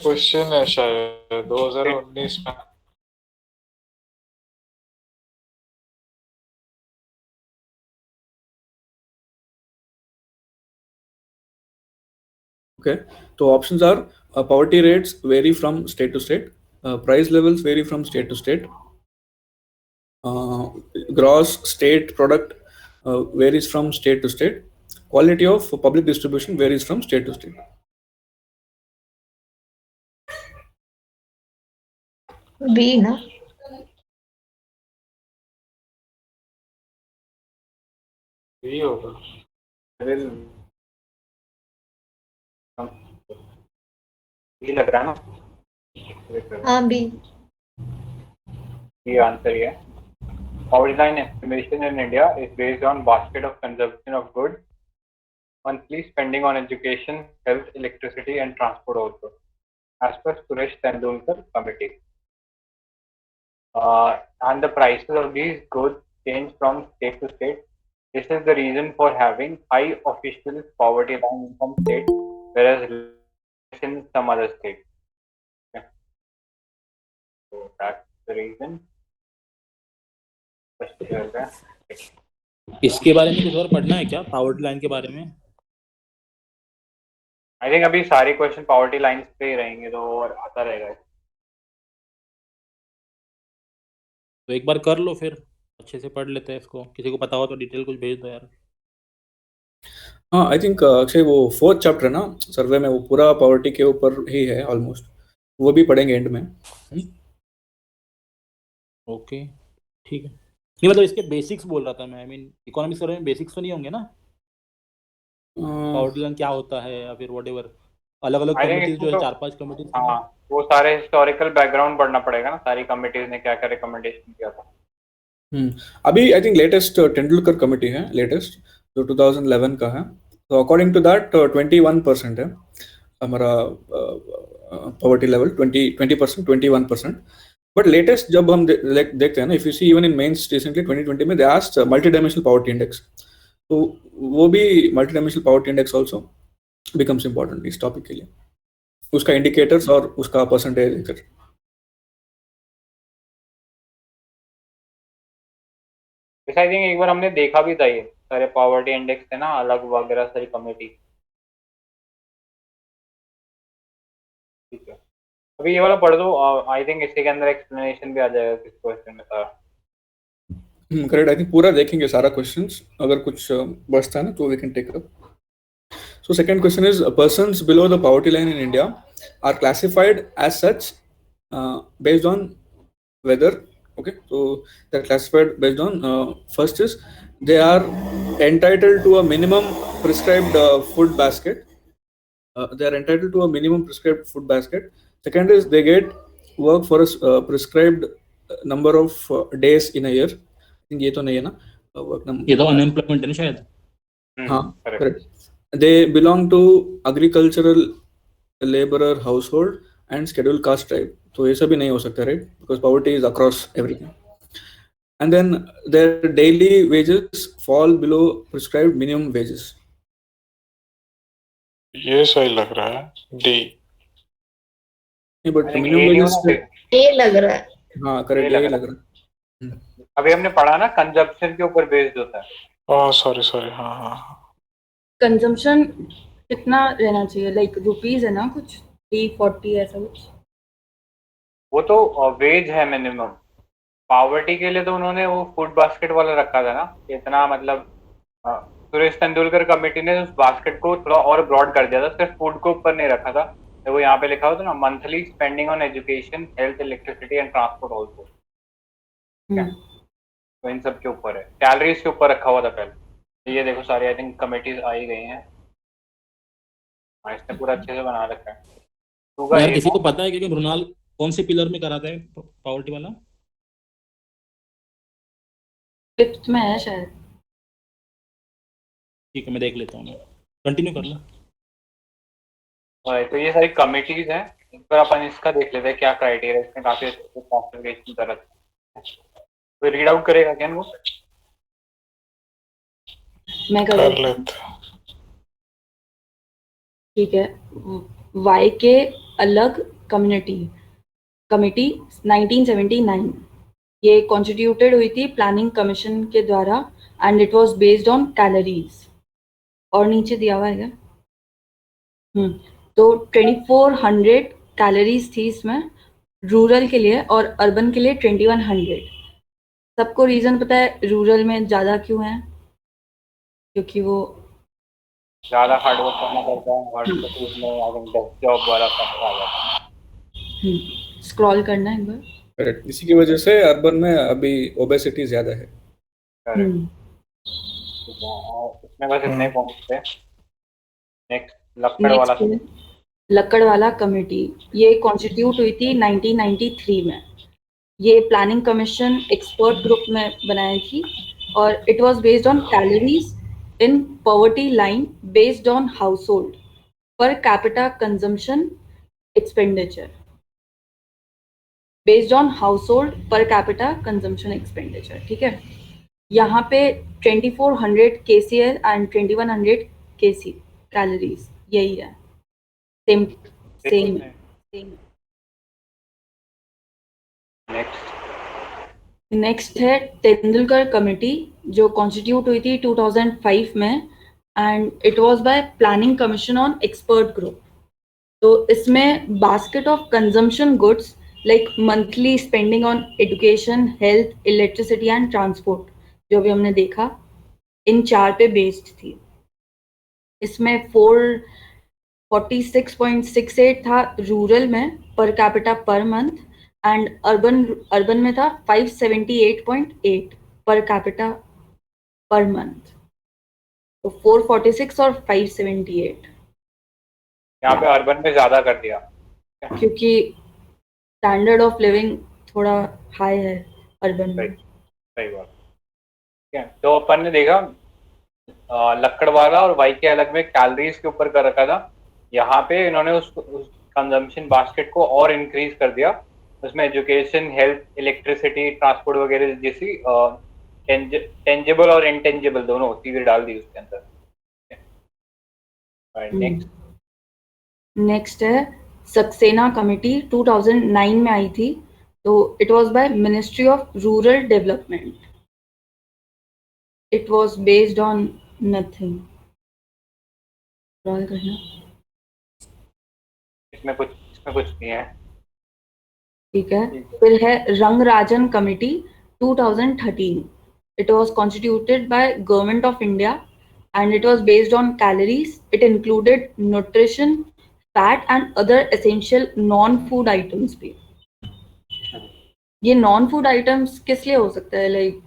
Question है शायद 2019 में। Okay, so options are poverty rates vary from state to state, price levels vary from state to state, gross state product varies from state to state, quality of public distribution varies from state to state. B ना? यही होगा। ये लग रहा है ना? हाँ B. ये आंसर है। Poverty line estimation in India is based on basket of consumption of goods, monthly spending on education, health, electricity, and transport also, as per Suresh Tendulkar committee. And the prices of these goods change from state to state. This is the reason for having high official poverty line in some states, whereas less in some other states. Okay. So that's the reason. इसके बारे में कुछ और पढ़ना है क्या, poverty line के बारे में? आई थिंक अभी सारे क्वेश्चन पावर्टी लाइंस पे ही रहेंगे तो और आता रहेगा। तो एक बार कर लो, फिर अच्छे से पढ़ लेते हैं इसको। किसी को पता हो तो डिटेल कुछ भेज दो यार। हाँ, आई थिंक अक्षय वो 4th चैप्टर है ना सर्वे में, वो पूरा पॉवर्टी के ऊपर ही है ऑलमोस्ट, वो भी पढ़ेंगे एंड में। ओके ठीक है। नहीं मतलब इसके बेसिक्स बोल रहा था मैं, आई मीन इकोनॉमिक्स सर्वे में बेसिक्स तो नहीं होंगे ना, पावर्टी लाइन क्या होता है या फिर व्हाटएवर, अलग अलग कमिटीज जो है 4-5 कमिटीज। हाँ वो सारे हिस्टोरिकल बैकग्राउंड पढ़ना पड़ेगा ना, सारी कमिटीज ने क्या क्या रिकमेंडेशन किया था। अभी I think latest Tendulkar committee है, लेटेस्ट जो 2011 का है, तो अकॉर्डिंग टू दैट 21% है हमारा पॉवर्टी लेवल, 20%, 21%। बट लेटेस्ट जब हम देखते हैं ना, if you see even in Mains recently 2020 में they asked multidimensional poverty index, तो वो भी multidimensional poverty index also becomes important इस टॉपिक के लिए, उसका इंडिकेटर्स और उसका परसेंटेज लेकर। आई थिंक एक बार हमने देखा भी था ये सारे पॉवर्टी इंडेक्स थे ना अलग वगैरह सारी कमेटी। ठीक है अभी ये वाला पढ़ दो, आई थिंक इसके अंदर एक्सप्लेनेशन भी आ जाएगा किस क्वेश्चन में था। करेक्ट, आई थिंक पूरा देखेंगे सारा क्वेश्चंस, अगर कुछ बचता है ना तो we can take up. So second question is, persons below the poverty line in India are classified as such based on whether, okay, so they're classified based on first is they are entitled to a minimum prescribed food basket. They are entitled to a minimum prescribed food basket. Second is they get work for a prescribed number of days in a year. I think ये तो नहीं है ना work number, ये तो unemployment है ना शायद। हाँ correct. They belong to agricultural laborer household and scheduled caste tribe. तो ये सभी नहीं हो सकता, right? Because poverty is across everything. And then their daily wages fall below prescribed minimum wages. ये सही लग रहा है डी। नहीं but minimum wages ए लग रहा है। हाँ correct, ये लग रहा है। अभी हमने पढ़ा ना कंजप्शन के ऊपर बेस्ड होता है। सॉरी हाँ हाँ। कंजम्पशन कितना रहना चाहिए, लाइक रुपीज है ना कुछ 340 ऐसा कुछ? वो तो वेज है मिनिमम। पॉवर्टी के लिए तो उन्होंने वो फूड बास्केट वाला रखा था ना, इतना मतलब सुरेश तेंदुलकर कमेटी ने उस बास्केट को थोड़ा और ब्रॉड कर दिया था, सिर्फ फूड को ऊपर नहीं रखा था। तो वो यहाँ पे लिखा होता ना, monthly spending on education, health, electricity and transport also. तो इन सब के ऊपर है, कैलोरीज के ऊपर रखा हुआ था पहले। तो ये देखो सारी आई थिंक कमेटीज आई गई हैं, इसने पूरा अच्छे से बना रखा है। यार किसी को पता है कि मृणाल कौन से पिलर में कराता है पावर्टी वाला? 5th में है शायद। ठीक है मैं देख लेता हूँ, मैं कंटिन्यू कर लो। तो ये सारी कमिटीज हैं, इन पर अपन इसका देख लेते हैं क्या क्राइटेरिया, इसमें काफी अच्छे से क्लासिफिकेशन कर रखा है। तो रीड आउट करेगा क्या वो? मैं कर लेता। ठीक है वाई के अलग कम्युनिटी कमिटी 1979 ये कॉन्स्टिट्यूटेड हुई थी प्लानिंग कमीशन के द्वारा and it was based on calories. और नीचे दिया हुआ है क्या? तो 2400 कैलोरीज थी इसमें रूरल के लिए और अर्बन के लिए 2100। सबको रीजन पता है रूरल में ज़्यादा क्यों है? क्योंकि वो ज्यादा हार्ड वर्क करना पड़ता है और उसमें अगर डेस्क जॉब वाला सब आ जाता है। स्क्रॉल करना है एक बार। करेक्ट, इसी की वजह से अर्बन में अभी ओबेसिटी ज्यादा है। Correct. हम्म, ठीक है, और इसमें बस इतने पॉइंट्स थे। नेक्स्ट लक्कड़ वाला नेक्स्ट लक्कड़वाला कमेटी ये कॉन्स्टिट्यूट हुई थी 1993 में। ये प्लानिंग कमीशन एक्सपर्ट ग्रुप में बनाई थी और it was based on calories in poverty line based on house hold per capita consumption expenditure based on house hold per capita consumption expenditure. ठीक है, यहाँ पे 2400 KCL एंड 2100 KC कैलोरीज यही है। Same same same. Next next है Tendulkar committee जो constitute हुई थी 2005 में and it was by planning commission on expert group. तो इसमें basket of consumption goods like monthly spending on education health electricity and transport जो भी हमने देखा इन 4 पे बेस्ड थी। इसमें 446.68 था रूरल में per capita per month and urban में था 578.8 पर कैपिटा पर मंथ। तो 446 और 578 यहाँ पे अर्बन में ज्यादा कर दिया। क्योंकि स्टैंडर्ड ऑफ लिविंग थोड़ा हाई है अर्बन में। सही बात। ठीक है, तो अपन ने देखा लक्कड़ वाला और वाई के अलग में कैलोरीज के ऊपर कर रखा था। यहाँ पे इन्होंने उस कंजम्पशन बास्केट को और इंक्रीज कर दिया। उसमें एजुकेशन हेल्थ इलेक्ट्रिसिटी ट्रांसपोर्ट वगैरह जैसी टेंजिबल और इनटेंजिबल दोनों चीजें डाल दी उसके अंदर। नेक्स्ट नेक्स्ट है सक्सेना कमेटी 2009 में आई थी। तो it was by ministry of rural development. It was based on nothing. Scroll करना। इसमें कुछ नहीं है। ठीक है, फिर है Rangarajan committee 2013। It was constituted by government of India and it was based on calories. It included nutrition, fat and other essential non-food items भी। ये non-food items किस लिए हो सकता है? लाइक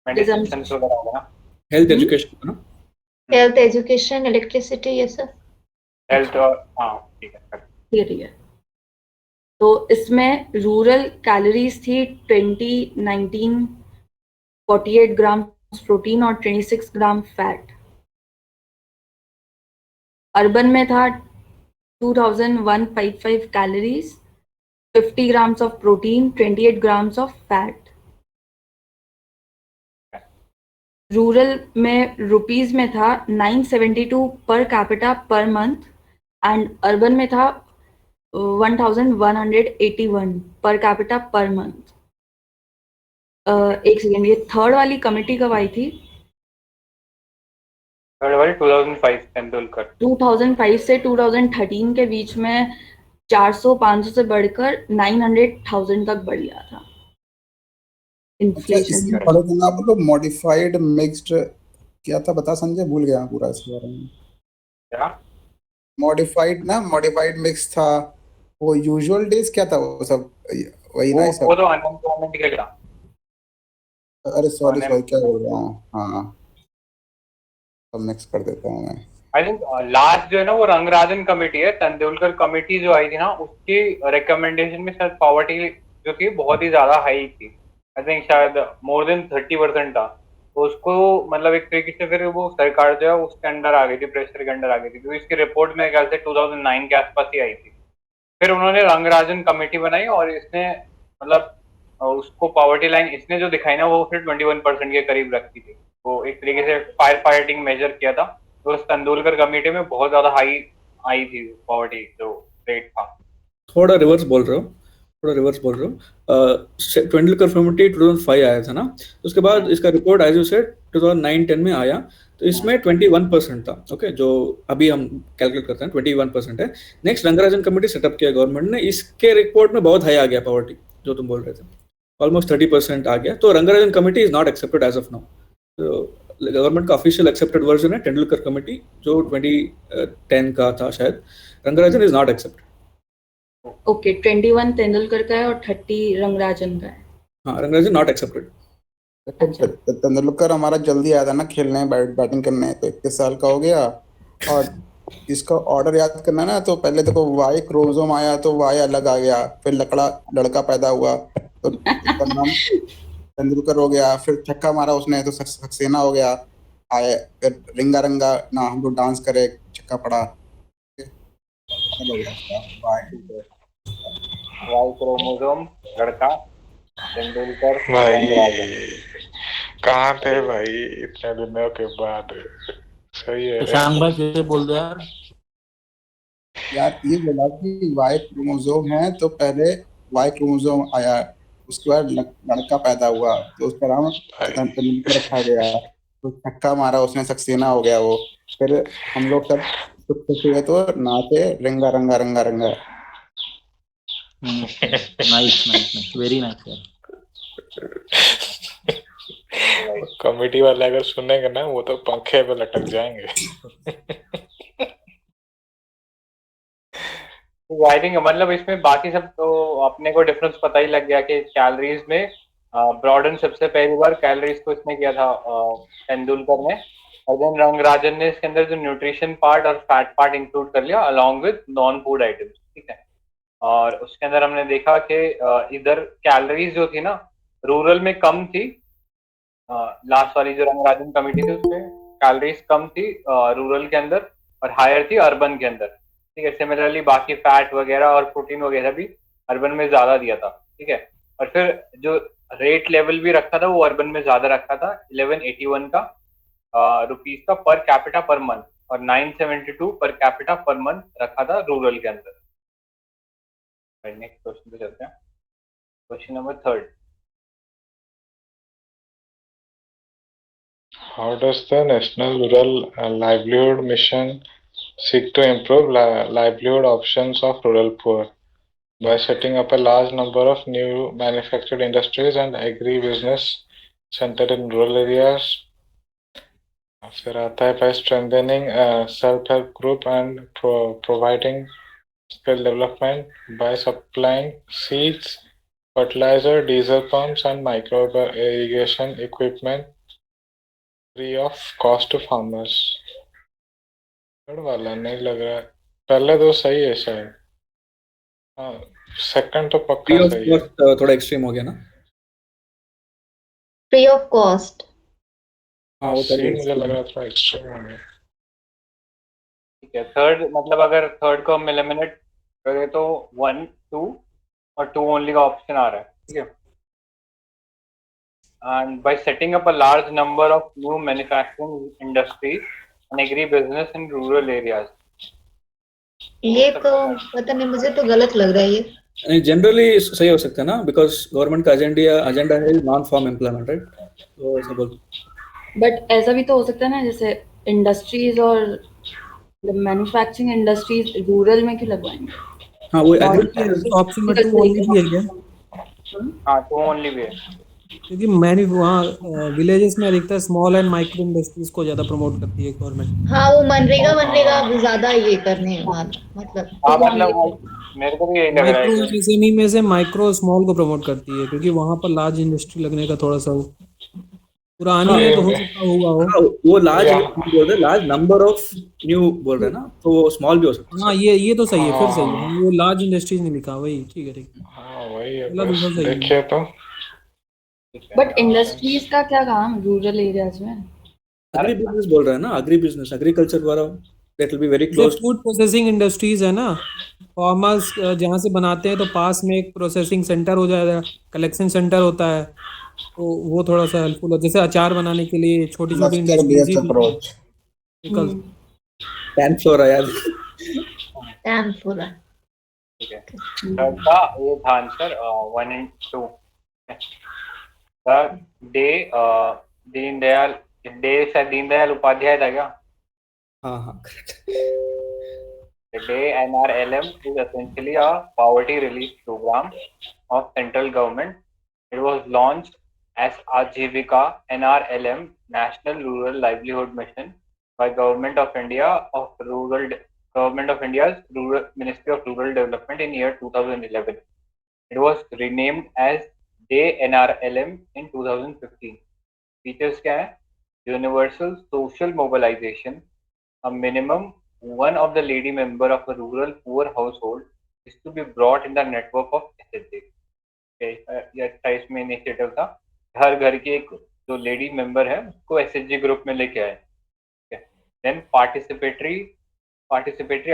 मेडिसिन वगैरह होगा ना, हेल्थ एजुकेशन ना, हेल्थ एजुकेशन इलेक्ट्रिसिटी ये सब। हेल्थ और हाँ ठीक है। ठीक है, तो इसमें रूरल कैलोरीज थी 2019 48 ग्राम प्रोटीन और 26 ग्राम फैट। अर्बन में था 2155 calories 50 grams of protein 28 grams of fat। Rural में रुपीज में था 972 per capita per month and urban में था 1181 पर कैपिटा पर मंथ। एक सेकेंड, ये थर्ड वाली कमेटी कब आई थी? थर्ड वाली 2005 तेंदुलकर। 2005 से 2013 के बीच में 400-500 से बढ़कर 900,000 तक बढ़ गया था अच्छा, इन्फ्लेशन। इसमें पढ़े थे ना आप लोग मॉडिफाइड मिक्स्ड क्या था, बता संजय, भूल गया पूरा इसके बारे में। क्या मॉडिफाइड मिक्स था, वो यूजुअल डेज क्या था, वो सब वही ना, ये वो सब। तो अनएम्प्लॉयमेंट के लिए। अरे सॉरी क्या बोल रहा हूँ, हाँ सब मिक्स कर देता हूँ मैं। आई थिंक लास्ट जो है ना वो रंगराजन कमेटी है। तेंदुलकर कमेटी जो आई थी ना उसकी रिकमेंडेशन में शायद पॉवर्टी जो थी बहुत ही ज्यादा हाई थी। आई थिंक शायद मोर देन 30% था। तो उसको मतलब एक तरीके से फिर वो सरकार जो है उसके अंडर आ गई थी, प्रेशर के अंडर आ गई थी, क्योंकि इसकी रिपोर्ट में ख्याल से 2009 के आसपास ही आई थी। फिर उन्होंने रंगराजन कमेटी बनाई और इसने मतलब उसको पॉवर्टी लाइन इसने जो दिखाई ना वो फिर 21% के करीब रखी थी। तो एक तरीके से फायर फाइटिंग मेजर किया था। तो उस तेंदुलकर कमेटी में बहुत ज्यादा हाई आई थी पॉवर्टी जो रेट था। थोड़ा रिवर्स बोल रहे हो। तेंदुलकर कमेटी 2005 आया था ना, तो उसके बाद इसका रिपोर्ट एज यू सेड 2009-10 में आया, तो इसमें 21% था। ओके, जो अभी हम कैलकुलेट करते हैं 21% है। नेक्स्ट रंगराजन कमेटी सेटअप किया गवर्नमेंट ने, इसके रिपोर्ट में बहुत हाई आ गया पॉवर्टी, जो तुम बोल रहे थे, ऑलमोस्ट 30% आ गया। तो Rangarajan committee is not accepted as of now. तो गवर्नमेंट का ऑफिशियल एक्सेप्टेड वर्जन है तेंदुलकर कमेटी, जो 2010 का था शायद। Rangarajan is not accepted. Okay, 21 Tendulkar का है और 30 रंगराजन का है। हाँ, रंगराजन नॉट एक्सेप्टेड। अच्छा। तेंदुलकर हमारा जल्दी आया था ना खेलने, बैटिंग करने, तो 21 साल का हो गया। और इसका ऑर्डर याद करना ना, तो पहले देखो वाई क्रोमोसोम आया तो वाई अलग आ गया, फिर लड़का पैदा हुआ तो उसका नाम तेंदुलकर हो गया, फिर छक्का मारा उसने तो सक्सेना हो गया, आए फिर रिंगा रंगा ना हम लोग डांस करे, छक्का पड़ा, वाई क्रोमोसोम लड़का, तेंदुलकर, भाई रंगराजन। कहाँ थे भाई इतने दिनों के बाद? सही है। शशांक भाई फिर से बोल दो यार। यार ये बोला कि वाई क्रोमोसोम है तो पहले वाई क्रोमोसोम आया, उसके बाद लड़का पैदा हुआ तो उसका नाम तेंदुलकर रखा गया, तो छक्का मारा उसने, सक्सेना हो गया वो। फिर हम लोग सब खुश हुए तो नाचे रंगा रंगा रंगा रंगा। नाइस, वेरी नाइस यार। कमेटी वाले अगर सुनेंगे ना, वो तो पंखे पे लटक जाएंगे। आई थिंक मतलब इसमें बाकी सब तो अपने को डिफरेंस पता ही लग गया कि कैलोरीज में ब्रॉडन सबसे पहली बार कैलोरीज को इसने किया था तेंदुलकर ने, और देन रंगराजन ने इसके अंदर जो न्यूट्रिशन पार्ट और फैट पार्ट इंक्लूड कर लिया along with non food items, ठीक है। और उसके अंदर हमने देखा कि इधर कैलोरीज जो थी ना रूरल में कम थी, लास्ट वाली जो रंगराजन कमेटी थी उसमें कैलोरीज कम थी रूरल के अंदर और हायर थी अर्बन के अंदर, ठीक है। सिमिलरली बाकी फैट वगैरह और प्रोटीन वगैरह भी अर्बन में ज्यादा दिया था, ठीक है। और फिर जो रेट लेवल भी रखा था वो अर्बन में ज्यादा रखा था, 1181 का रुपीज का पर कैपिटा पर मंथ, और 972 पर कैपिटा पर मंथ रखा था रूरल के अंदर। नेक्स्ट क्वेश्चन पे चलते हैं, question number 3। How does the National Rural Livelihood Mission seek to improve livelihood options of rural poor by setting up a large number of new manufactured industries and agri-business centered in rural areas? फिर आता है by strengthening self-help group and providing skill development by supplying seeds, fertilizer, diesel pumps and micro irrigation equipment free of cost to farmers. Third वाला नहीं लग रहा है, पहले तो सही है शायद। हाँ, सेकंड तो पक्का सही है। थोड़ा एक्सट्रीम हो गया ना। Free of cost. हाँ, वो सी मुझे लग रहा था एक्सट्रीम हो गया। ठीक है, थर्ड मतलब अगर थर्ड को हम एलिमिनेट करें तो 1, 2 और 2 ओनली का ऑप्शन आ रहा है, ठीक है। And by setting up a large number of new manufacturing industries and agri-business in rural areas. ये तो पता नहीं, मुझे तो गलत लग रहा है ये। नहीं, जनरली सही हो सकता है ना, बिकॉज गवर्नमेंट का एजेंडा है नॉन फार्म एम्प्लॉयमेंट, राइट? तो ऐसा बोल। बट ऐसा भी तो हो सकता है ना, जैसे इंडस्ट्रीज और मैन्युफैक्चरिंग इंडस्ट्रीज रूरल में क्यों लगवाएंगे? हाँ, वो ऑप्शन नंबर 2 ओनली भी है क्या? हाँ, 2 ओनली भी है, क्योंकि मैंने वहाँ विलेजेस में अधिकतर स्मॉल एंड माइक्रो इंडस्ट्रीज को ज्यादा प्रमोट करती है गवर्नमेंट। हाँ, वो मनरेगा ज्यादा ये करने मतलब। हाँ, मतलब मेरे को भी यही लग रहा है माइक्रो एसएमई में से माइक्रो स्मॉल को प्रमोट करती है, क्योंकि वहाँ पर लार्ज इंडस्ट्री लगने का थोड़ा सा पुरानी है, तो हो सकता होगा वो लार्ज नंबर ऑफ न्यू बोल रहे हैं ना, तो वो स्मॉल भी हो सकता है। हाँ, ये तो सही है, फिर सही है, वो लार्ज इंडस्ट्रीज नहीं लिखा, वही ठीक है, ठीक है। हाँ, वही है, मतलब बस सही है। देखिए तो। बट इंडस्ट्रीज का क्या काम रूरल एरियाज में? एग्री बिजनेस बोल रहे हैं ना, एग्री बिजनेस, एग्रीकल्चर द्वारा that will be very close. Food processing industries है ना, फार्मर्स जहाँ से बनाते हैं तो पास में एक प्रोसेसिंग सेंटर हो जाएगा, कलेक्शन सेंटर होता है, तो वो थोड़ा सा हेल्पफुल है। जैसे अचार बनाने के लिए छोटी छोटी इंडस्ट्रीज अप्रोच। थैंक्स फॉर यार। टैम्फोरा। ठीक है, थर्ड का ये था answer 1 and 2। The day Deendayal, day शायद दीनदयाल उपाध्याय था क्या? हाँ हाँ correct. The day NRLM is essentially a poverty relief program of central government. It was launched as Ajivika NRLM, National Rural Livelihood Mission, by Government of India's Rural Ministry of Rural Development in year 2011. It was renamed as Day NRLM in 2015. Features क्या है? Universal social mobilization. A minimum one of the lady member of a rural poor household is to be brought in the network of SHG. ये अच्छा इसमें initiative था, हर घर की एक जो लेडी मेंबर है उसको SHG ग्रुप में लेके आए। Then participatory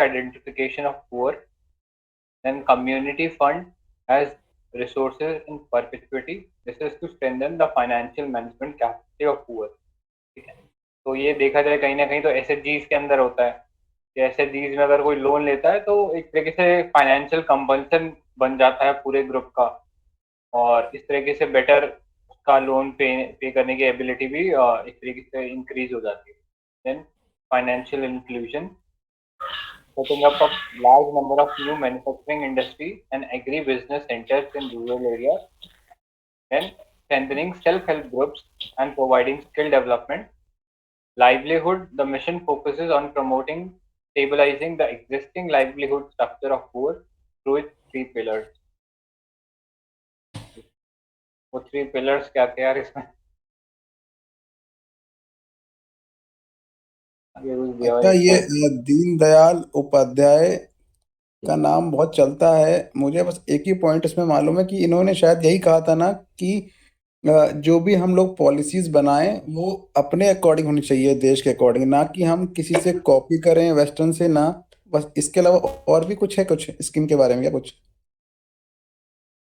identification of poor, then community fund has resources in perpetuity. This is to strengthen the financial management capacity of poor. ठीक है, तो ये देखा जाए कहीं ना कहीं तो SHGs के अंदर होता है कि SHGs में अगर कोई लोन लेता है तो एक तरीके से फाइनेंशियल कंपल्सन बन जाता है पूरे ग्रुप का, और इस तरीके से बेटर उसका लोन पे करने की एबिलिटी भी इस तरीके से इंक्रीज हो जाती है। Then financial inclusion, setting up a large number of new manufacturing industry and agri-business centers in rural areas, then strengthening self-help groups and providing skill development. Livelihood, the mission focuses on promoting, stabilizing the existing livelihood structure of poor through its 3 pillars. वो 3 pillars क्या थे यार इसमें? अच्छा, ये दीनदयाल उपाध्याय का नाम बहुत चलता है। मुझे बस एक ही पॉइंट इसमें मालूम है कि इन्होंने शायद यही कहा था ना कि जो भी हम लोग पॉलिसीज बनाएं वो अपने अकॉर्डिंग होनी चाहिए, देश के अकॉर्डिंग, ना कि हम किसी से कॉपी करें वेस्टर्न से ना। बस इसके अलावा और भी कुछ है, कुछ स्कीम के बारे में या कुछ?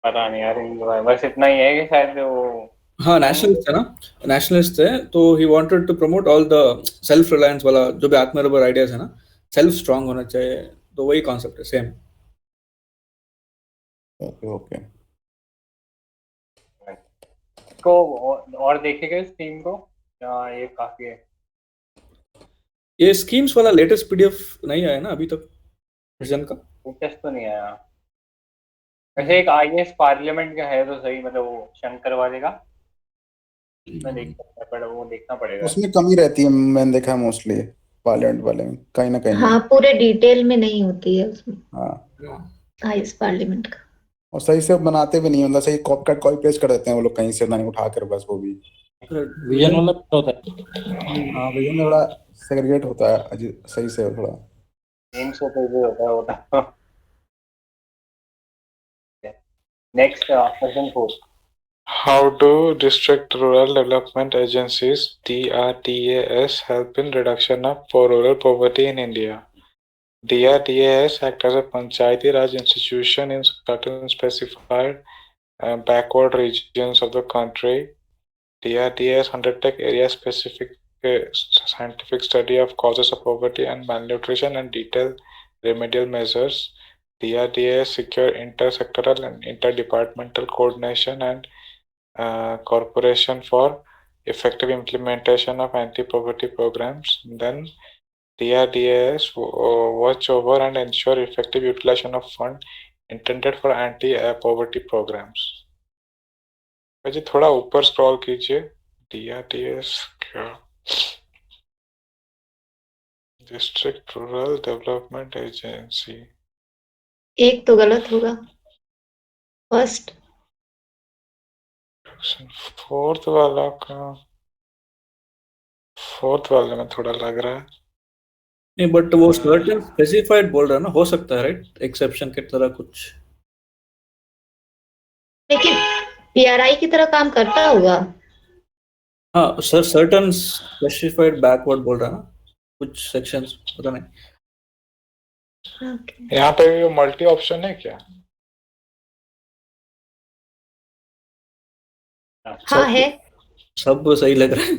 पता नहीं यार, बस इतना ही है कि शायद वो हाँ नेशनलिस्ट है ना, नेशनलिस्ट है तो he wanted to promote all the self reliance वाला जो भी आत्मनिर्भर आइडियाज है ना, सेल्फ स्ट्रांग होना चाहिए, तो वही कॉन्सेप्ट है सेम। Okay okay. को और देखेगा इस टीम को, ये काफी है। ये स्कीम्स वाला लेटेस्ट पीडीएफ नहीं आया ना अभी तक वर्जन का? टेस्ट तो नहीं आया वैसे। एक IAS पार्लियामेंट का है तो सही, मतलब वो शंकर वाले का मैं देख सकता है, पर वो देखना पड़ेगा। उसमें कमी रहती है, मैंने देखा है मोस्टली पार्लियामेंट वाले में, कहीं ना कहीं। हाँ, पूरे डिटेल में नहीं होती है उसमें हाँ, इस पार्लियामेंट का। और सही से बनाते भी नहीं, मतलब सही कॉपी कट कॉपी पेस्ट कर देते हैं वो लोग कहीं से ना, नहीं उठा कर बस वो भी। विजन वाला क्या होता है? हाँ, विजन में थोड़ा सेग्रीगेट होता है सही से थोड़ा। गेम से तो ये होता है। Next question 4। How do district rural development agencies DRDAS help in reduction of rural poverty in India? DRDAS act as a Panchayati Raj institution in certain specified backward regions of the country. DRDAS undertake area-specific scientific study of causes of poverty and malnutrition and detail remedial measures. DRDAS secure intersectoral and interdepartmental coordination and cooperation for effective implementation of anti-poverty programs. Then DRDAS watch over and ensure effective utilization of fund intended for anti-poverty programs. जी थोड़ा ऊपर scroll कीजिए। DRDAS क्या? District rural development agency. एक तो गलत होगा first. Fourth वाले में थोड़ा लग रहा है। नहीं बट वो सर्टेन स्पेसिफाइड बोल रहा है ना, हो सकता है राइट, एक्सेप्शन की तरह कुछ। लेकिन PRI की तरह काम करता होगा। हाँ सर, सर्टेन स्पेसिफाइड बैकवर्ड बोल रहा है ना, कुछ सेक्शंस पता नहीं। यहाँ पे मल्टी ऑप्शन है क्या? हाँ है। सब सही लग रहा है।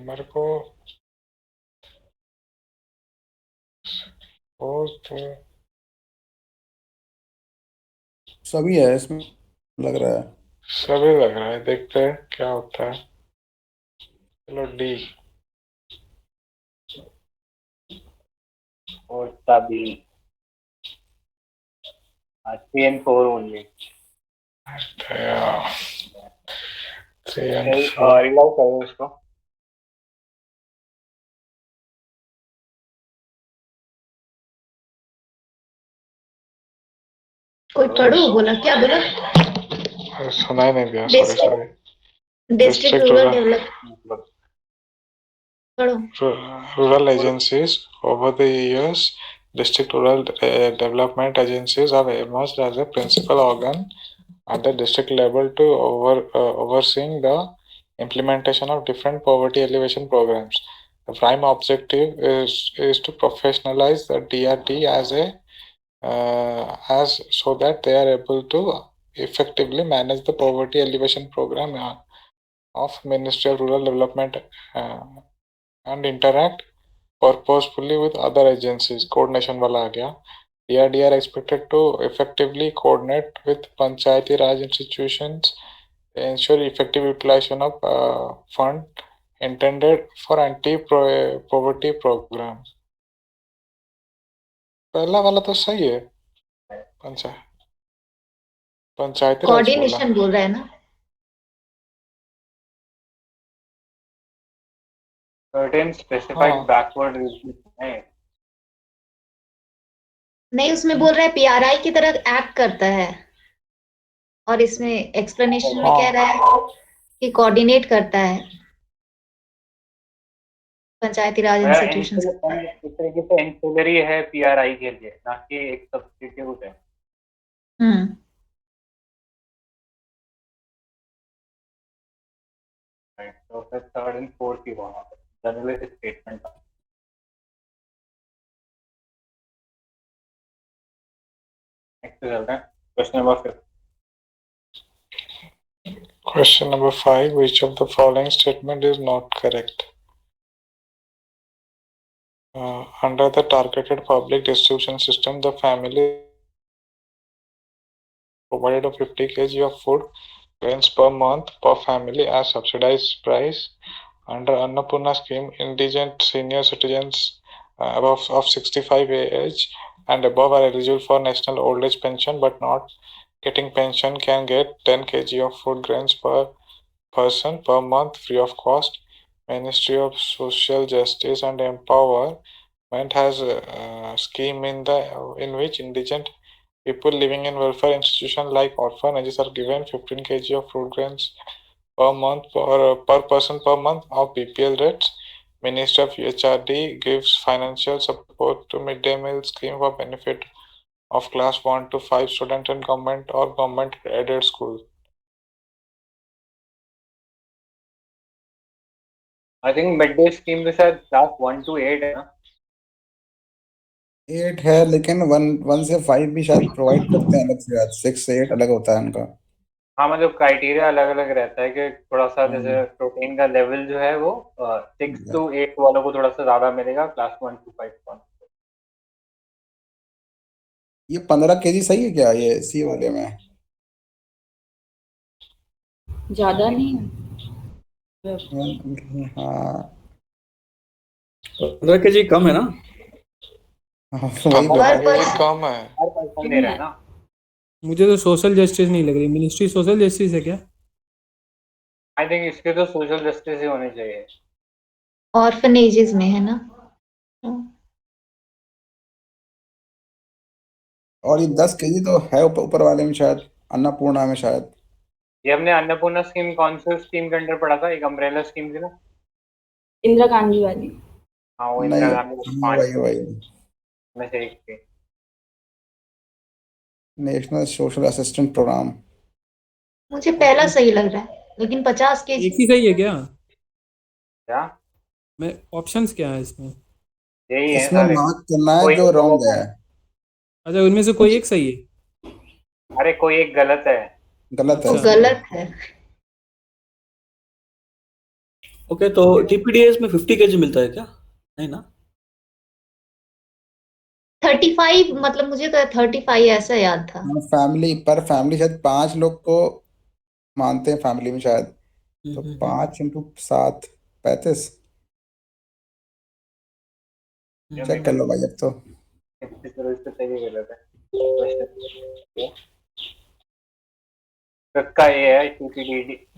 मेरे को और तो सभी है इसमें लग रहा है। सभी लग रहा है, देखते हैं क्या होता है। चलो डी। और तभी 3 and 4 only. 3 and 4. रिलाइज करो इसको। कोई पढ़ो बोला, क्या बोला? सुनाई नहीं दिया, sorry sorry. District rural develop पढ़ो। Rural agencies. Over the years, district rural development agencies have emerged as a principal organ at the district level to overseeing the implementation of different poverty alleviation programs. The prime objective is to professionalize the DRT as so that they are able to effectively manage the poverty alleviation program of Ministry of Rural Development and interact purposefully with other agencies. Coordination वाला आ गया. DRD are expected to effectively coordinate with Panchayati Raj institutions, ensure effective utilization of fund intended for anti-poverty programs. पहला वाला तो सही है. पंचायती राज बोला. Coordination बोल रहा है ना? Certain specified हाँ. backward regions में नहीं, उसमें बोल रहा है पीआरआई की तरह एक्ट करता है, और इसमें एक्सप्लेनेशन में कह रहा है कि कोऑर्डिनेट करता है पंचायती राज इंस्टीट्यूशंस। इस तरीके से एंसिलरी है पीआरआई के लिए, ना कि एक सब्स्टिट्यूट है। राइट, तो फिर थर्ड एंड फोर्थ की वहां पर जनरल स्टेटमेंट। नेक्स्ट चलते हैं question number 5। Question number 5. Which of the following statement is not correct? Under the targeted public distribution system, the family provided of 50 kg of food grains per month per family as subsidized price. Under Annapurna scheme, indigent senior citizens above of 65 age and above are eligible for national old age pension but not getting pension can get 10 kg of food grains per person per month free of cost. Ministry of Social Justice and Empowerment has a scheme in which indigent people living in welfare institutions like orphanages are given 15 kg of food grains per month per person per month of BPL rates. Ministry of UHRD gives financial support to midday meal scheme for benefit of class 1 to 5 students in government or government aided schools. I think mid day scheme में शायद class 1 to 8 है ना। 8 है, लेकिन 1 से 5 भी शायद provide करते हैं अलग से, 6 से 8 अलग होता है उनका। हाँ, मतलब क्राइटेरिया अलग अलग रहता है कि थोड़ा सा जैसे प्रोटीन का लेवल जो है वो 6 to 8 वालों को थोड़ा सा ज्यादा मिलेगा, क्लास 1 to 5 को। ये 15 केजी सही है क्या ये सी वाले में? ज्यादा नहीं है। हाँ 15 kg कम है ना? वही पर ये पर्सन कम है. हर पर्सन दे रहा है ना। मुझे तो सोशल जस्टिस नहीं लग रही। मिनिस्ट्री सोशल जस्टिस है क्या? आई थिंक इसके तो सोशल जस्टिस ही होनी चाहिए। ऑर्फनेजेस में है ना? और ये 10 केजी तो है ऊपर वाले में शायद, अन्नपूर्णा में शायद। ये हमने अन्नपूर्णा स्कीम कौन से स्कीम के अंडर पढ़ा था? एक अम्ब्रेला स्कीम थी ना। इंदिरा गांधी वाली। हाँ, वो नहीं, इंदिरा गांधी वही में से एक थी। National social assistant programme. मुझे पहला सही लग रहा है, लेकिन 50 एक केजी ही सही है क्या? क्या मैं ऑप्शंस क्या है इसमें? यही है इसमें सारे। मार्क करना है कोई जो रॉन्ग है। अच्छा, उनमें से कोई एक सही है? अरे कोई एक गलत है। गलत है। वो गलत है। ओके, तो टीपीडीएस में 50 kg मिलता है क्या? नहीं ना? 35, मतलब मुझे तो 35 ऐसा याद था। फैमिली पर फैमिली शायद 5 लोग को मानते हैं फैमिली में शायद, तो 5 × 7 35। चेक कर लो भाई अब तो। का ये है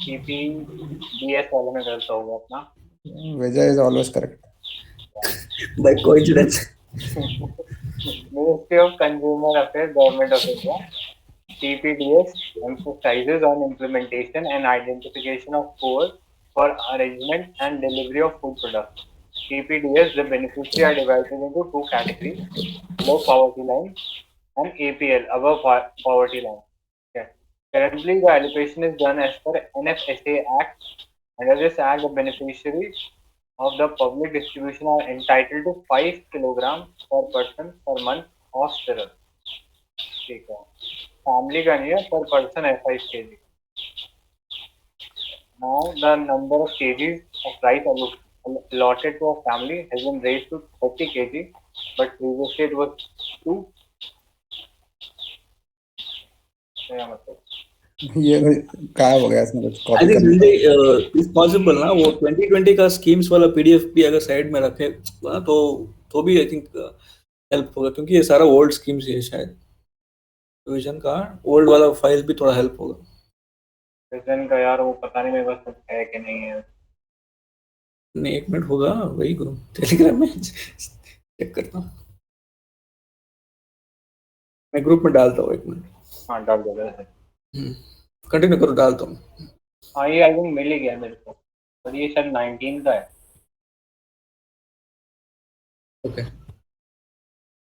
टीपीडीएस वाले में गलत होगा अपना। Vijay is always correct. by coincidence. Ministry of Consumer Affairs, Government of India. TPDS emphasizes on implementation and identification of codes for arrangement and delivery of food products. TPDS, the beneficiaries are divided into two categories: below poverty line and APL, above poverty line. Okay. Currently, the allocation is done as per NFSA Act. Under this Act, the beneficiaries of the public distribution are entitled to 5 kilograms per person per month of cereal. ठीक है, family का नहीं है, पर person है 5 kg. Now the number of kgs of rice allotted to a family has been raised to 30 kg, but previously it was 2. क्या मतलब? ये गायब हो गया इसमें कुछ I कॉपी think करने Sanjay, it's possible ना, वो 2020 का स्कीम्स वाला PDF भी अगर साइड में रखे ना, तो भी आई थिंक हेल्प होगा, क्योंकि ये सारा ओल्ड स्कीम्स है शायद। विजन का ओल्ड वाला फाइल भी थोड़ा हेल्प होगा। विजन का यार वो पता नहीं मेरे पास कुछ है कि नहीं है। नहीं, 1 मिनट होगा, वही करो टेलीग्राम में चेक करता हूँ, मैं ग्रुप में डालता हूँ 1 मिनट। हाँ डाल दो वैसे। कंटिन्यू करो, डालता हूँ। हाँ ये आई थिंक मिल ही गया मेरे को, और ये शायद 19 का है। ओके।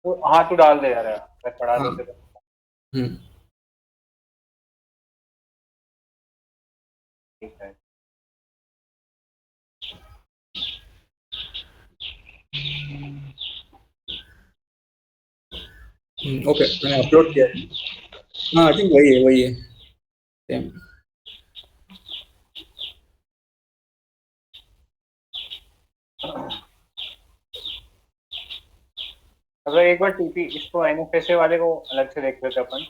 तो हाँ तू डाल दे यार, मैं पढ़ा हाँ। देते तो। ठीक है। ओके, मैंने अपलोड किया है। हाँ, आई थिंक वही है सेम। अगर एक बार टीपी इसको एनएफएसए वाले को अलग से देख लेते अपन।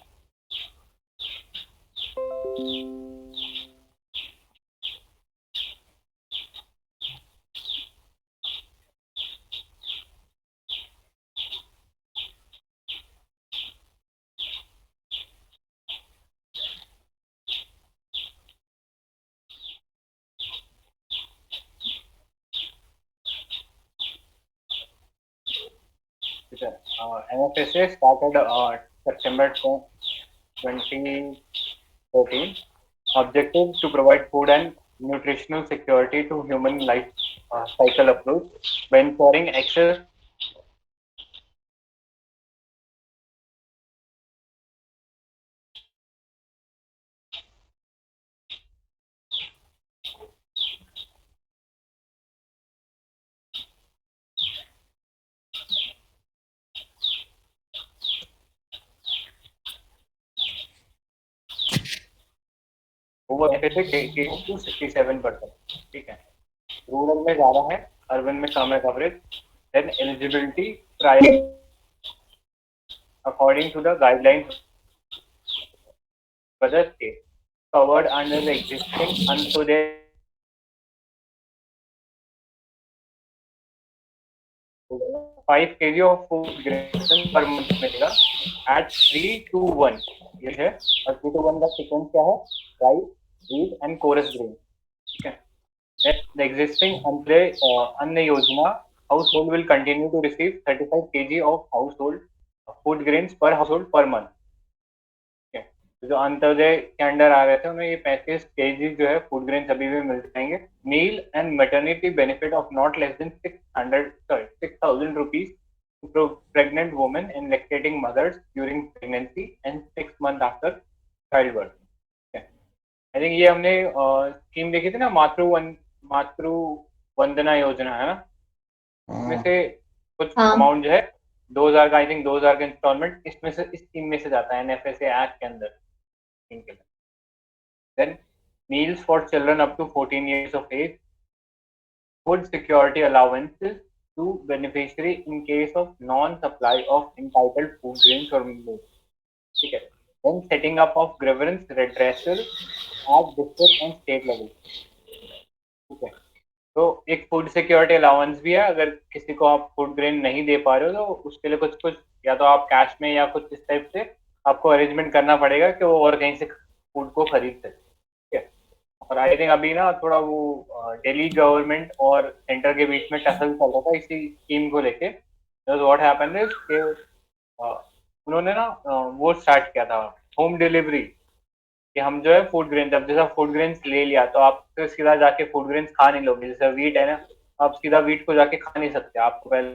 NFSA started September 2013. Objective to provide food and nutritional security to human life cycle approach by ensuring access वो NFSA to 67%. ठीक है, रूरल में ज़्यादा है, अर्बन में कम है coverage. Then eligibility trial according to the guidelines for the state covered under the existing Antyodaya 5 kg of food grains per month मिलेगा at 3 to 1. ये है, और 3 to 1 का सीक्वेंस क्या है? Rice, wheat and chorus grain. ठीक है. The existing Anna Yojana household will continue to receive 35 kg of household food grains per household per month. ठीक है. जो अंत्योदय के अंडर आ रहे थे उन्हें ये 35 kg जो है फूड ग्रेन्स अभी भी मिल जाएंगे. Meal and maternity benefit of not less than 6,000 rupees to pregnant women and lactating mothers during pregnancy and 6 months after childbirth. I think ये हमने स्कीम देखी थी ना, मातृ वंदना योजना है ना, इसमें से कुछ अमाउंट जो है 2000 का, आई थिंक 2000 का इंस्टॉलमेंट इसमें से इस स्कीम में से जाता है एनएफएसए एक्ट के अंदर स्कीम के लिए. Then meals for children up to 14 years of age, food security allowances to beneficiary in case of non-supply of entitled food grains or milk. ठीक है. Then setting up of grievance redressal at district and state level. ठीक है. तो एक food security allowance भी है, अगर किसी को आप फूड ग्रेन नहीं दे पा रहे हो तो उसके लिए कुछ कुछ या तो आप कैश में या कुछ इस टाइप से आपको अरेंजमेंट करना पड़ेगा कि वो और कहीं से फूड को खरीद सके. ठीक है. और आई थिंक अभी ना थोड़ा वो दिल्ली गवर्नमेंट और सेंटर के बीच में टसल चल रहा था इसी स्कीम को लेके. व्हाट हैपेंड इज कि उन्होंने ना वो स्टार्ट किया था होम डिलीवरी, कि हम जो है फूड ग्रेन, जब जैसा फूड ग्रेन्स ले लिया तो आप तो सीधा जाके फूड ग्रेन्स खा नहीं लोगे. जैसे वीट है ना, आप सीधा वीट को जाके खा नहीं सकते, आपको पहले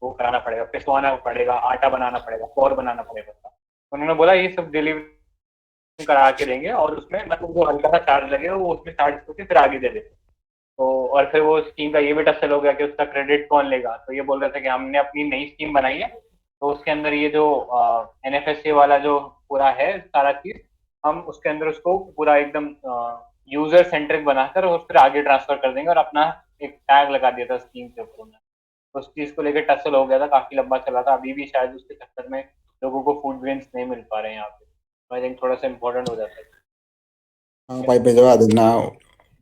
वो कराना पड़ेगा, पिसवाना पड़ेगा, आटा बनाना पड़ेगा, फ्लोर बनाना पड़ेगा. उन्होंने बोला ये सब डिलीवरी करा के देंगे और उसमें मतलब जो हल्का सा चार्ज लगेगा वो उसमें चार्ज करके फिर आगे दे देते. तो और फिर वो स्कीम का ये भी टसल हो गया कि उसका क्रेडिट कौन लेगा. तो ये बोल रहे थे कि हमने अपनी नई स्कीम बनाई है तो उसके अंदर ये जो NFSA वाला जो पूरा है सारा चीज, हम उसके अंदर उसको पूरा एकदम यूजर सेंट्रिक बनाकर और फिर आगे ट्रांसफर कर देंगे और अपना एक टैग लगा दिया था स्कीम के ऊपर. उस चीज को लेकर टसल हो गया था, काफी लंबा चला था. अभी भी शायद उसके चक्कर में लोगों को फूड ग्रेन्स नहीं मिल पा रहे हैं यहाँ पे. आई थिंक थोड़ा सा इम्पोर्टेंट हो जाता है. हाँ भाई भिजवा देना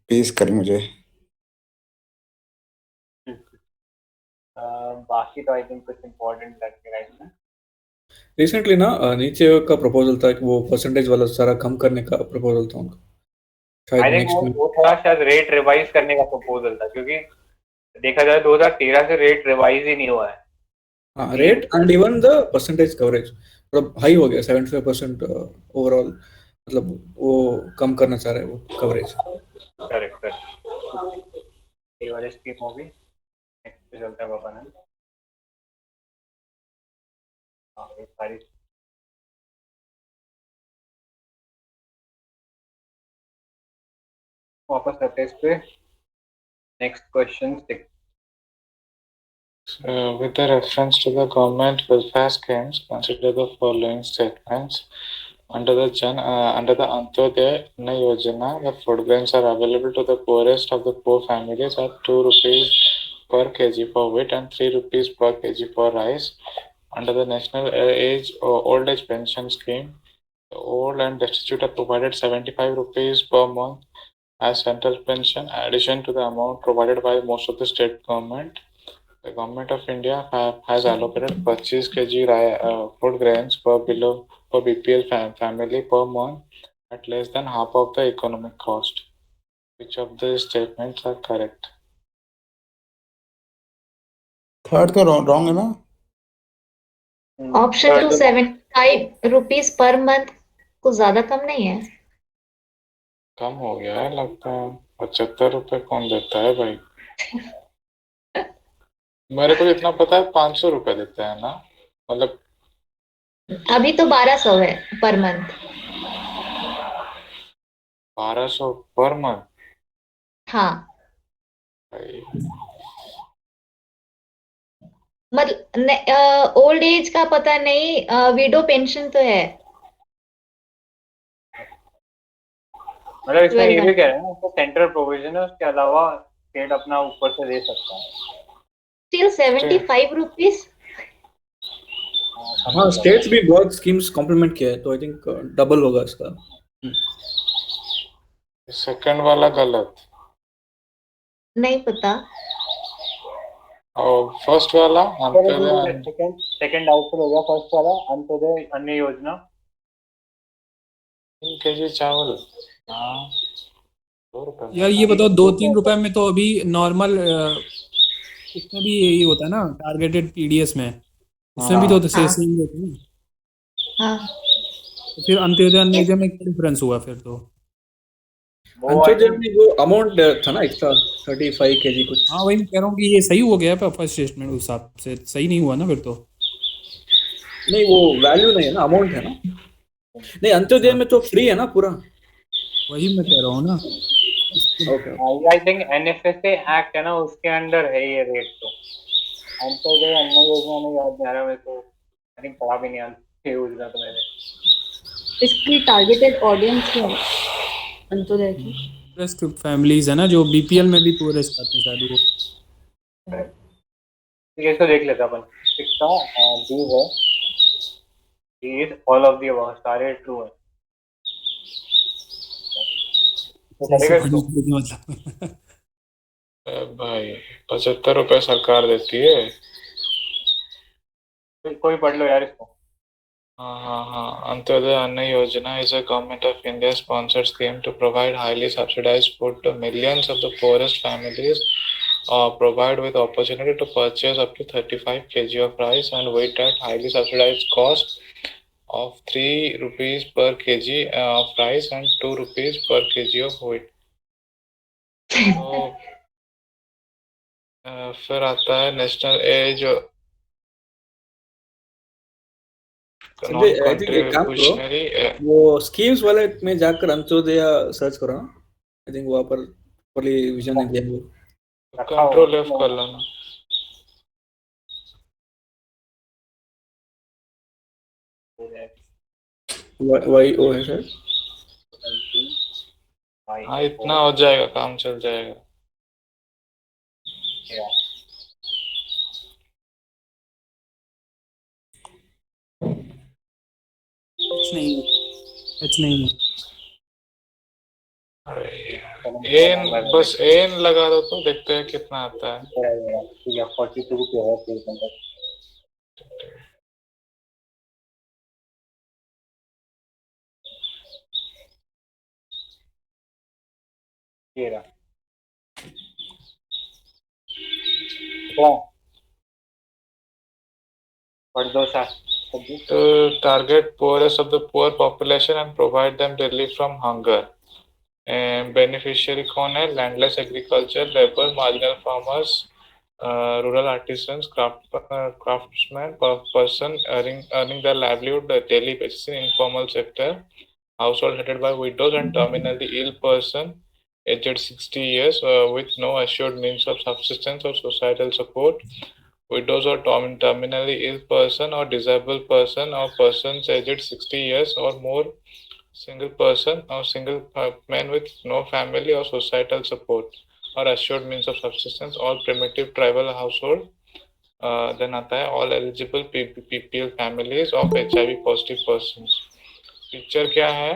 प्लीज कर मुझे. बाकी तो आई थिंक कुछ इम्पोर्टेंट लगेगा इसमें. रिसेंटली ना नीचे का प्रपोजल था कि वो परसेंटेज वाला सारा कम करने का प्रपोजल था उनका. शायद आई थिंक नेक्स्ट में वो थोड़ा शायद रेट रिवाइज करने का प्रपोजल था, क्योंकि देखा जाए 2013 से रेट रिवाइज ही नहीं हुआ है. हाँ rate and even the percentage coverage मतलब हाई हो गया 75% ओवरऑल. मतलब वो कम करना चाह रहे हैं वो कवरेज. Correct correct. ये वाली स्कीम होगी. नेक्स्ट पे चलते हैं पापा ने. हाँ ये सारी वापस आते हैं इस पे. Next question 6. With the reference to the government welfare schemes, consider the following statements. Under the Antyodaya Anna Yojana, the food grains are available to the poorest of the poor families at 2 rupees per kg for wheat and 3 rupees per kg for rice. Under the National Old Age Pension Scheme, the old and destitute are provided 75 rupees per month as central pension, addition to the amount provided by most of the state government. The government of India has allocated 25 kg food grains per BPL family per month at less than half of the economic cost. Which of these statements are correct? Third तो wrong है ना. Option 2 75 rupees per month कुछ ज्यादा कम नहीं है. कम हो गया है लगता है. 75 रुपए कौन देता है भाई? मेरे को इतना पता है 500 रुपए देते हैं ना, मतलब अभी तो 1200 है पर मंथ. 1200 per month. हाँ मतलब ओल्ड एज का पता नहीं, विडो पेंशन तो है. मतलब इसमें ये भी कह रहे हैं सेंट्रल प्रोविजन है, उसके अलावा स्टेट अपना ऊपर से दे सकता है. Still 75 rupees. हाँ स्टेट्स भी बहुत स्कीम्स कॉम्प्लीमेंट किया है तो आई थिंक डबल होगा इसका. सेकंड वाला गलत. नहीं पता. और फर्स्ट वाला अंत्योदय. सेकंड आउटपुट हो गया. फर्स्ट वाला अंत्योदय अन्न योजना 3 kg चावल. हाँ 2 रुपए. यार ये बताओ 2-3 रुपए में तो अभी नॉर्मल इसमें भी यही होता है ना, टारगेटेड TDS में इसमें भी तो सेम होता है ना. हाँ तो फिर अंत्योदय अन्न योजना में क्या डिफरेंस हुआ फिर? तो अंत्योदय में वो अमाउंट था ना एक्स्ट्रा 35 kg कुछ. हाँ वही मैं कह रहा हूँ कि ये सही हो गया फर्स्ट स्टेटमेंट उस हिसाब से सही नहीं हुआ ना फिर तो. नहीं वो वैल्यू नहीं है ना, अमाउंट है ना. नहीं अंत्योदय में तो फ्री है ना पूरा. वही मैं कह रहा हूँ ना. आई थिंक NFSA एक्ट है ना, उसके अंडर है ये रेट. तो अंत्योदय अन्न योजना में याद नहीं आ रहा मेरे को. आई थिंक पढ़ा भी नहीं अंत्योदय योजना तो मैंने. इसकी टारगेटेड ऑडियंस क्या है अंत्योदय की? पूरेस्ट फैमिलीज है ना, जो BPL में भी पूरेस्ट आते हैं शायद वो. ठीक है, इसको देख लेते हैं अपन। लिखता हूँ बी है, B is all of the above, सारे ट्रू है। तो जैसे करेगा पानी इसको? पी के मतलब भाई 75 रुपए सरकार देती है। कोई पढ़ लो यार इसको। हाँ, अंत्योदय अन्न योजना is a government of India sponsored scheme to provide highly subsidized food to millions of the poorest families, provide with opportunity to purchase up to 35 kg of rice and wheat at highly subsidized cost of 3 rupees per kg of rice and 2 rupees per kg of wheat. तो फिर आता है national as non Sanjay I think एक काम करो, कंट्रीब्यूशनरी वो schemes वाले में जाकर अंत्योदय सर्च करो। आई थिंक वहाँ पर प्रॉपर्ली विजन है दिया वो। कंट्रोल एफ कर लो ना। वाई ओ है सर। हाँ, इतना हो जाएगा, काम चल जाएगा। कुछ नहीं है। एन बस एन लगा दो तो देखते हैं कितना आता है। 42 पे है पेज नंबर। ये रहा। पढ़ दो sir. To target poorest of the poor population and provide them relief from hunger. Beneficiary कौन है? Landless agriculture labour, marginal farmers, rural artisans, craftsmen, person earning their livelihood daily basis in informal sector, household headed by widows and terminally ill person aged 60 years with no assured means of subsistence or societal support, widows or terminally ill person or disabled person or persons aged 60 years or more, single person or single man with no family or societal support or assured means of subsistence, all primitive tribal household. Then आता है all eligible PPL families of HIV positive persons. Picture क्या है?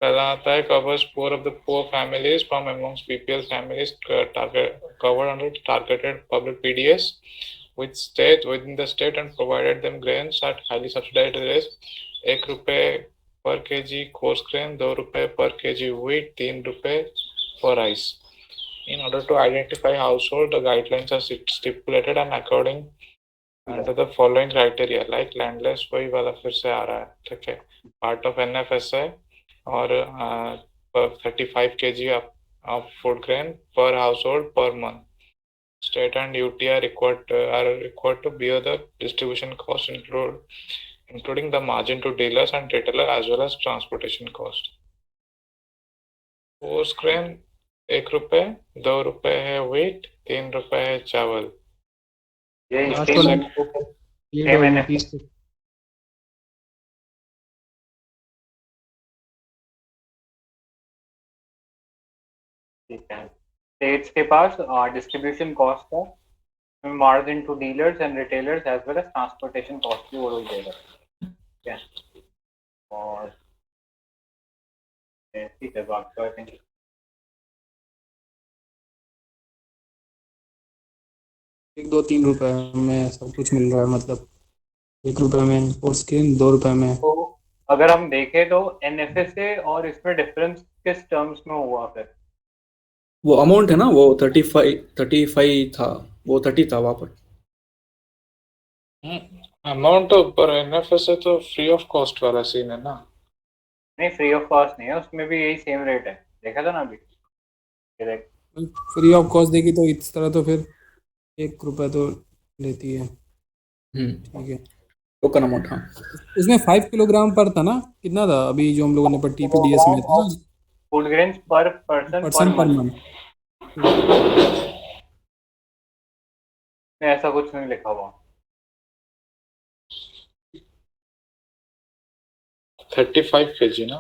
पहला आता है covers poor of the poor families from amongst PPL families covered under targeted public PDS with state within the state and provided them grains at highly subsidized rates. ₹1 per kg coarse grain, ₹2 per kg wheat, ₹3 for rice. In order to identify household, the guidelines are stipulated and according under the following criteria, like landless, वही वाला फिर से आ रहा है, ठीक है, part of NFSA और 35 kg of food grain per household per month. State and UT are required to bear the distribution cost including the margin to dealers and retailer as well as transportation cost. Coarse grain ₹1, ₹2 है wheat, ₹3 है चावल। ये ठीक है। States के पास distribution cost है, margin to dealers and retailers as well as transportation cost भी वो लोग देगा। ठीक है, और ठीक है, बात आई थिंक ₹1-2-3 में सब कुछ मिल रहा है, मतलब ₹1 में कोर्स स्क्रीन, ₹2 में। तो अगर हम देखें तो एनएफएसए और इसमें डिफरेंस किस टर्म्स में हुआ फिर? वो अमाउंट है ना, वो 35 था, वो 30 था वहाँ पर। अमाउंट तो पर एनएफएसए तो फ्री ऑफ कॉस्ट वाला सीन है ना। नहीं, फ्री ऑफ कॉस्ट नहीं है, उसमें भी यही सेम रेट है, देखा था ना अभी। फ्री ऑफ कॉस्ट देगी तो इस तरह तो फिर ₹1 तो लेती है। ठीक है, टोकन अमाउंट। हाँ, इसमें 5 किलोग्राम पर था ना, कितना था अभी जो हम लोगों ने पर TPDS में था? फूड ग्रेन्स पर पर्सन पर मंथ। ऐसा कुछ नहीं लिखा हुआ। 35 kg ना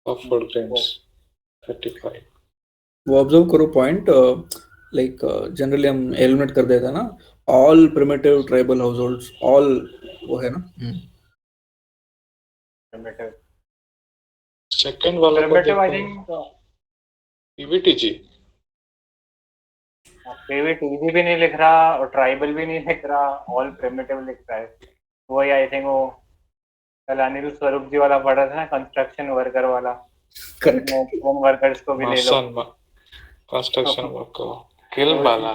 of food grains, 35। वो ऑब्जर्व करो पॉइंट, लाइक जनरली हम एलिमिनेट कर देते हैं ना, all primitive tribal house holds, all वो है ना। प्रिमिटिव सेकंड वाला को प्रिमिटिव आई देखो, थिंक पीवीटीजी। पीवीटीजी भी नहीं लिख रहा और ट्राइबल भी नहीं लिख रहा, ऑल प्रिमिटिव लिख रहा है। वही आई थिंक वो कल अनिल स्वरूप जी वाला पढ़ा था ना, कंस्ट्रक्शन वर्कर वाला, करेक्ट। वर्कर्स को भी ले लो। कंस्ट्रक्शन वर्कर किल वाला।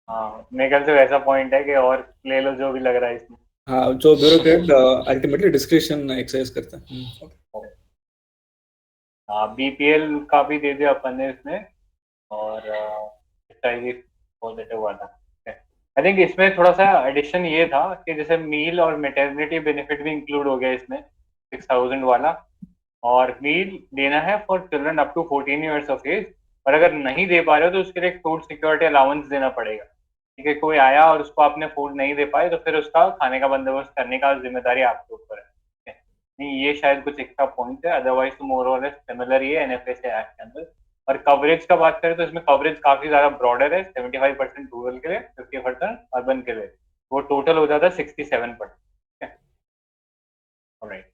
हाँ, मेरे ख्याल से वैसा पॉइंट है कि और ले लो जो भी लग रहा है इसमें। हाँ, जो ब्यूरोक्रेट अल्टीमेटली डिस्क्रिप्शन एक्सरसाइज करता है। हाँ, बीपीएल का भी दे दिया अपन ने इसमें, और पॉजिटिव वाला। आई थिंक इसमें थोड़ा सा एडिशन ये था कि जैसे मील और मेटर्निटी बेनिफिट भी इंक्लूड हो गया इसमें 6000 वाला, और मील देना है for children up to 14 years of age, और अगर नहीं दे पा रहे हो तो उसके लिए फूड सिक्योरिटी अलाउंस देना पड़ेगा। ठीक है, कोई आया और उसको आपने फूड नहीं दे पाए तो फिर उसका खाने का बंदोबस्त करने का जिम्मेदारी आपके ऊपर है। ठीक है? नहीं, ये शायद कुछ एक्स्ट्रा पॉइंट है, अदरवाइज तो मोर और लेस सिमिलर ही है एनएफएस एक्ट के अंदर। और कवरेज का बात करें तो इसमें कवरेज काफी ज्यादा ब्रॉडर है, 75% रूरल के लिए, 50% अर्बन के लिए, वो टोटल हो जाता है 67%। ठीक है, ऑलराइट,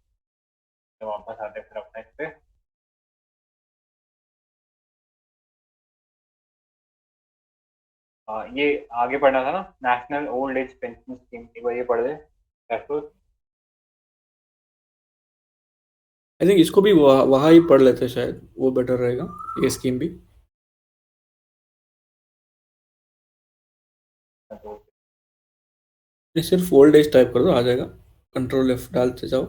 तो वापस आते हैं फिर अपने इस पे। ये आगे पढ़ना था ना, national old age pension scheme, एक बार ये पढ़ दे महफूज। आई थिंक इसको भी वहाँ ही पढ़ लेते हैं, शायद वो बेटर रहेगा, ये स्कीम भी। ये सिर्फ ओल्ड एज टाइप कर दो, आ जाएगा, कंट्रोल F डालते जाओ।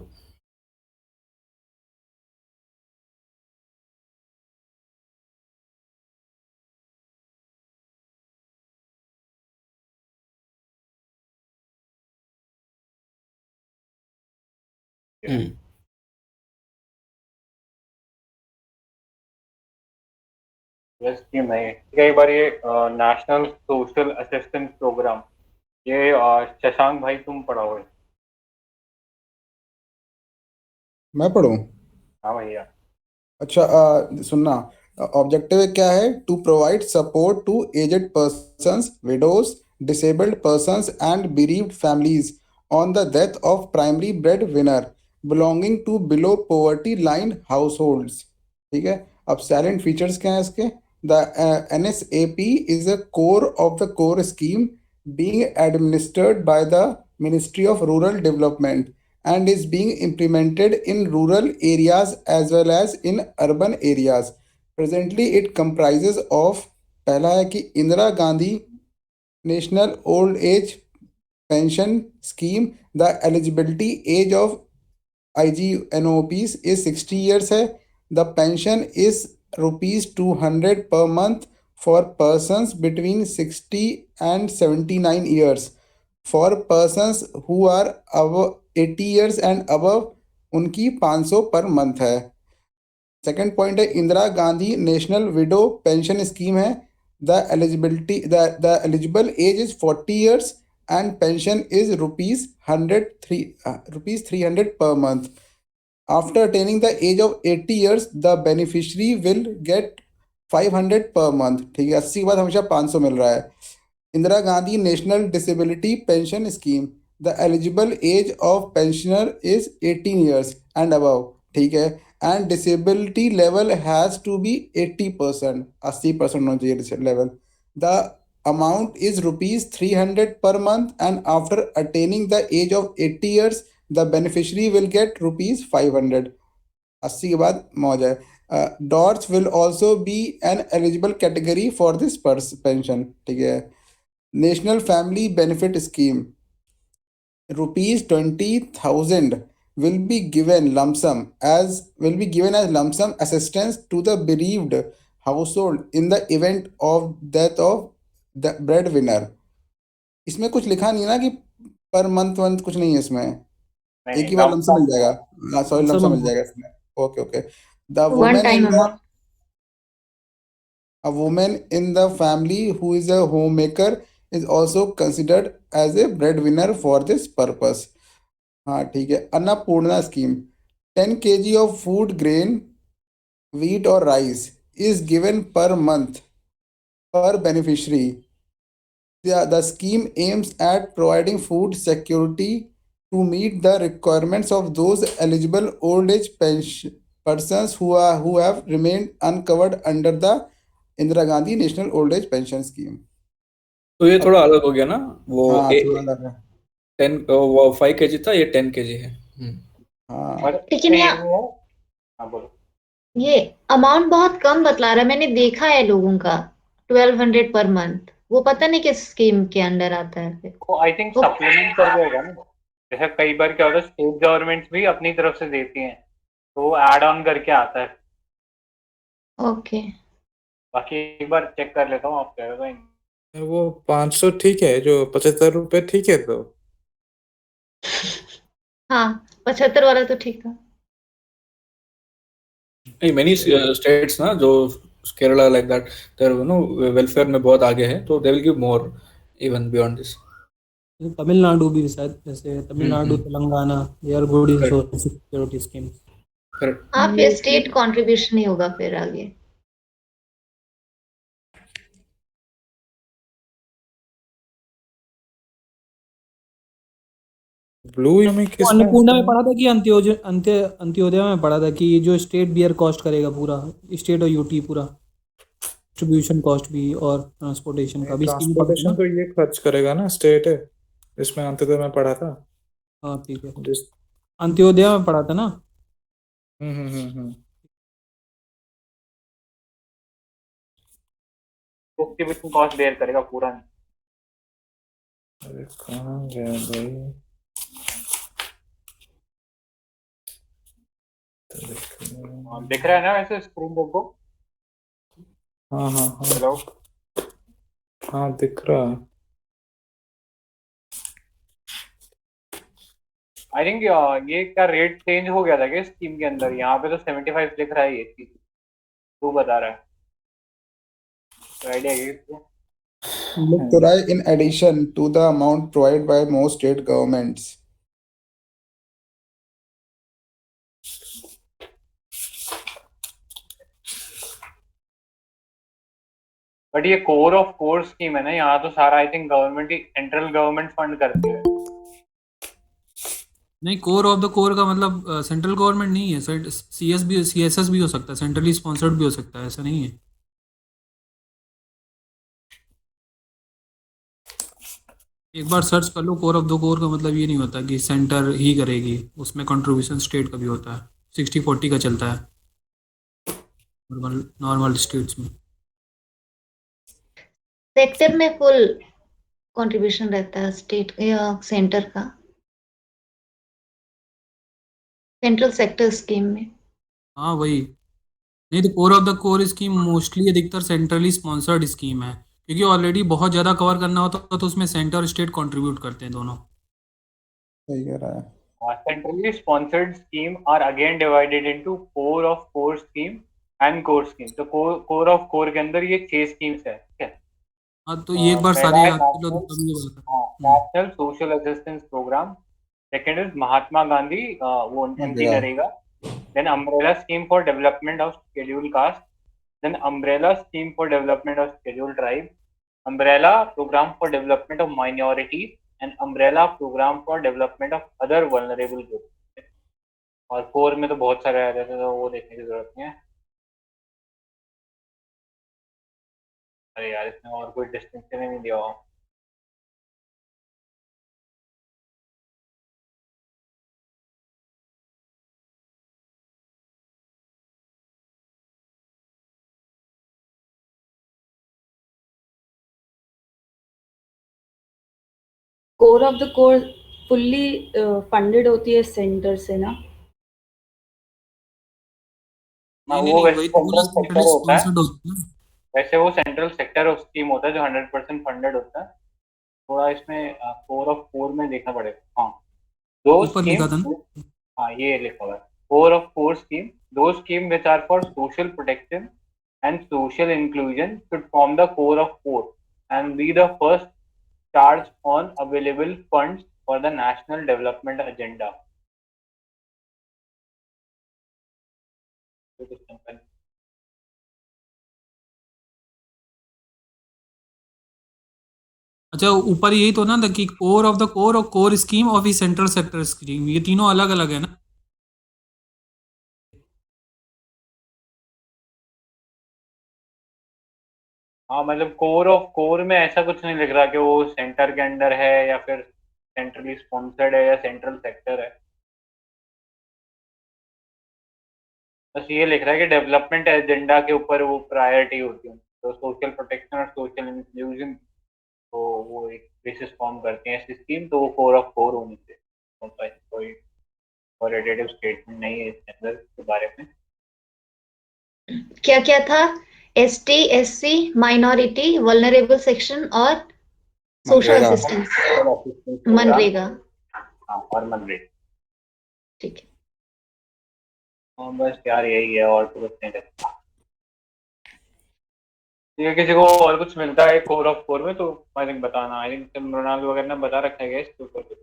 ये स्कीम है। कई बार ये नेशनल सोशल असिस्टेंस प्रोग्राम, ये शशांक भाई तुम पढ़ाओगे। मैं पढ़ूं? हाँ भैया। अच्छा, सुनना, ऑब्जेक्टिव क्या है? To provide support to aged persons, widows, disabled persons and bereaved families on the death of primary breadwinner belonging to below poverty line households। ठीक है, अब सैलेंट फीचर्स क्या है इसके? The NSAP is a core of the core scheme being administered by the Ministry of Rural Development and is being implemented in rural areas as well as in urban areas. Presently, it comprises of, पहला है कि Indira Gandhi national old age pension scheme, the eligibility age of IGNOPs is 60 years है। The pension is ₹200 per month for persons between 60 and 79 years. For persons who are above 80 years and above, उनकी 500 per month है। Second point है Indira Gandhi national widow pension scheme है। The eligible age is 40 years and pension is ₹300 per month. After attaining the age of 80 years, the beneficiary will get 500 per month। ठीक है, 80 के बाद हमेशा 500 मिल रहा है। Indira Gandhi national disability pension scheme, the eligible age of pensioner is 18 years and above। ठीक है, and disability level has to be 80%, 80% होना चाहिए level. The amount is ₹300 per month and after attaining the age of 80 years the beneficiary will get ₹500। 80 के बाद मौज है। Dots will also be N eligible category for this pension. ठीक है, national family benefit scheme, ₹20,000 will be given as lump sum assistance to the bereaved household in the event of death of the breadwinner। इसमें कुछ लिखा नहीं है ना कि per month कुछ नहीं है इसमें, एक ही बार लमसम मिल जाएगा। सॉरी, लमसम मिल जाएगा इसमें। Okay okay. The woman in the family who is a homemaker is also considered as a breadwinner for this purpose। हाँ ठीक है। Annapurna scheme, 10 kg of food grain, wheat or rice is given per month per beneficiary. The scheme aims at providing food security to meet the requirements of those eligible old age persons who have remained uncovered under the Indira Gandhi National Old Age Pension Scheme. तो ये थोड़ा अलग हो गया ना, वो हाँ थोड़ा अलग है। 5 kg था, ये 10 kg है। हाँ और लेकिन इसमें यहाँ ये है, हाँ बोलो। ये अमाउंट बहुत कम बतला रहा है, मैंने देखा है लोगों का 1200 पर मंथ, वो पता नहीं किस स्कीम के अंडर आता है फिर। वो आई थिंक वो सप्लीमेंट कर देगा ना, जैसे कई बार क्या होता है स्टेट गवर्नमेंट्स भी अपनी तरफ से देती हैं, तो वो ऐड ऑन करके आता है। ओके। बाकी एक बार चेक कर लेता हूँ, आप कह रहे हो वो 500 ठीक है, जो 75 रुपए ठीक है तो। हाँ 75 वाला तो ठीक था। नहीं, many states ना, जो Kerala like that, there you know welfare में बहुत आगे है, तो they will give more even beyond this. Tamil Nadu भी शायद, जैसे Tamil Nadu, Telangana, they are good in social security scheme. Correct. हाँ फिर स्टेट कंट्रीब्यूशन ही होगा फिर आगे। ब्लू में किस में अन्नपूर्णा आता में है? पढ़ा था कि अंत्योदय में पढ़ा था कि जो स्टेट बियर कॉस्ट करेगा पूरा, स्टेट और यूटी पूरा, डिस्ट्रीब्यूशन कॉस्ट भी और ट्रांसपोर्टेशन का भी स्कीम पढ़ा था ट्रांसपोर्टेशन ना। तो ये खर्च करेगा ना स्टेट है, इसमें अंततः में पढ़ा था हाँ ठीक है, जिस। अंत्योदय में पढ़ा था ना। हम्म। डिस्ट्रीब्यूशन कॉस्ट बेयर करेगा पूरा। अरे कहाँ गया भाई, दिख रहा है ना वैसे स्क्रीन देखो। हाँ हाँ हाँ हेलो, हाँ दिख रहा है। आई थिंक ये क्या रेट चेंज हो गया था क्या स्कीम के अंदर? यहाँ पे तो 75 लिख रहा है, ये चीज तू बता रहा है, तो आइडिया है इसको? लिख तो रहा है in addition to the amount provided by most state governments. But ये कोर ऑफ कोर स्कीम है ना, यहाँ तो सारा I think government he, central government fund करती है। नहीं, कोर ऑफ द कोर का मतलब सेंट्रल गवर्नमेंट नहीं है, सीएस भी, सीएसएस भी हो सकता है, सेंट्रली स्पॉन्सर्ड भी हो सकता है, ऐसा नहीं है। एक बार सर्च कर लो, कोर ऑफ द कोर का मतलब ये नहीं होता कि सेंटर ही करेगी, उसमें कंट्रीब्यूशन स्टेट का भी होता है, 60-40 का चलता है नॉर्मल नॉर्मल स्टेट्स में। सेक्टर में फुल कंट्रीब्यूशन रहता है स्टेट या सेंटर का, सेंट्रल सेक्टर स्कीम में। हाँ वही। नहीं तो core of the core scheme mostly अधिकतर सेंट्रली स्पॉन्सर्ड स्कीम है, क्योंकि ऑलरेडी बहुत ज़्यादा कवर करना होता है, तो उसमें सेंटर और स्टेट कंट्रीब्यूट करते हैं दोनों। सही कह रहा है। Centrally sponsored scheme are again divided into core of core scheme and core scheme. तो core of core के अंदर ये 6 schemes है, ठीक है? हाँ तो ये एक बार पहला सारे है याद कर लो तो तभी ये बता। National social assistance program, second is Mahatma Gandhi वो MP NREGA, then umbrella scheme for development of schedule caste, then umbrella scheme for development of schedule tribe, umbrella program for development of minorities and umbrella program for development of other vulnerable group. और core में तो बहुत सारे आ जाते हैं, तो वो देखने की जरूरत नहीं है। अरे यार इसमें और कोई डिस्टिंक्शन ही नहीं दिया हुआ। Core of the core fully funded होती है सेंटर से ना? नहीं वो नहीं, वैसे वही तो बोला, सेंट्रल सेंट्रली सेक्टर होता है, स्पॉन्सर्ड होता है। वैसे वो सेंट्रल सेक्टर ऑफ स्कीम होता है जो 100% फंडेड होता है। थोड़ा इसमें कोर ऑफ कोर में देखना पड़ेगा। हाँ, दो ऊपर स्कीम, लिखा था ना। हाँ ये लिखा हुआ है, कोर ऑफ कोर स्कीम, दो scheme which are for social protection and social inclusion should form the core of core and be the first charge on available funds for the national development agenda. अच्छा ऊपर यही तो ना कि core of the core और core scheme of central sector scheme, ये तीनों अलग अलग है ना। हाँ मतलब कोर ऑफ कोर में ऐसा कुछ नहीं लिख रहा कि वो सेंटर के अंडर है या फिर सेंट्रली स्पॉन्सर्ड है या सेंट्रल सेक्टर है। बस ये लिख रहा है कि डेवलपमेंट एजेंडा के ऊपर वो प्रायोरिटी होती है, तो सोशल प्रोटेक्शन और सोशल इंक्लूजन, तो वो एक बेसिस फॉर्म करती है ऐसी स्कीम, तो वो 4 ऑफ 4 होनी चाहिए। कोई क्वालिटेटिव स्टेटमेंट नहीं है इसके अंदर के बारे में। क्या क्या था? ST SC minority vulnerable section और सोशल मनरेगा। असिस्टेंस मनरेगा। हाँ और मनरेगा। ठीक है। हाँ बस यार यही है, और तो कुछ नहीं लगता। ये किसी को और कुछ मिलता है कोर ऑफ कोर में तो आई थिंक बताना। आई थिंक रोनाल्डो वगैरह ने बता रखा है इसके ऊपर।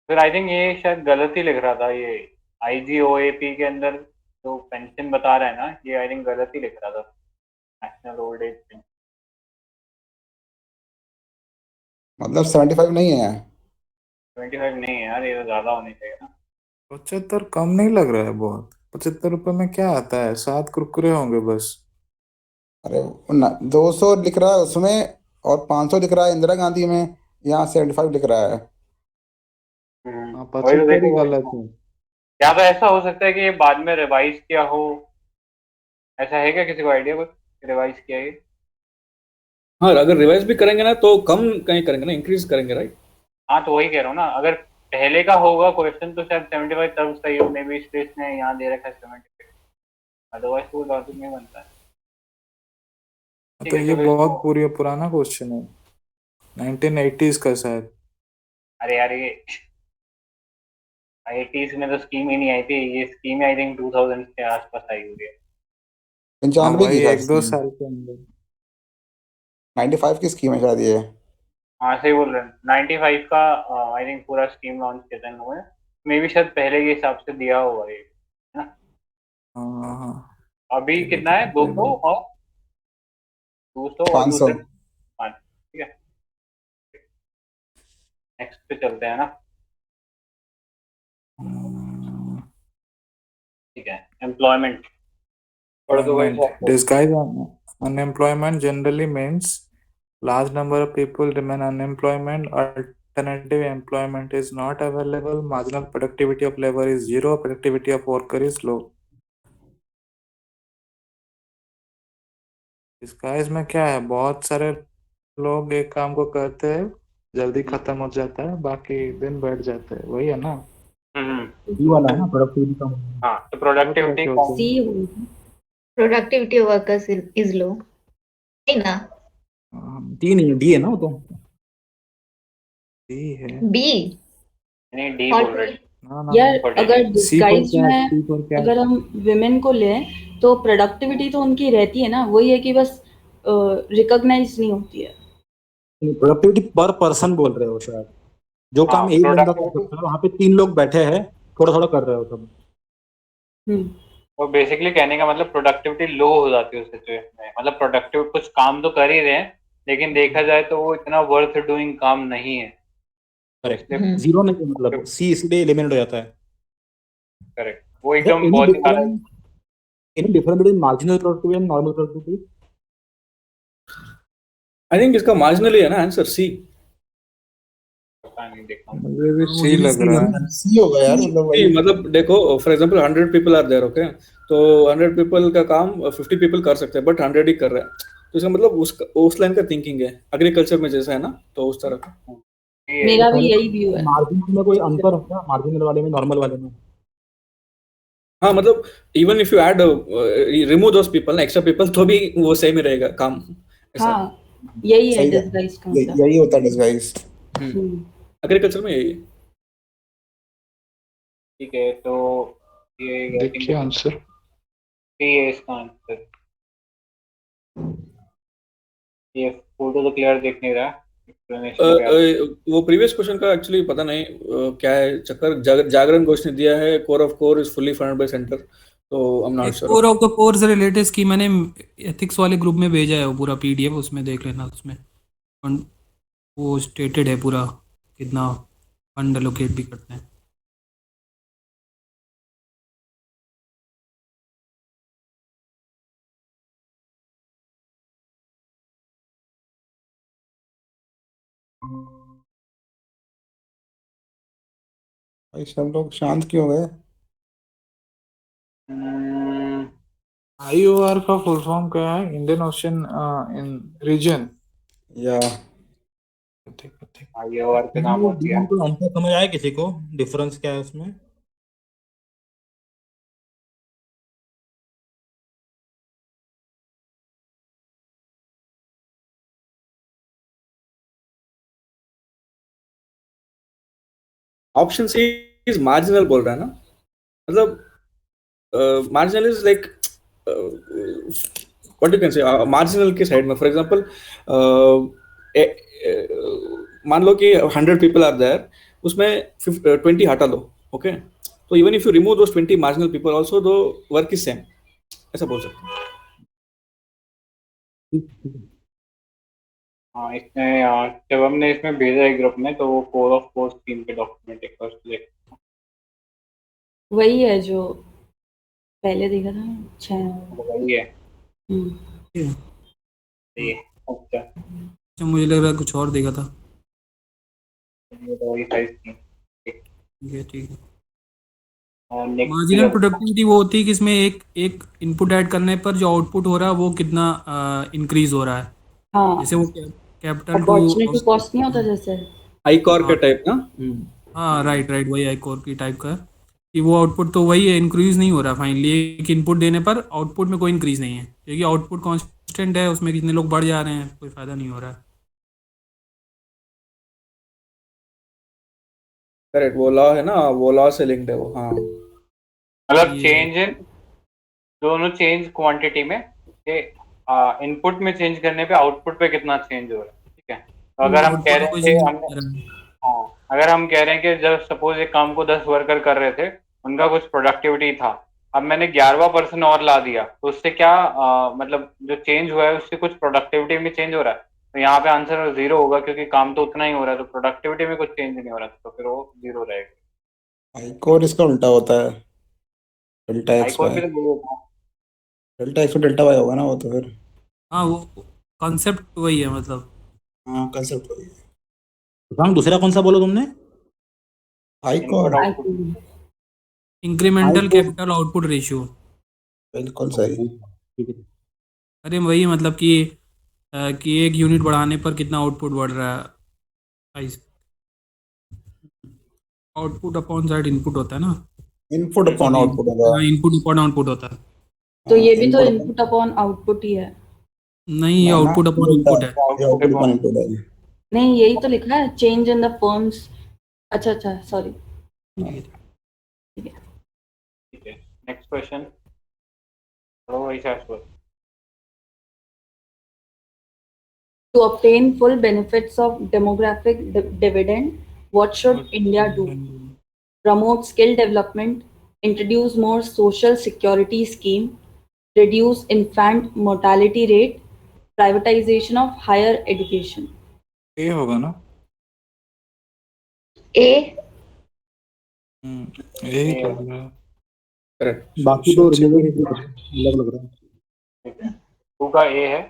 फिर आई थिंक ये शायद गलत ही लिख रहा था, ये IGOAP के अंदर जो पेंशन बता रहा है ना, ये आई थिंक गलत ही लिख रहा था, नेशनल ओल्ड एज पेंशन। मतलब 75 नहीं है। 25 नहीं है यार, ये तो ज्यादा होनी चाहिए ना। 75 कम नहीं लग रहा है बहुत? 75 रुपए में क्या आता है? 7 कुरकुरे होंगे बस। अरे 200 लिख रहा है उसमें और 500 लिख रहा है इंदिरा गांधी में, यहाँ 75 लिख रहा है। हाँ, वही तो 75 ही देखो, गलत है। या तो ऐसा हो सकता है कि ये बाद में रिवाइज किया हो, ऐसा है क्या किसी को आइडिया कुछ रिवाइज किया है? हाँ, अगर रिवाइज भी करेंगे ना तो कम कहीं करेंगे ना, इंक्रीज करेंगे, राइट? हाँ तो वही कह रहा हूँ ना, अगर पहले का होगा क्वेश्चन तो शायद 75 तब सही हो, मे बी स्पेस ने यहाँ दे रखा है 76, अदरवाइज तो लॉजिक नहीं बनता है। ठीक तो है, ये चलो बहुत इसको। पुराना क्वेश्चन है, 1980s का शायद। अरे यार ये 80s में तो स्कीम ही नहीं आई थी, ये स्कीम आई थिंक 2000 के आसपास आई हुई है। 95 वही की शायद 1-2 स्कीम, साल के अंदर। 95 की स्कीम है शायद ये। हाँ सही बोल रहे हैं, 95 का आई थिंक पूरा स्कीम लॉन्च किया था इन लोगों ने, मे बी शायद पहले के हिसाब से दिया होगा ये, है ना। हाँ हाँ, अभी ये कितना तो है, पता ही 200 नहीं। और 200 और 500। 205। ठीक है, नेक्स्ट पे चलते हैं ना। हम्म, ठीक है, एम्प्लॉयमेंट पढ़ दो भाई Employment. साहब। Disguise unemployment generally means large number of people remain unemployment. Alternative employment is not available. Marginal productivity of labor is zero. Productivity of worker is low. Disguise में क्या है? बहुत सारे लोग एक काम को करते हैं, जल्दी खत्म हो जाता है, बाकी दिन बैठ जाते हैं, वही है ना? ये वाला है ना प्रोडक्टिविटी कम। हाँ तो दो तरह प्रोडक्टिविटी के होते सी हैं। होगी। प्रोडक्टिविटी वर्कर्स इज लो, नहीं ना? तीन ही डी है ना वो तो। डी है। बी नहीं, डी बोल रहे हैं। ना ना यार और अगर सी पर डिस्गाइज क्या है? में सी पर क्या है? अगर हम विमेन को लें तो प्रोडक्टिविटी तो उनकी रहती है ना, वही है कि बस रिकॉग्नाइज नहीं होती है। प्रोडक्टिविटी पर पर्सन बोल रहे हो शायद, जो हाँ काम एक बंदा कर प्रोडक्टिविटी, सकता है वहां पे 3 लोग बैठे हैं, थोड़ा थोड़ा कर रहे हो सब। हम्म और बेसिकली कहने का मतलब प्रोडक्टिविटी लो हो जाती है उस सिचुएशन में, मतलब प्रोडक्टिव कुछ काम तो कर ही रहे हैं लेकिन देखा जाए तो वो इतना वर्थ डूइंग काम नहीं है, तो करेक्ट, इसलिए जीरो नहीं मतलब सी इसलिए एलिमिनेट हो जाता है। करेक्ट, वो एकदम बहुत ही सारा। Any difference between marginal productivity and normal productivity? I think इसका मार्जिनली है ना आंसर, सी। पता नहीं, देखा मुझे भी सी मुझे भी लग सी रहा लग है। रहा है। सी होगा यार, मतलब वही। मतलब देखो, for example 100 people are there, okay, तो 100 पीपल का काम 50 पीपल कर सकते हैं, बट 100 ही कर रहे हैं, तो इसका मतलब उस लाइन का थिंकिंग है, एग्रीकल्चर में जैसा है ना, तो उस तरह का। मेरा भी यही व्यू है। मार्जिन में कोई अंतर है क्या मार्जिनल वाले में नॉर्मल वाले में? हाँ मतलब even if you add remove those people ना, एक्स्ट्रा पीपल, तो भी वो सेम ही रहेगा काम, ऐसा। हाँ यही है सही है, डिस्गाइज का मतलब। यही होता है डिस्गाइज। एग्रीकल्चर में यही है। ठीक है, तो ये I think देखिए आंसर। सी है इसका आंसर। ये फोटो तो क्लियर दिख नहीं रहा, एक्सप्लेनेशन क्या है? वो प्रीवियस क्वेश्चन का एक्चुअली पता नहीं क्या है चक्कर, जागरण घोष ने दिया है core of core is fully funded by centre, तो आई एम नॉट एक sure. Core of the core से रिलेटेड स्कीम मैंने एथिक्स वाले ग्रुप में भेजा है, वो पूरा पीडीएफ, उसमें देख लेना। उसमें वो स्टेटेड है पूरा कितना फंड एलोकेट भी करते हैं। भाई सब लोग शांत क्यों हो गए? IOR का फुल फॉर्म क्या है? Indian ocean in region. या ठीक है, ठीक। ये और के नाम होती है। तो हमको समझ आया किसी को डिफरेंस क्या है उसमें? ऑप्शन सी इज मार्जिनल बोल रहा है ना, मतलब marginal is like what you can say marginal के साइड में। फॉर एग्जांपल मान लो कि 100 पीपल आर देयर, उसमें 20 हटा लो, ओके, तो even if you remove those 20 marginal people also the work is same, ऐसा बोल सकते हैं। हाँ, इसमें शिवम ने इसमें भेजा है ग्रुप में, तो वो कोर ऑफ कोर स्कीम के डॉक्यूमेंट एक बार देख। वही है जो पहले देखा था ना, 6। वही है हम्म। ये। अच्छा, अच्छा, मुझे लग रहा है कुछ और देखा था। ये तो वही साइज थी। ठीक है, ठीक है। और नेक्स्ट मार्जिनल प्रोडक्टिविटी वो होती है कि इसमें एक इनपुट ऐड करने पर जो आउटपुट हो रहा है वो कितना इंक्रीज हो रहा है। हाँ, जैसे वो कैपिटल टू। अपॉर्चुनिटी कॉस्ट नहीं होता जैसे। आईकॉर के टाइप ना। हाँ, राइट राइट, वही आईकोर की टाइप का है कि वो आउटपुट तो वही है, इंक्रीज नहीं हो रहा फाइनली। एक इनपुट देने पर आउटपुट में कोई इंक्रीज नहीं है, क्योंकि आउटपुट कांस्टेंट है, उसमें कितने लोग बढ़ जा रहे हैं, कोई फायदा नहीं हो रहा है। करेक्ट, वो लॉ है ना, वो लॉ से लिंक्ड है वो। हाँ, मतलब ये- चेंज इन दोनों चेंज क्वांटिटी में, इनपुट में चेंज करने पे आउटपुट पे कितना चेंज हो रहा है। ठीक है, तो अगर हम कह आउटपुट में रहे कोई थे चेंज नहीं हमने, कर रहा है। हाँ, अगर हम कह रहे हैं कि जब सपोज एक काम को 10 वर्कर कर रहे थे, उनका कुछ प्रोडक्टिविटी था, अब मैंने 11वां पर्सन और ला दिया, तो उससे क्या मतलब जो चेंज हुआ है उससे कुछ प्रोडक्टिविटी में चेंज हो रहा है। तो यहाँ पे आंसर 0 होगा, क्योंकि काम तो उतना ही हो रहा है, तो प्रोडक्टिविटी में कुछ चेंज नहीं हो रहा, तो फिर वो 0 रहेगा। आईकोर इसका उल्टा होता है, डेल्टा एक्स आईकोर वाई। भी तो वही होता है। डेल्टा एक्स डेल्टा वाई होगा ना वो तो फिर। हाँ, वो कॉन्सेप्ट वही है मतलब। हाँ, कंसेप्ट वही है। तो दूसरा कौन सा बोला तुमने? ICOR, input output. Incremental ICOR capital output ratio. बिल्कुल सही। ठीक है। अरे वही मतलब कि एक यूनिट बढ़ाने पर कितना आउटपुट बढ़ रहा है। आउटपुट अपॉन साइड इनपुट होता है ना। इनपुट अपॉन सॉरी, आउटपुट होगा। इनपुट अपॉन आउटपुट होता है। तो ये भी तो इनपुट इनपुट अपॉन आउटपुट ही है। नहीं, ना ना, आउटपुट ये अपॉन उल्टा इनपुट है, है। ये आउटपुट अपॉन इनपुट है। नहीं, यही तो लिखा है, चेंज इन द फर्म्स। अच्छा अच्छा, सॉरी। ठीक है, नेक्स्ट क्वेश्चन। तो वही शाश्वत। To obtain full benefits of demographic dividend, what should India do? Promote skill development, introduce more social security scheme, reduce infant mortality rate, privatization of higher education. ये होगा ना? ए। यही तो लग रहा है। करेक्ट। बाकी तो Social रिलेटेड security। अलग लग रहा है। ठीक है, 2 का ए है,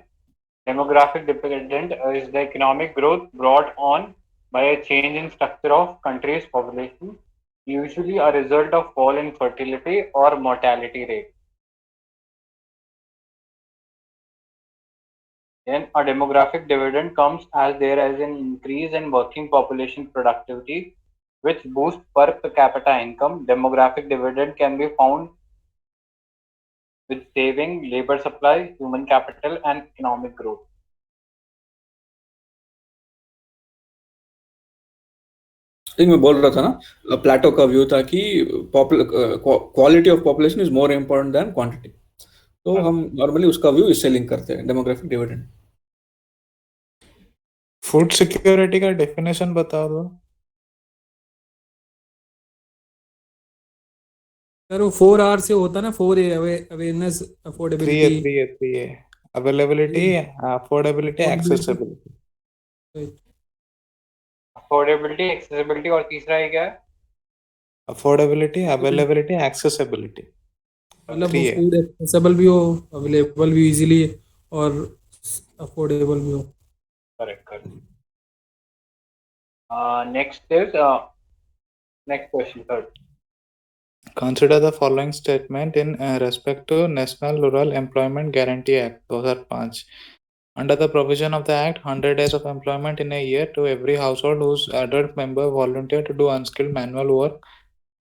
demographic dependent is the economic growth brought on by a change in structure of country's population, usually a result of fall in fertility or mortality rate. Then a demographic dividend comes as there is an increase in working population productivity, which boosts per capita income. Demographic dividend can be found with saving, labor supply, human capital, and economic growth. ठीक, मैं बोल रहा था ना, प्लेटो का view था कि quality of population is more important then quantity. तो हम नॉर्मली उसका व्यू इससे लिंक करते हैं, डेमोग्राफिक डिविडेंड। फूड सिक्योरिटी का डेफिनेशन बता दो। सर वो 4R से होता ना 4A awareness affordability 3A. Availability, affordability, accessibility. Affordability, accessibility और तीसरा ये क्या है? Affordability, availability, accessibility. मतलब वो 3A. फूड एक्सेसिबल भी हो, अवेलेबल भी इजीली और अफोर्डेबल भी हो। Correct correct. Next is next question third. Consider the following statement in respect to National Rural Employment Guarantee Act 2005. Under the provision of the Act, 100 days of employment in a year to every household whose adult member volunteer to do unskilled manual work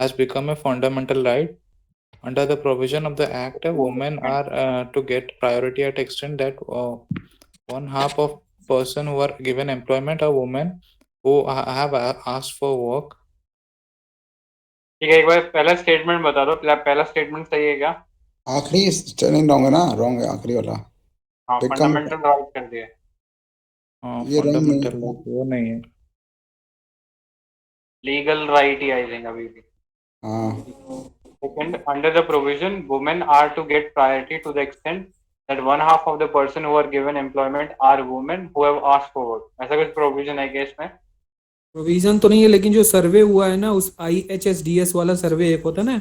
has become a fundamental right. Under the provision of the Act, women are to get priority at extent that one half of person who are given employment are women who have asked for work. ठीक है, एक बार पहला statement बता दो, पहला statement सही है क्या? आखिरी स्टेटमेंट रॉन्ग है ना, रॉन्ग है आखिरी वाला। हाँ, Become- फंडामेंटल राइट कर दिया। ये wrong नहीं है। फंडामेंटल वो नहीं है। Legal right he I think अभी भी। हाँ Second, under the provision, women are to get priority to the extent that one half of the person who are given employment are women who have asked for work. ऐसा कुछ provision है क्या इसमें? Provision तो नहीं है, लेकिन जो सर्वे हुआ है ना, उस IHSDS वाला सर्वे एक होता है ना,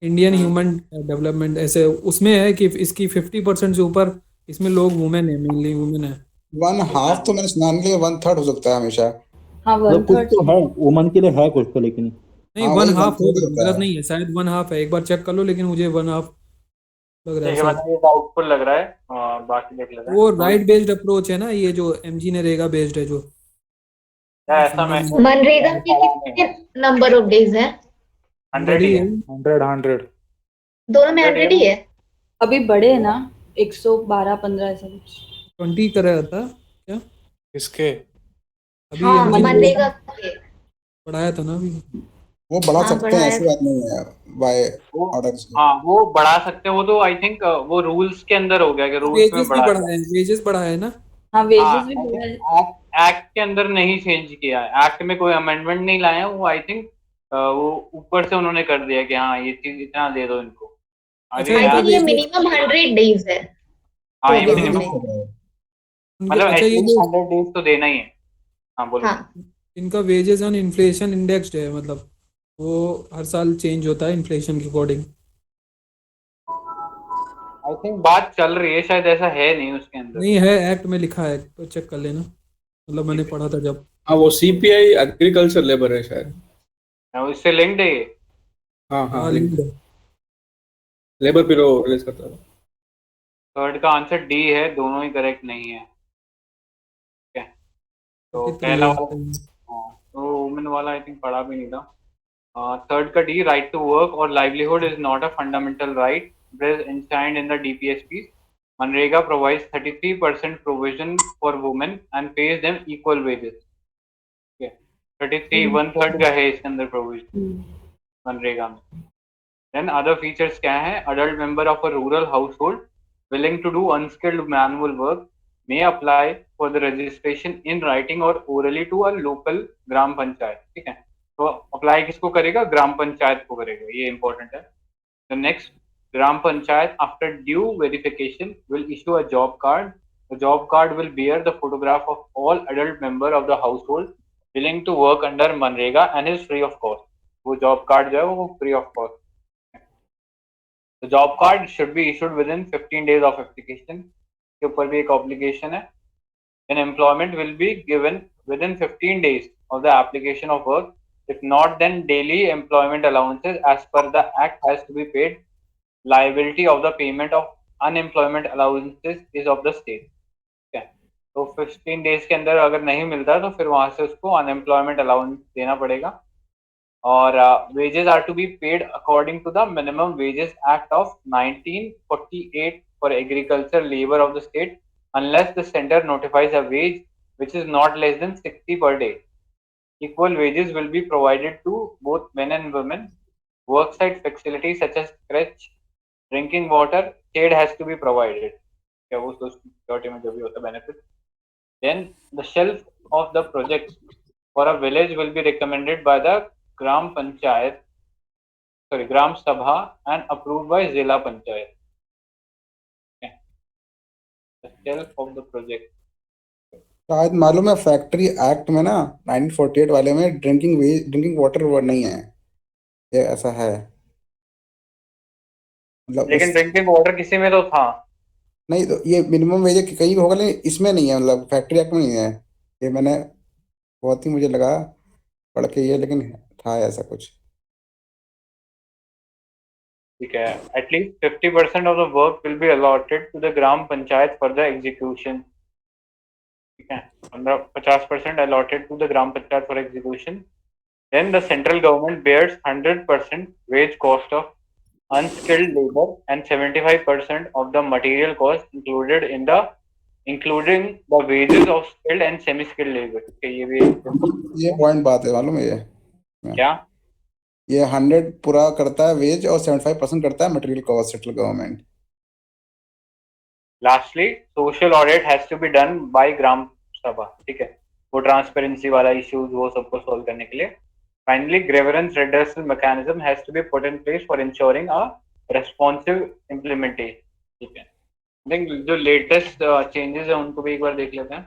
इंडियन ह्यूमन डेवलपमेंट, ऐसे उसमें है कि इसकी 50% से ऊपर इसमें लोग वुमेन है, मेनली वुमेन है। 1/2 तो मैंने सुना नहीं, 1/3 हो सकता है हमेशा। हाँ मतलब कुछ 1/3 तो है वुमन के लिए है कुछ तो, लेकिन नहीं, हाँ, 1/2 1/3 होगा, होता गलत है। नहीं है, शायद 1/2 है, एक बार चेक कर लो, लेकिन मुझे 1/2 लग रहा है ठीक है, शायद। मतलब ये डाउटफुल लग रहा है, बाकी देख लेते हैं। वो राइट बेस्ड अप्रोच है ना, ये जो MG नरेगा बेस्ड है जो। ऐसा मैं मनरेगा के कितने नंबर ऑफ डेज है? 100 ही है। 100. दोनों में 100 ही है। अभी बड़े है ना, 112-15 ऐसा कुछ। 20 का रहता क्या किसके? अभी हाँ, MG मनरेगा के। बढ़ाया था ना अभी। वो बढ़ा हाँ, सकते हैं, बढ़ाया ऐसी बात नहीं है बाय वो ऑर्डर से। हाँ, वो बढ़ा सकते हैं, वो तो आई थिंक वो रूल्स के अंदर हो गया कि रूल्स में वेजेस भी बढ़ा बढ़ाए हैं, वेजेस बढ़ाया है ना। हाँ वेजेस भी बढ़ा है। एक्ट के अंदर नहीं चेंज किया है, एक्ट में कोई अमेंडमेंट नहीं लाए हैं, वो आई थिंक वो ऊपर से उन्होंने कर दिया कि हाँ ये चीज इतना दे दो इनको। अच्छा, आई इनका थिंक ये wages- मिनिमम 100 डेज है हाँ, ये प्रोविजन minimum में। मतलब अच्छा, ये एटलीस्ट 100 डेज तो देना ही है। हाँ बोलो। हाँ, इनका वेजेस ऑन इन्फ्लेशन इंडेक्स्ड है, मतलब वो हर साल चेंज होता है इन्फ्लेशन के अकॉर्डिंग। आई थिंक बात चल रही है, शायद ऐसा है नहीं उसके अंदर। नहीं है, एक्ट में लिखा है, तो चेक कर लेना, मतलब मैंने पढ़ा था जब। हाँ, वो CPI एग्रीकल्चर लेबर है शायद। इससे लिंक्ड है ये। हाँ हाँ, हाँ, लिंक्ड है। लेबर ब्यूरो रिलीज करता है। थर्ड का आंसर डी है, दोनों ही करेक्ट नहीं है। ठीक है, तो कितने पहला लोग वाला, हैं? हाँ, तो वुमेन वाला आई थिंक पढ़ा भी नहीं था। थर्ड का डी, राइट टू वर्क और livelihood is not a fundamental right, it is enshrined in the DPSP. Manrega provides 33% provision for women and pays them equal wages. Okay, 33 1/3 का है इसके अंदर प्रोविजन मनरेगा में। Then other features क्या है? Adult member of a rural household willing to do unskilled manual work may apply for the registration in writing or orally to a local ग्राम पंचायत। ठीक है, तो अप्लाई किसको करेगा? ग्राम पंचायत को करेगा, ये इंपॉर्टेंट है। The next, gram panchayat after due verification will issue a job card. The job card will bear the photograph of all adult member of the household willing to work under MNREGA and is free of cost. वो job card जो है वो free of cost. The job card should be issued within 15 days of application. के ऊपर भी एक obligation है। Then employment will be given within 15 days of the application of work. If not, then daily employment allowances as per the act has to be paid. Liability of the payment of unemployment allowances is of the state. Okay. तो 15 days के अंदर अगर नहीं मिलता तो फिर वहां से उसको अनएम्प्लॉयमेंट अलाउंस देना पड़ेगा। और wages are to be paid according to the minimum wages act of 1948 for agriculture labor of the state unless the center notifies a wage which is not less than 60 per day. Equal wages will be provided to both men and women. Worksite facilities such as crèche, drinking water, shade has to be provided. क्या वो social security में जो भी होता है benefit. Then the shelf of the project for a village will be recommended by the Gram Panchayat. Gram Sabha and approved by Zilla Panchayat. Okay. The shelf of the project. शायद मालूम है factory act में ना 1948 वाले में drinking water word नहीं है, ये ऐसा है मतलब लेकिन ड्रिंकिंग वाटर किसी में तो था। नहीं तो ये मिनिमम वेज कहीं भी होगा, लेकिन इसमें नहीं है, मतलब फैक्ट्री एक्ट में नहीं है। ये मैंने बहुत ही मुझे लगा पढ़ के ये, लेकिन था ऐसा कुछ। ठीक है, at least 50% of the work will be allotted to the Gram Panchayat for the execution. ठीक है, 50% allotted to the Gram Panchayat for execution. Then the central government bears 100% wage cost of unskilled labor and 75% of the material cost including the wages of skilled and semi-skilled labor. ठीक है, ये भी ये point बात है, मालूम है ये क्या? ये 100 पूरा करता है वेज और 75% करता है material cost central government. Lastly, social audit has to be done by ग्राम सभा। ठीक है, वो ट्रांसपेरेंसी वाला इश्यूज वो सबको सॉल्व करने के लिए। Finally, grievance redressal mechanism has to be put in place for ensuring a responsive implementation. ठीक है, I think जो लेटेस्ट चेंजेस है उनको भी एक बार देख लेते हैं।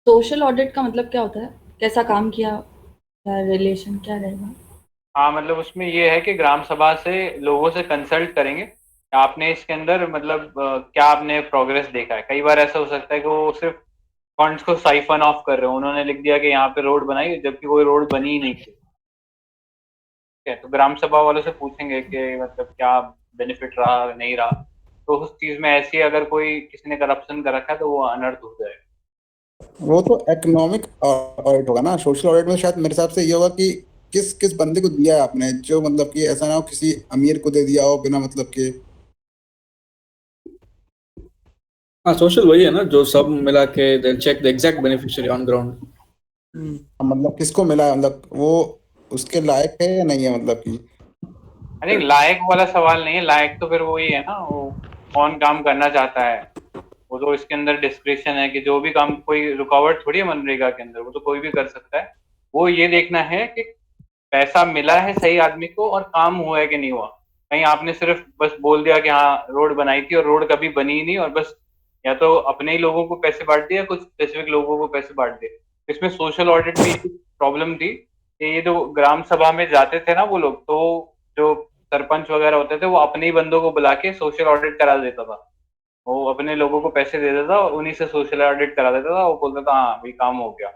सोशल ऑडिट का मतलब क्या होता है, कैसा काम किया, क्या रिलेशन क्या रहेगा? हाँ, मतलब उसमें ये है कि ग्राम सभा से लोगों से कंसल्ट करेंगे आपने इसके अंदर मतलब क्या आपने प्रोग्रेस देखा है। कई बार ऐसा हो सकता है कि वो सिर्फ फंड्स को साइफन ऑफ कर रहे हो, उन्होंने लिख दिया कि यहाँ पे रोड बनाई जबकि कोई रोड बनी ही नहीं थी। ठीक है, तो ग्राम सभा वालों से पूछेंगे कि मतलब क्या बेनिफिट रहा नहीं रहा, तो उस चीज में ऐसी अगर कोई किसी ने करप्शन कर रखा है तो वो अनर्थ हो जाएगा। वो तो इकोनॉमिक ऑडिट होगा ना, सोशल ऑडिट में शायद मेरे हिसाब से ये होगा कि किस किस बंदे को दिया है आपने, जो मतलब कि ऐसा ना हो किसी अमीर को दे दिया हो बिना मतलब के। हाँ, सोशल वही है ना जो सब मिला के then check the exact beneficiary on ground. मतलब किसको मिला है, मतलब वो उसके लायक है या नहीं है, मतलब कि आई थिंक लायक वाला सवाल नहीं है, लायक तो फिर वही है ना, वो कौन काम करना चाहता है। वो तो इसके अंदर डिस्क्रिप्शन है कि जो भी काम, कोई रुकावट थोड़ी है मनरेगा के अंदर, वो तो कोई भी कर सकता है। वो ये देखना है कि पैसा मिला है सही आदमी को और काम हुआ है कि नहीं हुआ। कहीं आपने सिर्फ बस बोल दिया कि हाँ रोड बनाई थी और रोड कभी बनी ही नहीं, और बस या तो अपने ही लोगों को पैसे बांट दिए या कुछ स्पेसिफिक लोगों को पैसे बांट दिए। इसमें सोशल ऑडिट में प्रॉब्लम थी कि ये जो ग्राम सभा में जाते थे ना वो लोग, तो जो सरपंच वगैरह होते थे वो अपने ही बंदों को बुला के सोशल ऑडिट करा देता था। वो अपने लोगों को पैसे दे देता था, उन्हीं से सोशल ऑडिट करा देता था। वो बोलता था हाँ भाई काम हो गया।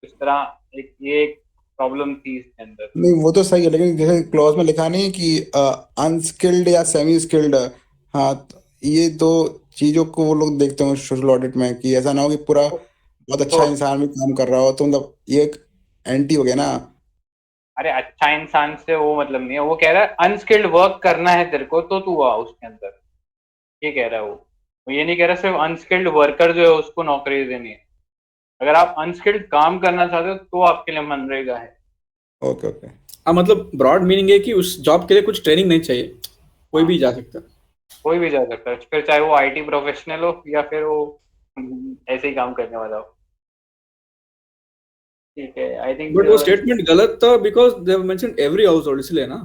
इस तरह एक प्रॉब्लम थी इसके अंदर। नहीं वो तो सही है, लेकिन जैसे क्लॉज में लिखा नहीं कि अनस्किल्ड या सेमी स्किल्ड, हाँ तो ये दो चीजों को वो लोग देखते हैं सोशल ऑडिट में, कि ऐसा ना हो कि पूरा बहुत अच्छा इंसान भी काम कर रहा हो, तो मतलब ये एक एंटी हो गया ना। अरे अच्छा इंसान से वो मतलब नहीं है, वो कह रहा है अनस्किल्ड वर्क करना है तेरे को तो तू आ उसके अंदर, ये कह रहा है वो ये नहीं कह रहा सिर्फ अनस्किल्ड वर्कर जो है उसको नौकरी देनी है। अगर आप अनस्किल्ड काम करना चाहते हो तो आपके लिए मनरेगा है। ओके ओके, हाँ, मतलब ब्रॉड मीनिंग है कि उस जॉब के लिए कुछ ट्रेनिंग नहीं चाहिए, कोई भी जा सकता है। कोई भी जा सकता है, फिर चाहे वो आईटी प्रोफेशनल हो या फिर वो ऐसे ही काम करने वाला हो। ठीक है, आई थिंक बट वो स्टेटमेंट गलत था because they have mentioned every house hold, इसलिए ना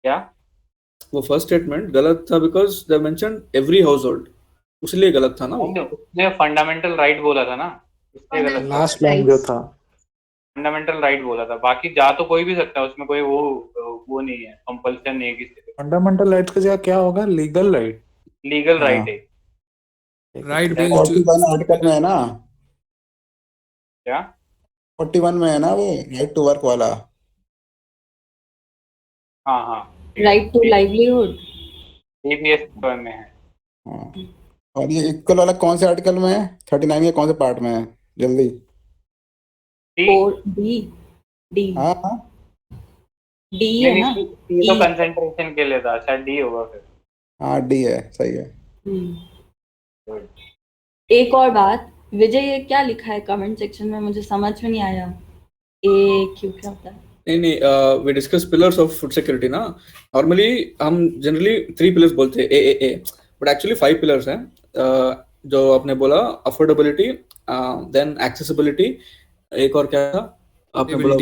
क्या वो फर्स्ट स्टेटमेंट गलत था because they have mentioned every house hold, इसलिए गलत था ना वो। उसने फंडामेंटल राइट बोला था ना, इसलिए गलत था। लास्ट लाइन जो था फंडामेंटल राइट बोला था, बाकी जा तो कोई भी सकता है, उसमें कोई वो नहीं है, कंपल्सन नहीं है किसी पे। फंडामेंटल राइट्स का जगह क्या होगा, लीगल राइट। लीगल राइट है। राइट बेस्ड 41 आर्टिकल में है ना, क्या 41 में है ना वो राइट टू वर्क वाला। हाँ हाँ, राइट टू लाइवलीहुड एबीएस में है। हाँ, और ये इक्वल वाला कौन से आर्टिकल में है, 39 के कौन से पार्ट में है, जल्दी। डी हाँ हाँ डी है ना, डी तो कंसंट्रेशन के लिए था, शायद डी होगा फिर। हाँ डी है, सही है। एक और बात, विजय ये क्या लिखा है कमेंट सेक्शन में, मुझे समझ में नहीं आया। ए क्यों क्या होता है? नहीं, we discuss pillars of food security ना। नॉर्मली हम जनरली 3 पिलर्स बोलते हैं ए, बट एक्चुअली 5 पिलर्स हैं। जो आपने बोला अफोर्डेबिलिटी, देन एक्सेसिबिलिटी, एक और क्या था आपने बोला?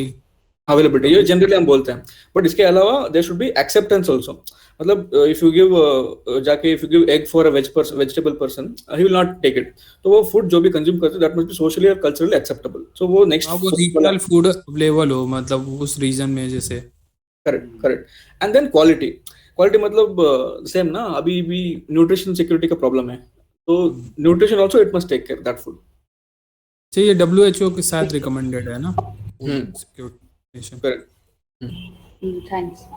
अवेलेबिलिटी ये जनरली हम बोलते हैं, बट इसके अलावा there should be acceptance also. मतलब इफ यू गिव जाके if you give egg for a vegetable person, he will not take it. तो वो फूड जो भी कंज्यूम करते हैं दैट मस्ट बी सोशली और कल्चरली एक्सेप्टेबल। सो वो नेक्स्ट हाँ, वो रीजनल फूड अवेलेबल हो, मतलब उस रीजन में जैसे। Correct correct. And then quality मतलब सेम ना, अभी भी न्यूट्रिशन सिक्योरिटी का प्रॉब्लम है, तो nutrition also it must take care that food. ये WHO के साथ रिकमेंडेड है ना सिक्योरिटी। करेक्ट। थैंक्स।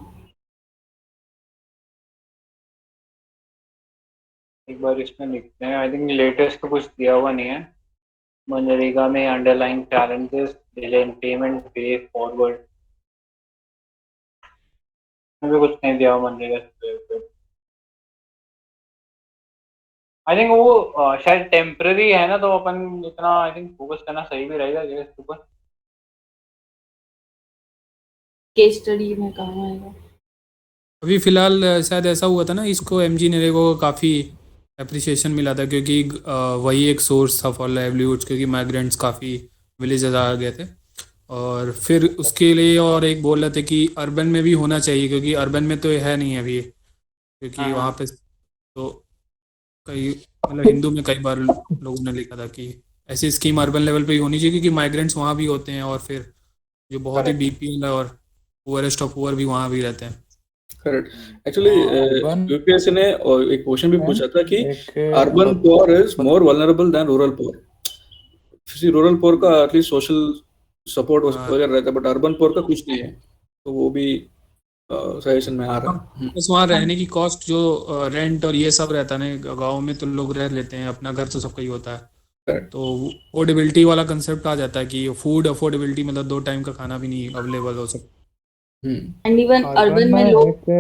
एक बार इसमें लिखते हैं, आई थिंक लेटेस्ट तो कुछ दिया हुआ नहीं है। मनरेगा में underlying challenges, delay in payment, way forward, मुझे कुछ नहीं दिया हुआ मनरेगा से। आई थिंक वो शायद टेम्पररी है ना, तो अपन इतना आई थिंक फोकस करना सही भी रहेगा इसके ऊपर। केस स्टडी में कहाँ आएगा? अभी फिलहाल शायद ऐसा हुआ था ना, इसको MG नरेगा को काफ़ी अप्रिसिएशन मिला था, क्योंकि वही एक सोर्स था फॉर लाइवलीहुड्स, क्योंकि माइग्रेंट्स काफ़ी विलेजेस आ गए थे। और फिर उसके लिए और एक बोल रहे थे कि अर्बन में भी होना चाहिए, क्योंकि अर्बन में तो है नहीं अभी, क्योंकि वहाँ पे तो कई मतलब हिंदू में कई बार लोगों ने लिखा था कि ऐसी स्कीम अर्बन लेवल पे ही होनी चाहिए, क्योंकि माइग्रेंट्स वहाँ भी होते हैं, और फिर जो बहुत ही BPL और पुअरेस्ट ऑफ पुअर भी वहाँ भी रहते हैं। करेक्ट। एक्चुअली यूपीएससी ने एक क्वेश्चन भी पूछा था कि एक urban poor is more vulnerable than rural poor. Rural poor का एटलीस्ट सोशल सपोर्ट वगैरह रहता है, बट अर्बन पुअर का कुछ नहीं है, तो वो भी सजेशन में आ रहा है। बस वहाँ रहने की कॉस्ट जो रेंट और ये सब रहता है ना, गाँव में तो लोग रह लेते हैं, अपना घर तो सबका ही होता है, तो अफोर्डेबिलिटी वाला कंसेप्ट आ जाता है कि फूड अफोर्डेबिलिटी, मतलब 2 टाइम का खाना भी नहीं अवेलेबल हो सकता। एंड इवन अर्बन में लोग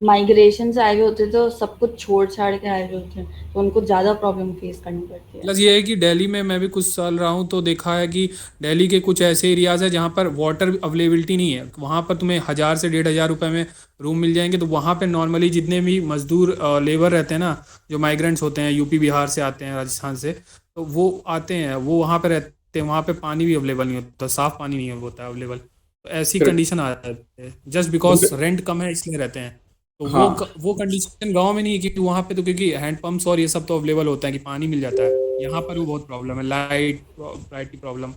माइग्रेशन से आए हुए होते तो सब कुछ छोड़ छाड़ के आए हुए होते हैं, तो उनको ज़्यादा प्रॉब्लम फेस करनी पड़ती है। प्लस ये है कि दिल्ली में मैं भी कुछ साल रहा हूँ, तो देखा है कि दिल्ली के कुछ ऐसे एरियाज है जहाँ पर वाटर अवेलेबिलिटी नहीं है। वहाँ पर तुम्हें 1000 से 1500 रुपये में रूम मिल जाएंगे, तो वहाँ पे नॉर्मली जितने भी मजदूर लेबर रहते हैं ना, जो माइग्रेंट्स होते हैं, यूपी बिहार से आते हैं, राजस्थान से, तो वो आते हैं, वो वहाँ पे रहते हैं, वहाँ पे पानी भी अवेलेबल नहीं होता, साफ़ पानी नहीं होता अवेलेबल। तो ऐसी कंडीशन आ जाती है, जस्ट बिकॉज रेंट कम है इसलिए रहते हैं। तो वो कंडीशन गांव में नहीं है, क्योंकि वहाँ पे तो क्योंकि हैंड पंप्स और ये सब तो अवेलेबल होता है कि पानी मिल जाता है। यहाँ पर वो बहुत प्रॉब्लम है, लाइट की प्रॉब्लम।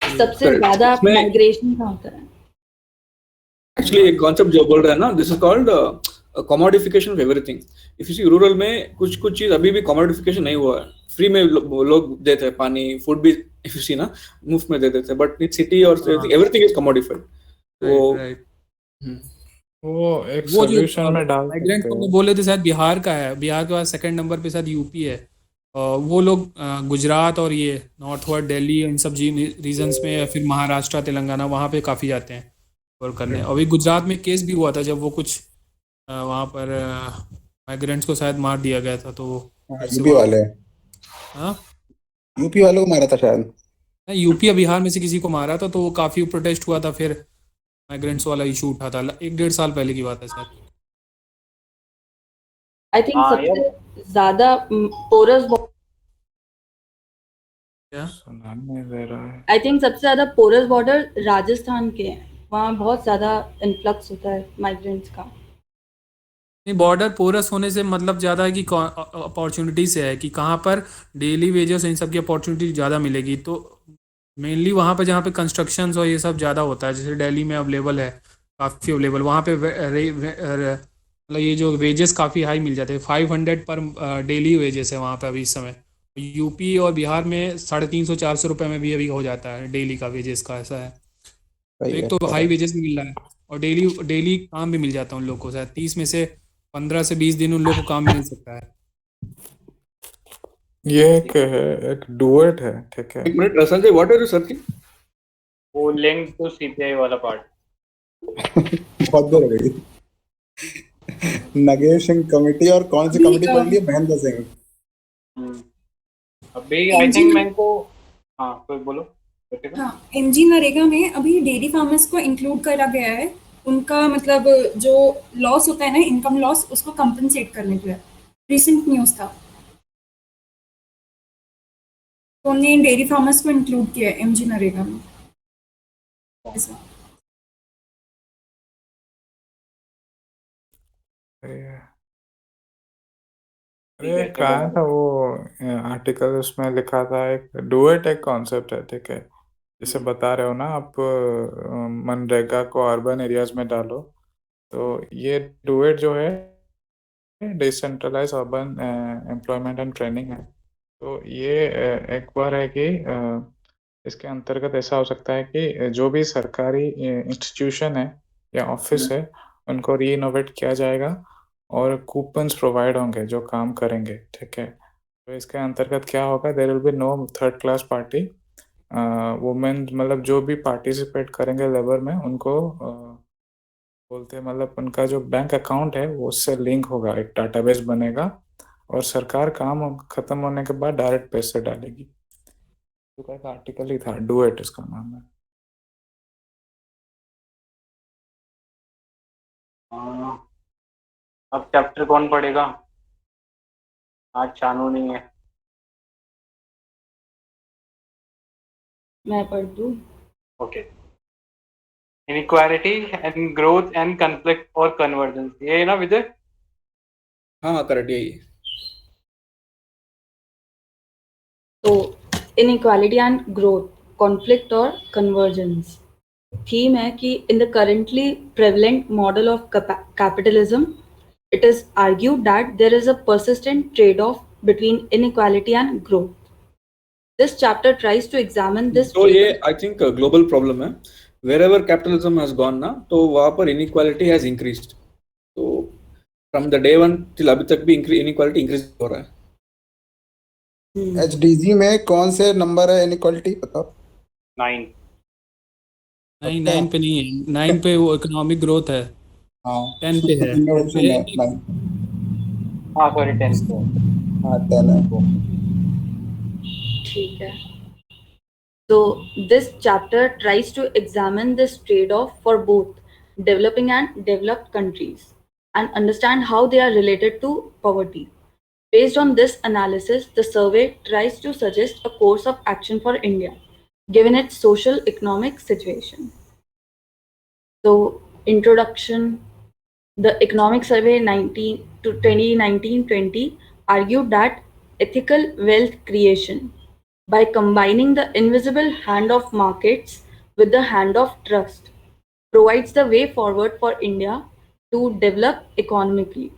सबसे ज़्यादा माइग्रेशन का होता है। एक्चुअली एक कॉन्सेप्ट जो बोल रहा है ना, this is called commodification of everything. If you see rural में कुछ चीज अभी भी कमोडिफिकेशन नहीं हुआ है, फ्री में लोग देते हैं, पानी फूड भी इफ यू सी ना मुफ्त में दे देते हैं, बट इन सिटी और एवरीथिंग इज कमोडिफाइड। वो एक सॉल्यूशन में डाल माइग्रेंट सकते को हैं। बोले तो शायद बिहार का है, बिहार के बाद सेकंड नंबर पे शायद यूपी है। वो लोग गुजरात और ये नॉर्थवर्ड दिल्ली इन सब रीजन्स में, या फिर महाराष्ट्र तेलंगाना, वहाँ पे काफ़ी जाते हैं वर्क करने। अभी गुजरात में केस भी हुआ था, जब वो कुछ वहाँ पर माइग्रेंट्स को शायद मार दिया गया था, तो यूपी वाले यूपी वालों को मारा था शायद, यूपी या बिहार में से किसी को मारा था, तो वो काफ़ी प्रोटेस्ट हुआ था, फिर माइग्रेंट्स वाला इशू उठा था। 1-1.5 साल पहले की बात है शायद। आई थिंक सबसे ज़्यादा पोरस सुनाई नहीं दे रहा है। आई थिंक सबसे ज़्यादा पोरस बॉर्डर राजस्थान के हैं, वहाँ बहुत ज़्यादा इन्फ्लक्स होता है माइग्रेंट्स का। नहीं, बॉर्डर पोरस होने से मतलब ज़्यादा है कि अपॉर्चुनिटी से है, कि कहाँ पर डेली वेजेस इन सब की अपॉर्चुनिटी ज़्यादा मिलेगी। तो मेनली वहाँ पे जहाँ पे कंस्ट्रक्शंस और ये सब ज़्यादा होता है, जैसे दिल्ली में अवेलेबल है, काफ़ी अवेलेबल, वहाँ पे मतलब ये जो वेजेस काफ़ी हाई मिल जाते हैं, 500 पर डेली वेजेस है वहाँ पे अभी इस समय। यूपी और बिहार में 350-400 रुपये में भी अभी हो जाता है डेली का वेजेस का, ऐसा है। तो एक तो हाई वेजेस भी मिल रहा है, और डेली काम भी मिल जाता है उन लोग को, शायद 30 में से 15 से 20 दिन उन लोग को काम मिल सकता है। ये एक डुएट है, ठीक है। एक minute Sanjay, what are you searching? वो लिंक टू CPI वाला पार्ट। बहुत देर हो गई। नगेश सिंह कमेटी, और कौन सी कमेटी पढ़ ली? महेंद्र सिंह। अभी आई थिंक मैं को कोई बोलो। हाँ, MG नरेगा में अभी डेयरी फार्मर्स को इंक्लूड करा गया है। उनका मतलब जो लॉस होता है ना, इनकम लॉस, उसको कंपनसेट करने के लिए रिसेंट न्यूज़ था, तो उन्होंने डेयरी फार्मर्स को इंक्लूड किया है MG नरेगा में। ऐसा। अरे कहा था वो आर्टिकल उसमें लिखा था, एक डुएट एक कॉन्सेप्ट है, ठीक है, जैसे बता रहे हो ना आप, मनरेगा को अर्बन एरियाज में डालो, तो ये डुएट जो है decentralise urban employment and training है। तो ये एक बार है कि इसके अंतर्गत ऐसा हो सकता है कि जो भी सरकारी इंस्टीट्यूशन है या ऑफिस है उनको रीइनोवेट किया जाएगा और कूपन्स प्रोवाइड होंगे जो काम करेंगे, ठीक है। तो इसके अंतर्गत क्या होगा, there will be no third class party, women मतलब जो भी पार्टिसिपेट करेंगे लेबर में उनको बोलते हैं, मतलब उनका जो बैंक अकाउंट है वो उससे लिंक होगा, एक डाटाबेस बनेगा और सरकार काम खत्म होने के बाद डायरेक्ट पैसे डालेगी। तो का एक आर्टिकल ही था, डुएट इसका नाम है। अब चैप्टर कौन पढ़ेगा? आज चानू नहीं है। मैं पढ़ दूँ? Okay. Inequality and growth and conflict और कन्वर्जेंस, ये है ना विजय? हाँ करेक्ट, यही है। तो inequality and growth, conflict और convergence थीम है कि in the currently prevalent model of capitalism, it is argued that there is a persistent trade-off between inequality and growth. This chapter tries to examine this. तो ये I think global problem है, wherever capitalism has gone ना, तो वहाँ पर inequality has increased. तो from the day one till अभी तक भी inequality increase हो रहा है। एचडीजी में कौन से नंबर है इनइक्वालिटी बताओ? 9 9 पे नहीं है, 9 पे वो इकोनॉमिक ग्रोथ है, हाँ 10 पे है। इनोवेशन है 9। हाँ सॉरी 10 पे। हाँ 10 है वो। ठीक है। So this chapter tries to examine this trade-off for both developing and developed countries and understand how they are related to poverty. Based on this analysis, the survey tries to suggest a course of action for India, given its social economic situation. So, introduction. The Economic Survey 2019-20 argued that ethical wealth creation, by combining the invisible hand of markets with the hand of trust, provides the way forward for India to develop economically.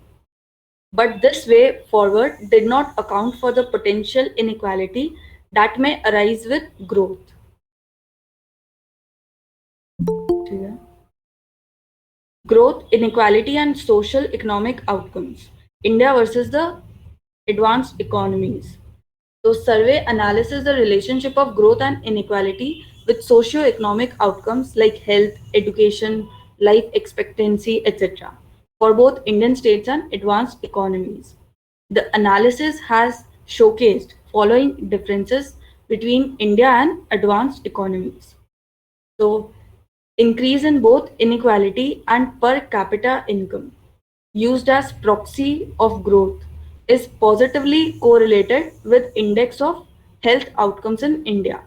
But this way forward did not account for the potential inequality that may arise with growth. Growth, inequality, and social economic outcomes. India versus the advanced economies. So, survey analyzes the relationship of growth and inequality with socio-economic outcomes like health, education, life expectancy, etc. for both Indian states and advanced economies. The analysis has showcased following differences between India and advanced economies. So, increase in both inequality and per capita income, used as proxy of growth, is positively correlated with index of health outcomes in India.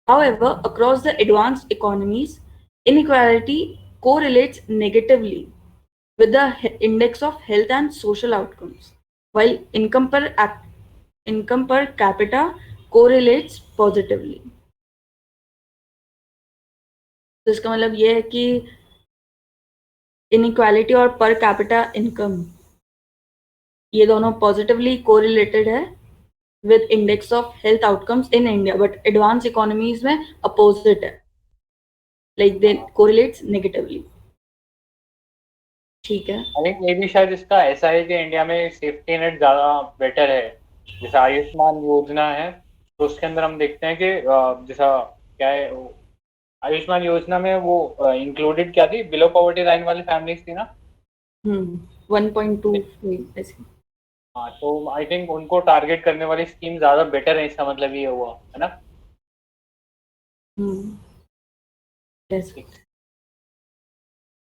However, across the advanced economies, inequality correlates negatively with the index of health and social outcomes, while income per capita correlates positively. तो इसका मतलब ये है कि inequality और per capita income ये दोनों positively correlated है with index of health outcomes in India, but advance economies में अपोजिट है, लाइक दे कोरिलेट्स नेगेटिवली। ठीक है, आई थिंक ये भी शायद इसका ऐसा है कि इंडिया में सेफ्टी नेट ज्यादा बेटर है। जैसे आयुष्मान योजना है तो उसके अंदर हम देखते हैं कि जैसा क्या है, आयुष्मान योजना में वो इंक्लूडेड क्या थी, बिलो पॉवर्टी लाइन वाली फैमिलीज थी ना। 1.2 ऐसे। हाँ, तो आई थिंक उनको टारगेट करने वाली स्कीम ज्यादा बेटर है, इसका मतलब ये हुआ है ना।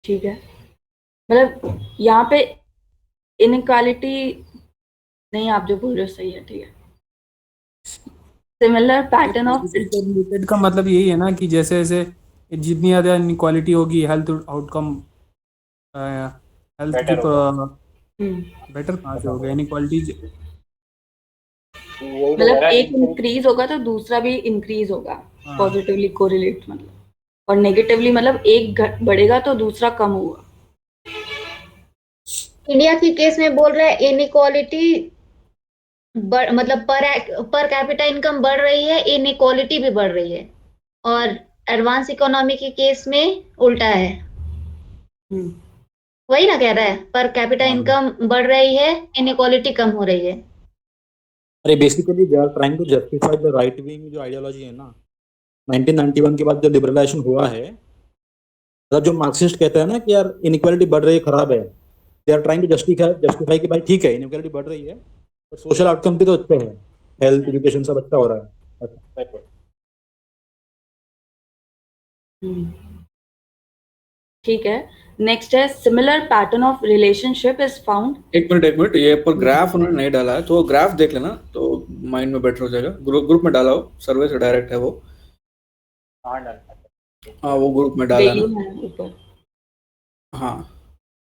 ठीक है, मतलब यहाँ पे इनइक्वालिटी नहीं, आप जो बोल रहे हो सही है, ठीक है। सिमिलर पैटर्न ऑफ रिलेटेड का मतलब यही है ना कि जैसे जैसे जितनी ज़्यादा इनक्वालिटी होगी हेल्थ आउटकम हेल्थ की बेटर कहाँ से होगा इनक्वालिटी वही तो कह मतलब रहा है एक इंक्रीज होगा तो दूसरा भी इंक्रीज होगा, हाँ। पॉजिटिवली कोरिलेट मतलब, और नेगेटिवली मतलब एक बढ़ेगा तो दूसरा कम होगा। इंडिया के केस में बोल रहा है इनइक्वालिटी मतलब पर कैपिटा इनकम बढ़ रही है, इनइक्वालिटी भी बढ़ रही है, और एडवांस इकोनॉमी के केस में उल्टा है। वही ना कह रहा है, पर कैपिटा इनकम बढ़ रही है, इनइक्वालिटी कम हो रही है। अरे basically they are trying to justify the right wing जो आइडियोलॉजी है ना 1991 के बाद जो लिबरलाइजेशन हुआ है, मतलब जो मार्क्सिस्ट कहते हैं ना कि यार इनइक्वालिटी बढ़ रही है, खराब है, they are trying to justify कि भाई ठीक है इनइक्वालिटी बढ़ रही है पर सोशल आउटकम भी तो अच्छे हैं, हेल्थ एजुकेशन सब अच्छा हो रहा है। ठीक है, नेक्स्ट है similar pattern of relationship is found. एक मिनट, ये पर ग्राफ उन्होंने नहीं डाला है, तो ग्राफ देख लेना तो माइंड में बेटर हो जाएगा। ग्रुप में डाला हो, सर्वे से डायरेक्ट है वो। हाँ, वो ग्रुप में डाला डेली ना। है ऊपर। हाँ,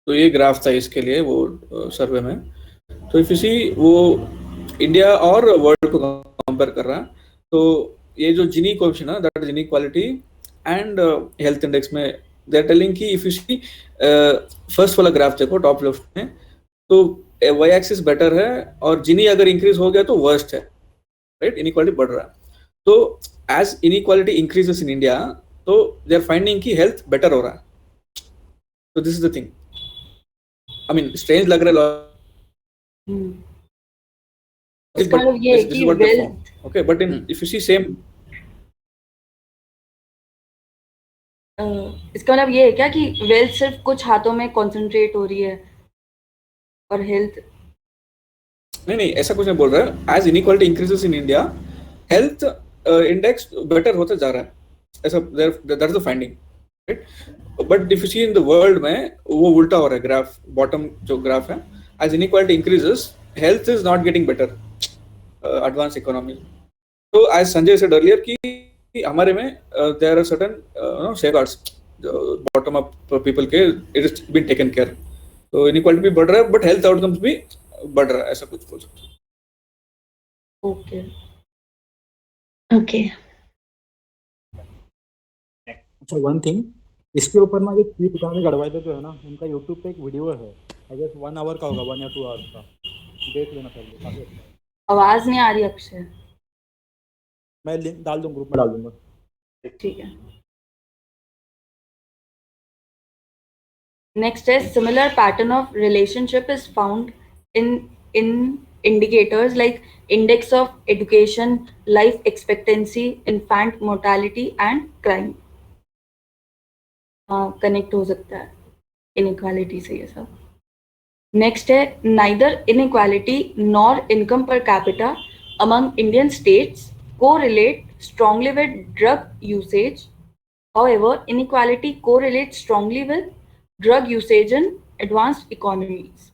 तो ये ग्राफ था इसके लिए वो सर्वे में। तो इफ यू सी वो इंडिया और वर्ल्ड को कंपेयर कर रहा है, तो ये जो जिनी कोएफिशिएंट है that is inequality and health index में दे आर टेलिंग कि इफ यू सी फर्स्ट वाला ग्राफ देखो टॉप लेफ्ट में, तो वाई एक्सिस बेटर है और जिनी अगर इंक्रीज हो गया तो वर्स्ट है, राइट, इनइक्वालिटी बढ़ रहा है। तो as inequality increases in India, तो दे आर फाइंडिंग कि हेल्थ बेटर हो रहा है। तो this is the thing, I mean strange लग रहा है, इसका मतलब ये है कि wealth, okay, but in if you see same इसका मतलब ये है क्या कि वेल्थ सिर्फ कुछ हाथों में कंसंट्रेट हो रही है और हेल्थ नहीं ऐसा कुछ नहीं बोल रहा है। As inequality increases in India, health index better होता जा रहा है, ऐसा that is the finding, right. But if you see in the world में वो उल्टा हो रहा है ग्राफ, बॉटम जो ग्राफ है, as inequality increases health is not getting better advance economy. तो एज संजय सेड अर्लियर कि हमारे में there are certain safeguards bottom up people के, it is been taken care. तो इनइक्वालिटी भी बढ़ रहा है बट हेल्थ आउटकम्स भी बढ़ रहा है, ऐसा कुछ बोल सकते हैं। ओके ओके, अच्छा वन थिंग, इसके ऊपर ना जो चीफ इकोनॉमिक एडवाइजर जो है ना, उनका यूट्यूब पे एक वीडियो है, आई गेस 1 आवर का होगा, 1 या 2 आवर्स का, देख लेना पहले, काफी अच्छा है। आवाज नहीं आ रही अक्षय। मैं लिंक डाल दूंगा, ग्रुप में डाल दूंगा। ठीक है, नेक्स्ट है similar pattern of relationship is found in indicators like index of education, life expectancy, infant mortality and crime। Connect हो सकता है इनइक्वालिटी से ये सब। नेक्स्ट है neither inequality nor income per capita among Indian states correlate strongly with drug usage. However, inequality correlates strongly with drug usage in advanced economies.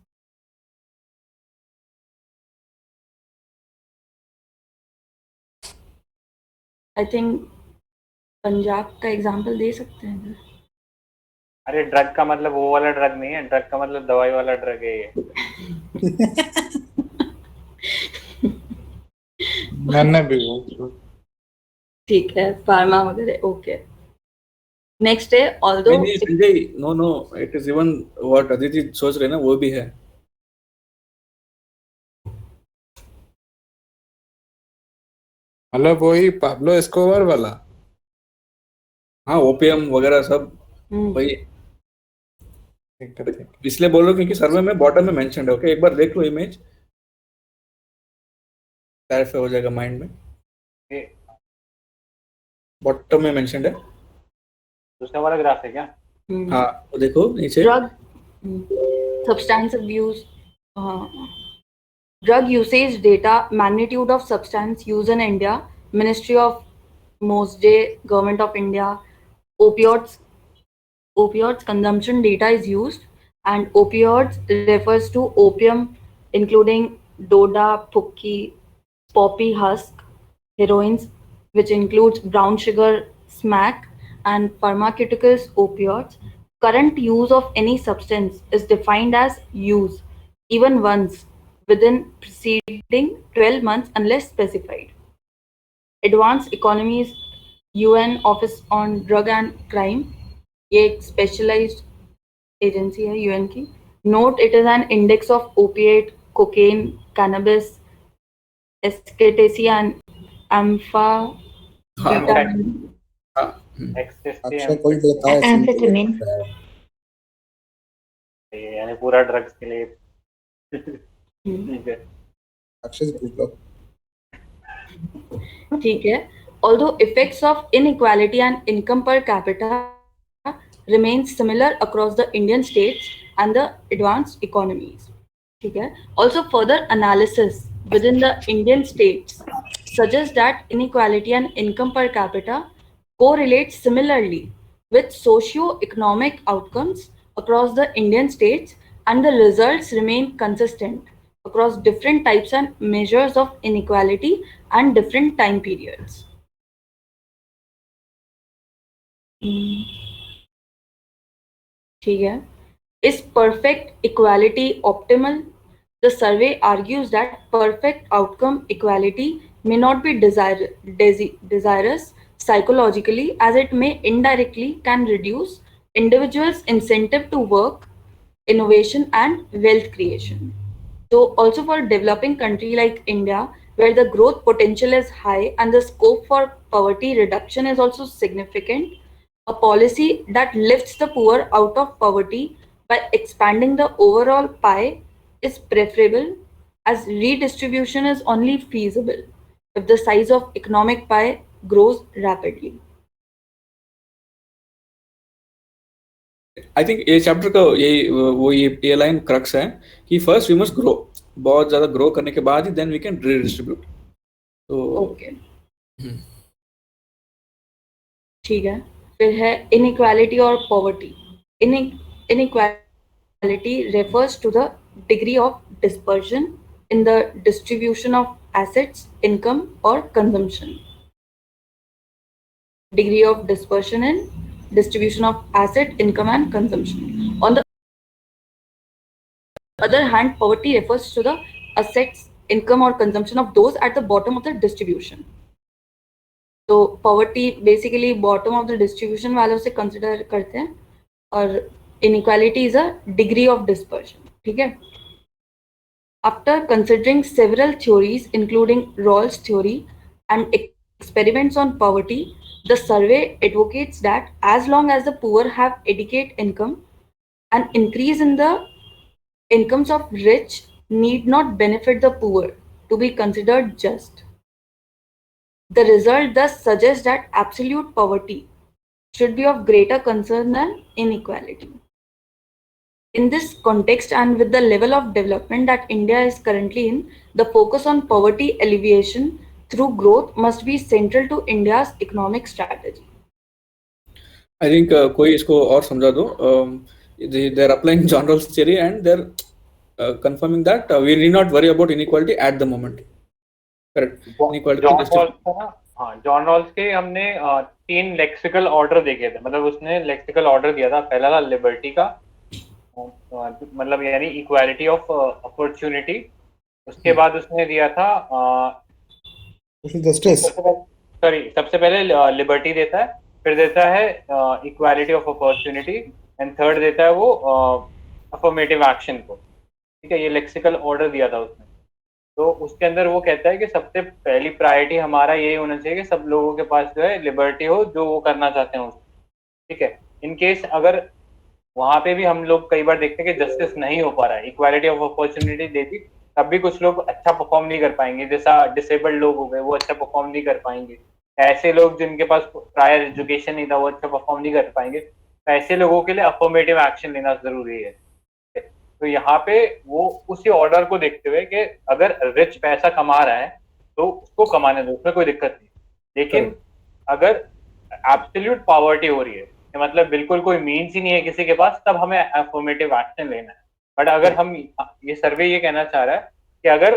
I think Punjab का example दे सकते हैं। अरे ड्रग का मतलब वो वाला ड्रग नहीं है, ड्रग का मतलब दवाई वाला ड्रग है ये। मैंने भी वो ठीक है, फार्मा वगैरह। ओके, नेक्स्ट है although Sanjay no it is even what Aditi सोच रहे ना, वो भी है। मतलब वही पाब्लो एस्कोबार वाला। हाँ, ओपीएम वगैरह सब वही, ठीक है। इसलिए बोल रहा हूँ क्योंकि सर्वे में बॉटम में मेंशन्ड है। ओके, एक बार देख लो इमेज, क्लैरिफाई हो जाएगा माइंड में। बॉटम में मेंशन्ड है। दूसरा वाला ग्राफ है क्या? हाँ, वो देखो नीचे। Drug substance abuse, drug usage data, magnitude of substance use in India, Ministry of MOSJ, Government of India, opioids consumption data is used, and opioids refers to opium including doda, phukki, poppy husk, heroines, which includes brown sugar, smack, and pharmaceuticals, opioids, current use of any substance is defined as use, even once, within preceding 12 months unless specified. Advanced Economies UN Office on Drug and Crime, ये एक specialized agency है UN की. Note it is an index of opiate, cocaine, cannabis, ecstasy and amphetamine. Akshay कोई देता है amphetamine यानी पूरा drugs के लिए ठीक है अक्षय से पूछ लो ठीक है. Although effects of inequality and income per capita remain similar across the Indian states and the advanced economies. ठीक है. Also further analysis within the Indian states suggests that inequality and income per capita correlate similarly with socio-economic outcomes across the Indian states, and the results remain consistent across different types and measures of inequality and different time periods. ठीक है. Is perfect equality optimal? The survey argues that perfect outcome equality may not be desirous psychologically, as it may indirectly can reduce individuals' incentive to work, innovation and wealth creation. So also for a developing country like India, where the growth potential is high and the scope for poverty reduction is also significant, a policy that lifts the poor out of poverty by expanding the overall pie is preferable, as redistribution is only feasible if the size of economic pie grows rapidly. I think ये chapter का ये line crux है कि first we must grow, बहुत ज्यादा grow करने के बाद ही देन वी कैन रीडिस्ट्रीब्यूट. तो ओके ठीक है. फिर है इनइक्वालिटी और poverty. Inequality refers to the degree of dispersion in the distribution of assets, income, or consumption. Degree of dispersion in distribution of asset, income, and consumption. On the other hand, poverty refers to the assets, income, or consumption of those at the bottom of the distribution. तो poverty basically bottom of the distribution वालों से consider करते हैं, और inequality is a degree of dispersion. ठीक है. After considering several theories, including Rawls' theory and experiments on poverty, the survey advocates that as long as the poor have adequate income, an increase in the incomes of rich need not benefit the poor to be considered just. The result thus suggests that absolute poverty should be of greater concern than inequality. In this context, and with the level of development that India is currently in, the focus on poverty alleviation through growth must be central to India's economic strategy. I think कोई इसको और समझा दो. They are applying John Rawls theory and they are confirming that we need not worry about inequality at the moment. Correct. John Rawls के हमने 3 lexical order देखे थे. मतलब उसने लेक्सिकल ऑर्डर दिया था. पहला था लिबर्टी का, मतलब यानी इक्वालिटी ऑफ अपॉर्चुनिटी. उसके बाद उसने दिया था जस्टिस. सबसे पहले लिबर्टी देता है, फिर देता है equality of opportunity, and third देता है वो अफर्मेटिव एक्शन को. ठीक है. ये लेक्सिकल ऑर्डर दिया था उसने. तो उसके अंदर वो कहता है कि सबसे पहली प्रायोरिटी हमारा यही होना चाहिए कि सब लोगों के पास जो है लिबर्टी हो, जो वो करना चाहते हैं उसको. ठीक है. इन केस अगर वहां पे भी हम लोग कई बार देखते हैं कि जस्टिस नहीं हो पा रहा है, इक्वालिटी ऑफ अपॉर्चुनिटी देती, तब भी कुछ लोग अच्छा परफॉर्म नहीं कर पाएंगे. जैसा डिसेबल्ड लोग हो गए, वो अच्छा परफॉर्म नहीं कर पाएंगे. ऐसे लोग जिनके पास प्रायर एजुकेशन नहीं था, वो अच्छा परफॉर्म नहीं कर पाएंगे. तो ऐसे लोगों के लिए अफर्मेटिव एक्शन लेना जरूरी है. तो यहाँ पे वो उसी ऑर्डर को देखते हुए कि अगर रिच पैसा कमा रहा है तो उसको कमाने दो, उसमें कोई दिक्कत नहीं. लेकिन अगर एब्सोल्यूट पॉवर्टी हो रही है, मतलब बिल्कुल कोई मीन्स ही नहीं है किसी के पास, तब हमें अफर्मेटिव एक्शन लेना है. बट अगर हम ये सर्वे ये कहना चाह रहा है कि अगर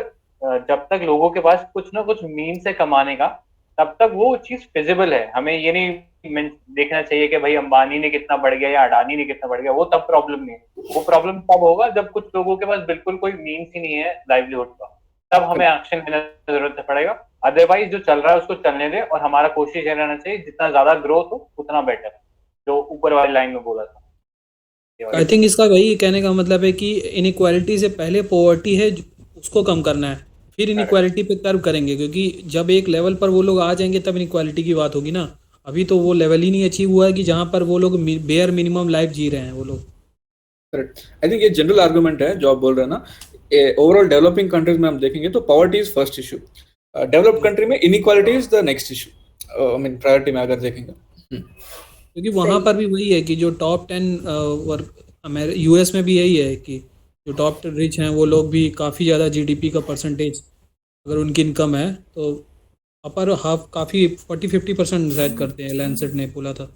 जब तक लोगों के पास कुछ ना कुछ मीन्स है कमाने का, तब तक वो चीज फिजिबल है। हमें ये नहीं देखना चाहिए कि भाई अंबानी ने कितना बढ़ गया या अडानी ने कितना बढ़ गया, वो तब प्रॉब्लम नहीं है। वो प्रॉब्लम तब होगा जब कुछ लोगों के पास बिल्कुल कोई मीन्स ही नहीं है लाइवलीहुड का, तब हमें एक्शन लेने की जरूरत पड़ेगा। अदरवाइज जो चल रहा है उसको चलने दे, और हमारा कोशिश ये रहना चाहिए जितना ज्यादा ग्रोथ हो उतना बेटर, जो ऊपर वाली लाइन में बोला था। आई थिंक इसका वही कहने का मतलब है कि इनइक्वालिटी से पहले पॉवर्टी है, उसको कम करना है, फिर इनइक्वालिटी पे कर्व करेंगे, क्योंकि जब एक लेवल पर वो लोग आ जाएंगे तब इनइक्वालिटी की बात होगी ना। अभी तो वो लेवल ही नहीं अचीव हुआ है कि जहाँ पर वो लोग बेयर मिनिमम लाइफ जी रहे हैं वो लोग। करेक्ट। आई थिंक ये जनरल आर्गुमेंट है जो आप बोल रहे हैं ना। ओवरऑल डेवलपिंग कंट्रीज में हम देखेंगे तो poverty is first issue, developed country में inequality is the next issue, I mean priority में अगर देखेंगे। क्योंकि वहाँ पर भी वही है कि जो टॉप 10 वर्क यूएस में भी यही है कि जो टॉप रिच हैं वो लोग भी काफ़ी ज़्यादा जीडीपी का परसेंटेज अगर उनकी इनकम है तो अपर हाफ काफ़ी 40-50% शायद करते हैं, लैंसेट ने बोला था।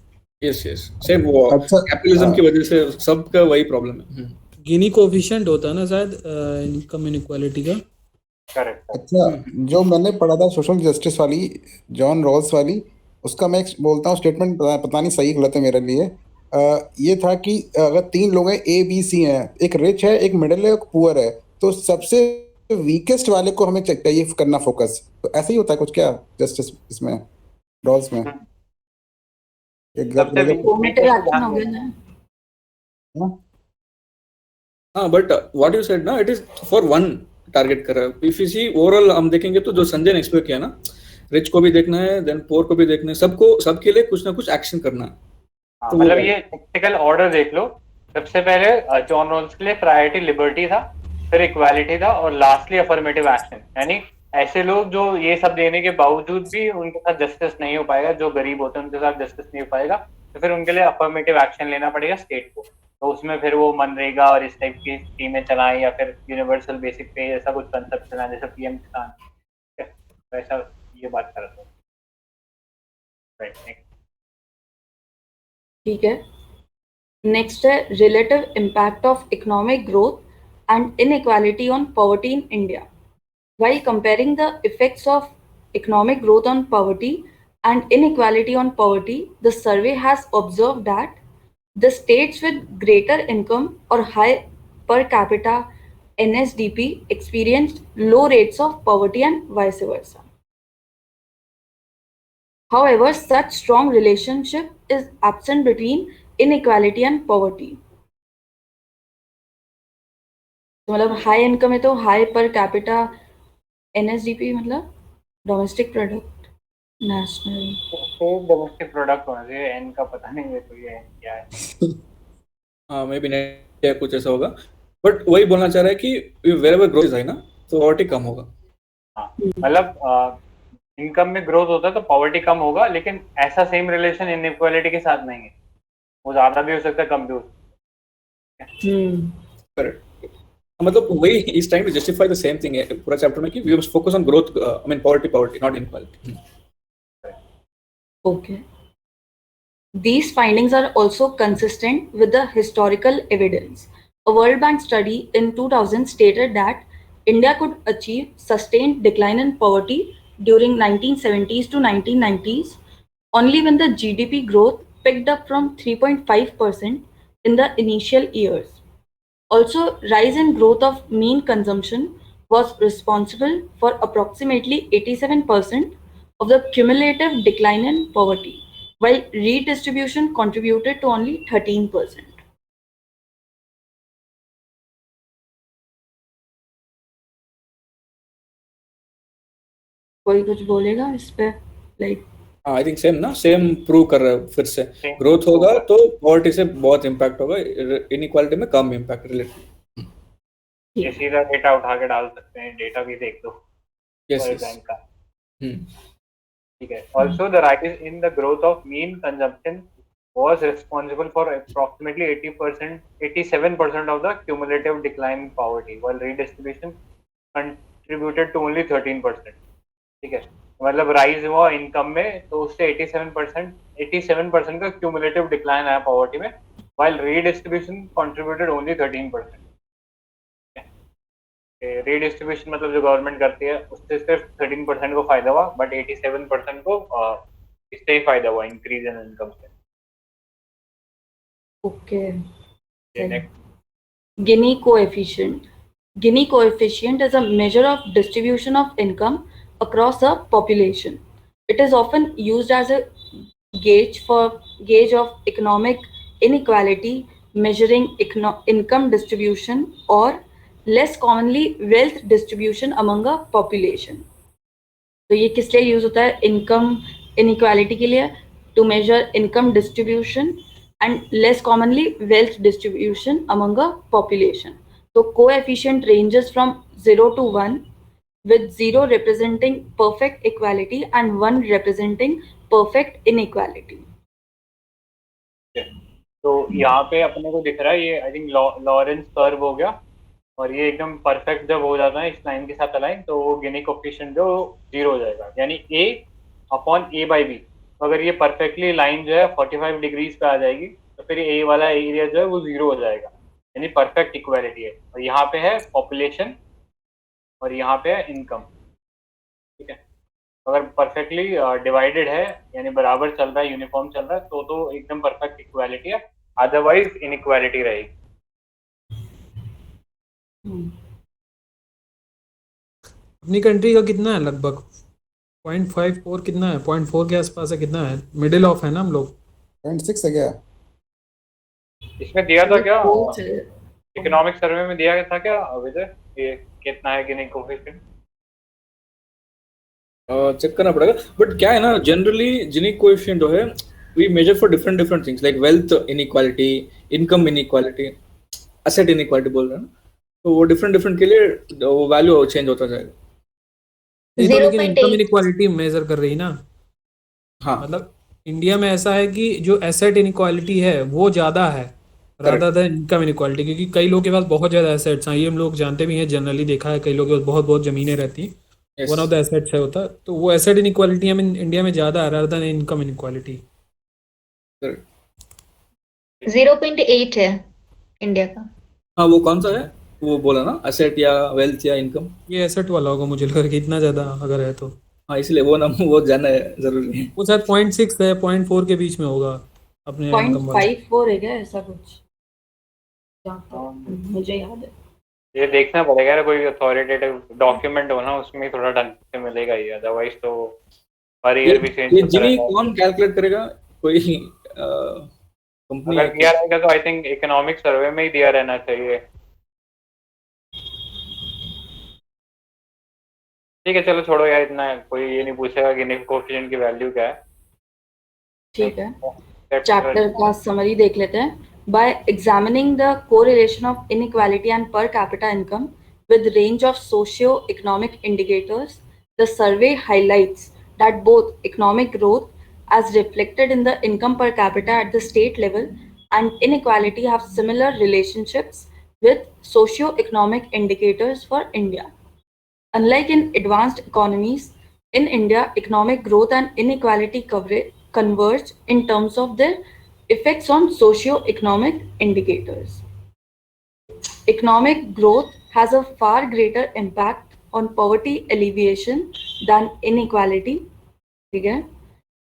यस यस, सेम वो अच्छा, कैपिटलिज्म की वजह से सबका वही प्रॉब्लम है। गिनी कोफिशिएंट होता है ना शायद इनकम इनइक्वालिटी का। करेक्ट। अच्छा, जो मैंने पढ़ा था सोशल जस्टिस वाली, जॉन रॉल्स वाली, उसका मैं एक बोलता हूँ स्टेटमेंट, पता नहीं सही गलत है मेरे लिए। ये था कि अगर 3 लोग हैं, ए बी सी हैं, एक रिच है, एक मिडिल है, एक पुअर है, तो सबसे वीकेस्ट वाले को हमें चाहिए करना फोकस। तो ऐसा ही होता है कुछ क्या जस्टिस इसमें, रॉल्स में? एक सबसे Affirmative action हो गया ना। हाँ, बट व्हाट यू सेड ना, it is for one target कर रहा है। इफ यू सी ओवरऑल हम देखेंगे तो जो संजय ने एक्सप्लेन किया ना, रिच को भी देखना है, देन पुअर को भी देखना है, सबको, सबके लिए कुछ ना कुछ एक्शन करना है। हाँ, मतलब ये टेक्निकल ऑर्डर देख लो। सबसे पहले जॉन रॉल्स के लिए प्रायोरिटी लिबर्टी था, फिर इक्वालिटी था, और लास्टली अफर्मेटिव एक्शन। यानी ऐसे लोग जो ये सब देने के बावजूद भी उनके साथ जस्टिस नहीं हो पाएगा, जो गरीब होते हैं उनके साथ जस्टिस नहीं हो पाएगा, तो फिर उनके लिए अफर्मेटिव एक्शन लेना पड़ेगा स्टेट को। तो उसमें फिर वो मनरेगा और इस टाइप की स्कीमें चलाएं, या फिर यूनिवर्सल बेसिक पे ऐसा कुछ कंसेप्ट चलाएं, जैसे पीएम किसान, वैसा ये बात कर रहा था। राइट, ठीक है। नेक्स्ट है relative impact of economic growth and inequality on poverty in India. While comparing the effects of economic growth on poverty and inequality on poverty, the survey has observed that the states with greater income or high per capita NSDP experienced low rates of poverty and vice versa. However, such strong relationship is absent between inequality and poverty. तो मतलब high income है तो high per capita NSDP मतलब domestic product national, तो domestic product होना चाहिए, N का पता नहीं है तो ये क्या है। हाँ, मे बी नहीं कुछ ऐसा होगा, बट वही बोलना चाह रहा है कि वेरेवर ग्रोथ है ना तो पॉवर्टी कम होगा। हाँ, मतलब इनकम में ग्रोथ होता है तो पॉवर्टी कम होगा, लेकिन ऐसा सेम रिलेशन इनइक्वालिटी के साथ नहीं है। वो ज्यादा भी हो सकता है, कम भी हो सकता है। करेक्ट। मतलब वही is trying to justify the same thing है पूरा चैप्टर में कि we must focus on growth, I mean poverty not inequality. Okay. These findings are also consistent with the historical evidence. A World Bank study in 2000 stated that India could achieve sustained decline in poverty during 1970s to 1990s only when the GDP growth picked up from 3.5% in the initial years. Also, rise in growth of mean consumption was responsible for approximately 87% of the cumulative decline in poverty, while redistribution contributed to only 13%. कोई कुछ बोलेगा इस पे? Like I think same ना, same prove कर रहा है फिर से, ग्रोथ होगा तो पॉवर्टी से बहुत इम्पैक्ट होगा, इनइक्वालिटी में कम इम्पैक्ट रिलेटेड। ये सीधा डेटा उठा के डाल सकते हैं, डेटा भी देख लो वर्ल्ड बैंक का। ठीक है। Also, the rise in the growth of mean consumption was responsible for approximately 87% of the cumulative decline in poverty, while redistribution contributed to only 13%. ठीक है, मतलब राइज हुआ इनकम में तो उससे 87% का क्यूमुलेटिव डिक्लाइन आया पॉवर्टी में, while redistribution contributed only 13%. Redistribution मतलब जो गवर्नमेंट करती है उससे सिर्फ 13% को फायदा हुआ, बट 87% को इससे ही फायदा हुआ, इंक्रीज इन इनकम से। Okay. Next Gini coefficient. Gini coefficient is a measure of distribution of income across a population. It is often used as a gauge of economic inequality, measuring income distribution, or less commonly wealth distribution among a population. तो ये किस लिए use होता है? Income inequality के लिए, to measure income distribution and less commonly wealth distribution among a population. So coefficient ranges from 0 to 1, with 0 representing perfect equality and 1 representing perfect inequality. तो यहाँ पे अपने को दिख रहा है ये आई थिंक लॉरेंस कर्व हो गया, और ये एकदम परफेक्ट जब हो जाता है इस लाइन के साथ अलाइन, तो वो गिनी कोफिशिएंट जो 0 हो जाएगा, यानी a upon a by B. तो अगर ये परफेक्टली लाइन जो है 45 डिग्रीज पे आ जाएगी, तो फिर ए वाला एरिया जो है वो 0 हो जाएगा, यानी परफेक्ट इक्वालिटी है। और यहाँ पे है पॉपुलेशन और यहाँ पे है इनकम, ठीक है। अगर परफेक्टली डिवाइडेड है, यानी बराबर चल रहा है, यूनिफॉर्म चल रहा है, तो एकदम परफेक्ट इक्वालिटी है, अदरवाइज इनइक्वालिटी रहेगी। अपनी कंट्री का कितना है लगभग 0.54 कितना है, 0.4 के आसपास है, कितना है, मिडिल ऑफ है ना हम लोग। 0.6 है क्या? इसमें दिया था क्या, Fourth, इकोनॉमिक सर्वे में दिया था क्या विजय, ये कितना है गिनी कोफिशिएंट? चेक करना पड़ेगा, बट क्या है ना, जनरली जिनी कोएफिशिएंट जो है we measure for different things like wealth inequality, income inequality, asset inequality बोल रहे हैं ना, तो वो डिफरेंट के लिए वो वैल्यू चेंज होता जाएगा। ये तो लेकिन 0.8 इनकम इनइक्वालिटी मेजर कर रही ना। हाँ, मतलब इंडिया में ऐसा है कि जो एसेट इनइक्वालिटी है वो ज़्यादा है रादर देन इनकम इनइक्वालिटी, क्योंकि कई लोगों के पास बहुत ज़्यादा एसेट्स हैं, ये हम लोग जानते भी हैं, जनरली देखा है, कई लोगों के पास बहुत बहुत ज़मीनें रहती हैं, yes. One of the assets है होता, तो वो एसेट इनइक्वालिटी हमें इंडिया में ज़्यादा है रादर देन इनकम इनइक्वालिटी। 0.8 है इंडिया का। हाँ, वो कौन सा है वो बोला ना, एसेट या वेल्थ या इनकम? ये एसेट वाला होगा मुझे लग रहा है कि इतना ज़्यादा अगर है तो। हाँ, इसलिए वो जानना जरूरी है। वो शायद 0.6 है, 0.4 के बीच में होगा अपने इनकम वाला। 0.54 है क्या, ऐसा कुछ मुझे याद है। ये देखना पड़ेगा यार, कोई अथॉरिटेटिव डॉक्यूमेंट हो ना, उसमें थोड़ा ढंग से मिलेगा ही, अदरवाइज तो पर ईयर भी चेंज ये होता जिनी रहता है। कौन कैलकुलेट करेगा? कोई कंपनी अगर दिया रहेगा तो आई थिंक इकोनॉमिक सर्वे में ही दिया रहना चाहिए। ठीक है, चलो छोड़ो यार, इतना कोई ये नहीं पूछेगा कि गिनी कोफिशिएंट की वैल्यू क्या है। ठीक है, चैप्टर का समरी देख लेते हैं। By examining the correlation of inequality and per capita income with range of socio-economic indicators, the survey highlights that both economic growth as reflected in the income per capita at the state level and inequality have similar relationships with socio-economic indicators for India. Unlike in advanced economies, in India, economic growth and inequality converge in terms of their effects on socio-economic indicators. Economic growth has a far greater impact on poverty alleviation than inequality. Okay?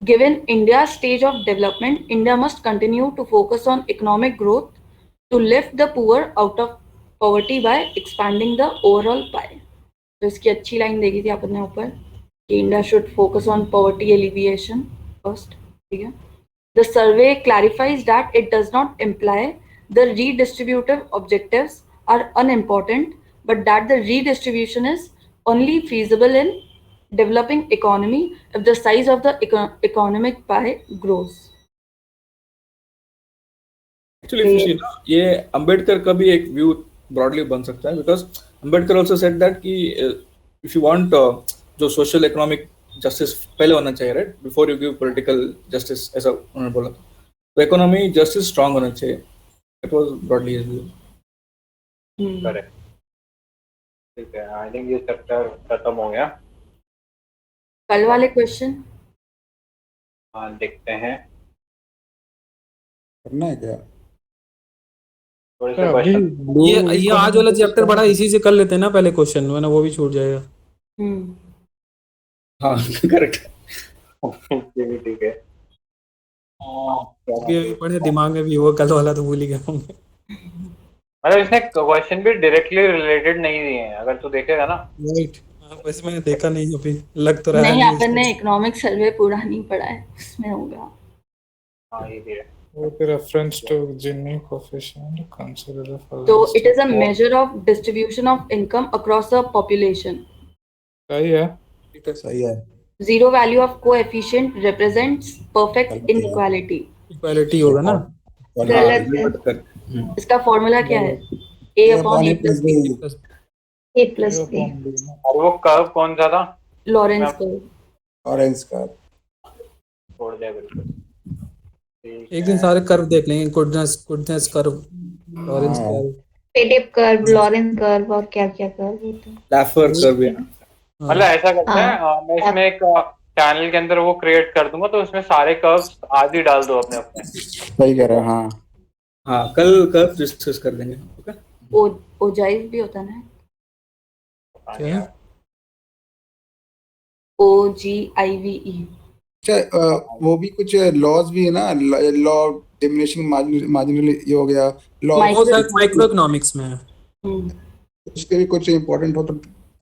Given India's stage of development, India must continue to focus on economic growth to lift the poor out of poverty by expanding the overall pie. तो इसकी अच्छी line देखी थी आपने ऊपर कि India should focus on poverty alleviation first, ठीक है। The survey clarifies that it does not imply the redistributive objectives are unimportant, but that the redistribution is only feasible in developing economy if the size of the economic pie grows. Actually ना, ये अंबेडकर का भी एक view broadly बन सकता है, because Ambedkar also said that कि if you want जो सोशल इकोनॉमिक जस्टिस पहले होना चाहिए, right, before you give political justice, ऐसा उन्होंने बोला था। तो इकोनॉमी जस्टिस स्ट्रांग होना चाहिए, it was broadly his view. Correct, ठीक है, आई थिंक ये चैप्टर खत्म हो गया। कल वाले क्वेश्चन हाँ, देखते हैं करना है क्या? थोड़े से अभी क्वेश्चन। blue ये आज वाला चैप्टर बड़ा इसी से कर लेते हैं ना पहले क्वेश्चन, वरना वो भी छूट जाएगा। हाँ करेक्ट। ठीक है। अभी अभी पढ़े दिमाग में भी वो कल वाला तो भूल ही गया हूँ। मतलब इसने क्वेश्चन भी डायरेक्टली रिलेटेड नहीं दिए हैं, अगर तू देखेगा ना। राइट, वैसे मैंने देखा नहीं अभी, लग तो रहा है नहीं, नहीं अपन ने इकोनॉमिक सर्वे पूरा नहीं पढ़ा है, इसमें होगा। हाँ ये भी है। with reference to Gini coefficient, consider the following. So it is a measure of distribution of income across a population. सही है। सही है। Zero value of coefficient represents perfect inequality. Equality होगा ना। गलत है। इसका फॉर्मूला क्या है? A upon A plus B. A plus B। और वो कर्व कौन सा था? Lorentz curve. ऑरेंज का छोड़ दिया बिल्कुल। एक दिन सारे कर्व देख लेंगे, गुडनेस कर्व, लॉरेंस कर्व, पेडेप कर्व, लॉरेंस कर्व और क्या क्या कर्व होते हैं। लैफर कर्व है ना। मतलब ऐसा करते हैं, मैं इसमें एक चैनल के अंदर वो क्रिएट कर दूंगा, तो उसमें सारे कर्व्स आज ही डाल दो अपने अपने। सही कह रहे हैं। हाँ हाँ कल कर्व डिस्कस कर देंगे। ओके। ओजाइव भी होता है ना? क्या? OGIVE। अच्छा वो भी कुछ लॉज भी है ना, लॉ डिमिनिशिंग मार्जिनल ये हो गया लॉ, वो शायद माइक्रो इकोनॉमिक्स में है। उसके भी कुछ इंपॉर्टेंट हो तो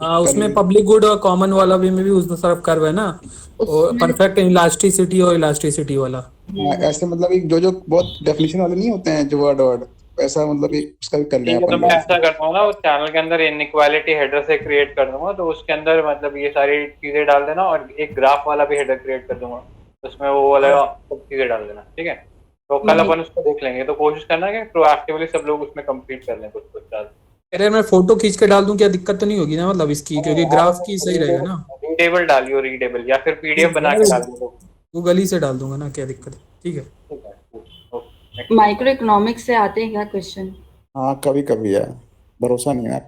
हाँ, उसमें पब्लिक गुड और कॉमन वाला भी में भी उस तरफ कर्व है ना, परफेक्ट इलास्टिसिटी और इलास्टिसिटी वाला। ऐसे मतलब एक जो बहुत डेफिनेशन वाले नहीं होते हैं जो वर्ड ऐसा, मतलब एक उसका भी कर लें तो अपन। मैं ऐसा करता हूँ ना, उस चैनल के अंदर इनइक्वालिटी हेडर से क्रिएट कर दूंगा, तो उसके अंदर मतलब ये सारी चीजें डाल देना, और एक ग्राफ वाला भी हेडर क्रिएट कर दूंगा, उसमें वो वाला सब चीजें डाल देना। ठीक है, तो कल अपन उसको देख लेंगे। तो कोशिश करना कि प्रोएक्टिवली सब लोग उसमें कंप्लीट कर लें कुछ कुछ। अरे मैं फोटो खींच के डाल दूं, क्या दिक्कत तो नहीं होगी ना मतलब इसकी, क्योंकि ग्राफ की सही रहेगा ना। रीडेबल डालियो, रीडेबल, या फिर पीडीएफ बना के डाल दो। गूगल ही से डाल दूंगा ना, क्या दिक्कत है। ठीक है। माइक्रो इकोनॉमिक्स से आते हैं क्या क्वेश्चन? हाँ कभी कभी है, भरोसा नहीं है।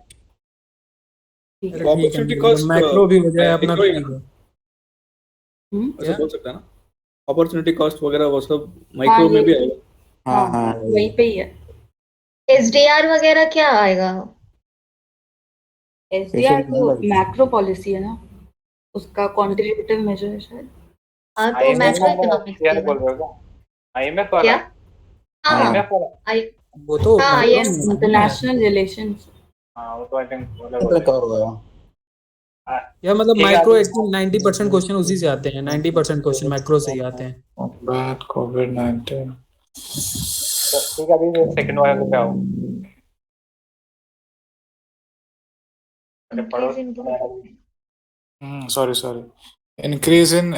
अपॉर्चुनिटी कॉस्ट मैक्रो भी हो जाए अपना। ऐसा बोल सकता है ना, अपॉर्चुनिटी कॉस्ट वगैरह वो सब माइक्रो में भी आएगा। हाँ वहीं पे ही है। SDR वगैरह क्या आएगा? SDR तो मैक्रो पॉलिसी है ना, उसका क्वांटिटेटिव मेजर है शायद। हाँ तो मैक्रो इकोनॉमिक्स क्या बोल रहे हो? IMF वाला? क्या? हाँ IMF वाला? वो तो हाँ ये इंटरनेशनल रिलेशंस। हाँ वो तो आई थिंक या मतलब माइक्रो 90% क्वेश्चन उसी से आते हैं, 90% क्वेश्चन माइक्रो से ही आते हैं। Bad COVID-19. ठीक है, अभी सेकंड वाले पे आओ। Sorry. Increase in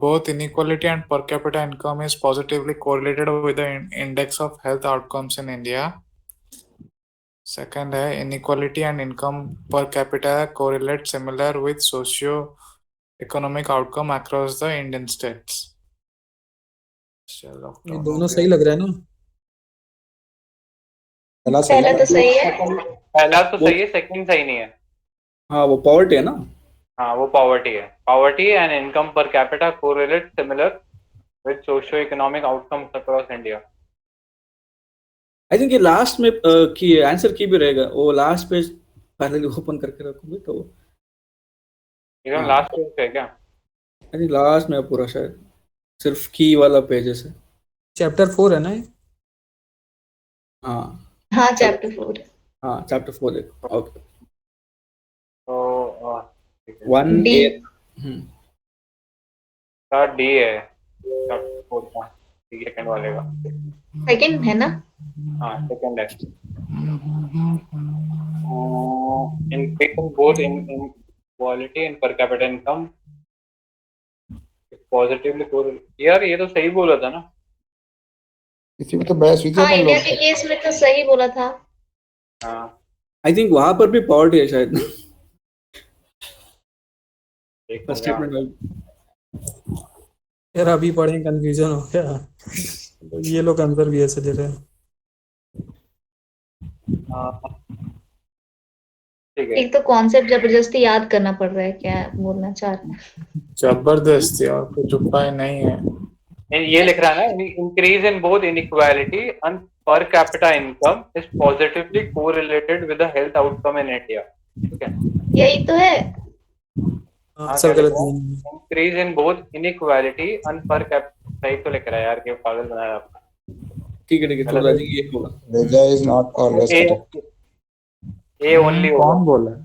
both inequality and per capita income is positively correlated with the index of health outcomes in India. Second है inequality and income per capita correlate similar with socio-economic outcome across the Indian states. ये दोनों सही लग रहा है ना? पहला तो सही है। पहला तो सही है, सेकंड सही नहीं है। हाँ वो पॉवर्टी है ना। हाँ वो पॉवर्टी है। Poverty and income per capita correlate similar with socio economic outcomes across India. I think ये लास्ट में की आंसर की भी रहेगा, वो लास्ट पेज पहले ओपन करके रखोगे तो एकदम लास्ट पेज पे क्या? आई थिंक लास्ट में पूरा शायद सिर्फ की वाला पेजेस है। चैप्टर 4 है ना ये? हाँ चैप्टर 4। हाँ चैप्टर 4 देखो। ओके तो 1A का डी है चैप्टर 4 का, सेकंड वाले का। सेकंड है ना? हाँ सेकंड है। increasing both in quality and per capita income positively correlated। यार ये तो सही बोला था ना? इसी में तो बहस हुई थी हाँ अपन इंडिया लोग। के केस में तो सही बोला था। हाँ आई थिंक वहां पर भी पॉवर्टी है शायद। एक फर्स्ट स्टेटमेंट यार अभी पढ़े कंफ्यूजन हो गया। ये लोग आंसर भी ऐसे दे रहे हैं। ठीक है। एक तो कॉन्सेप्ट जबरदस्ती याद करना पड़ रहा है, क्या बोलना चाह रहे हैं। जबरदस्ती और कुछ उपाय नहीं है। ये लिख रहा है ना, increase in both inequality and per capita income is positively correlated with the health outcome in India. ठीक है, यही तो है। आंसर गलत दिया। Increase in both inequality and per capita, सही तो लिख रहा है यार, कि पागल बनाया आपने। ठीक है तो आई थिंक ये होगा। Vijay is not always correct. A only कौन बोला है?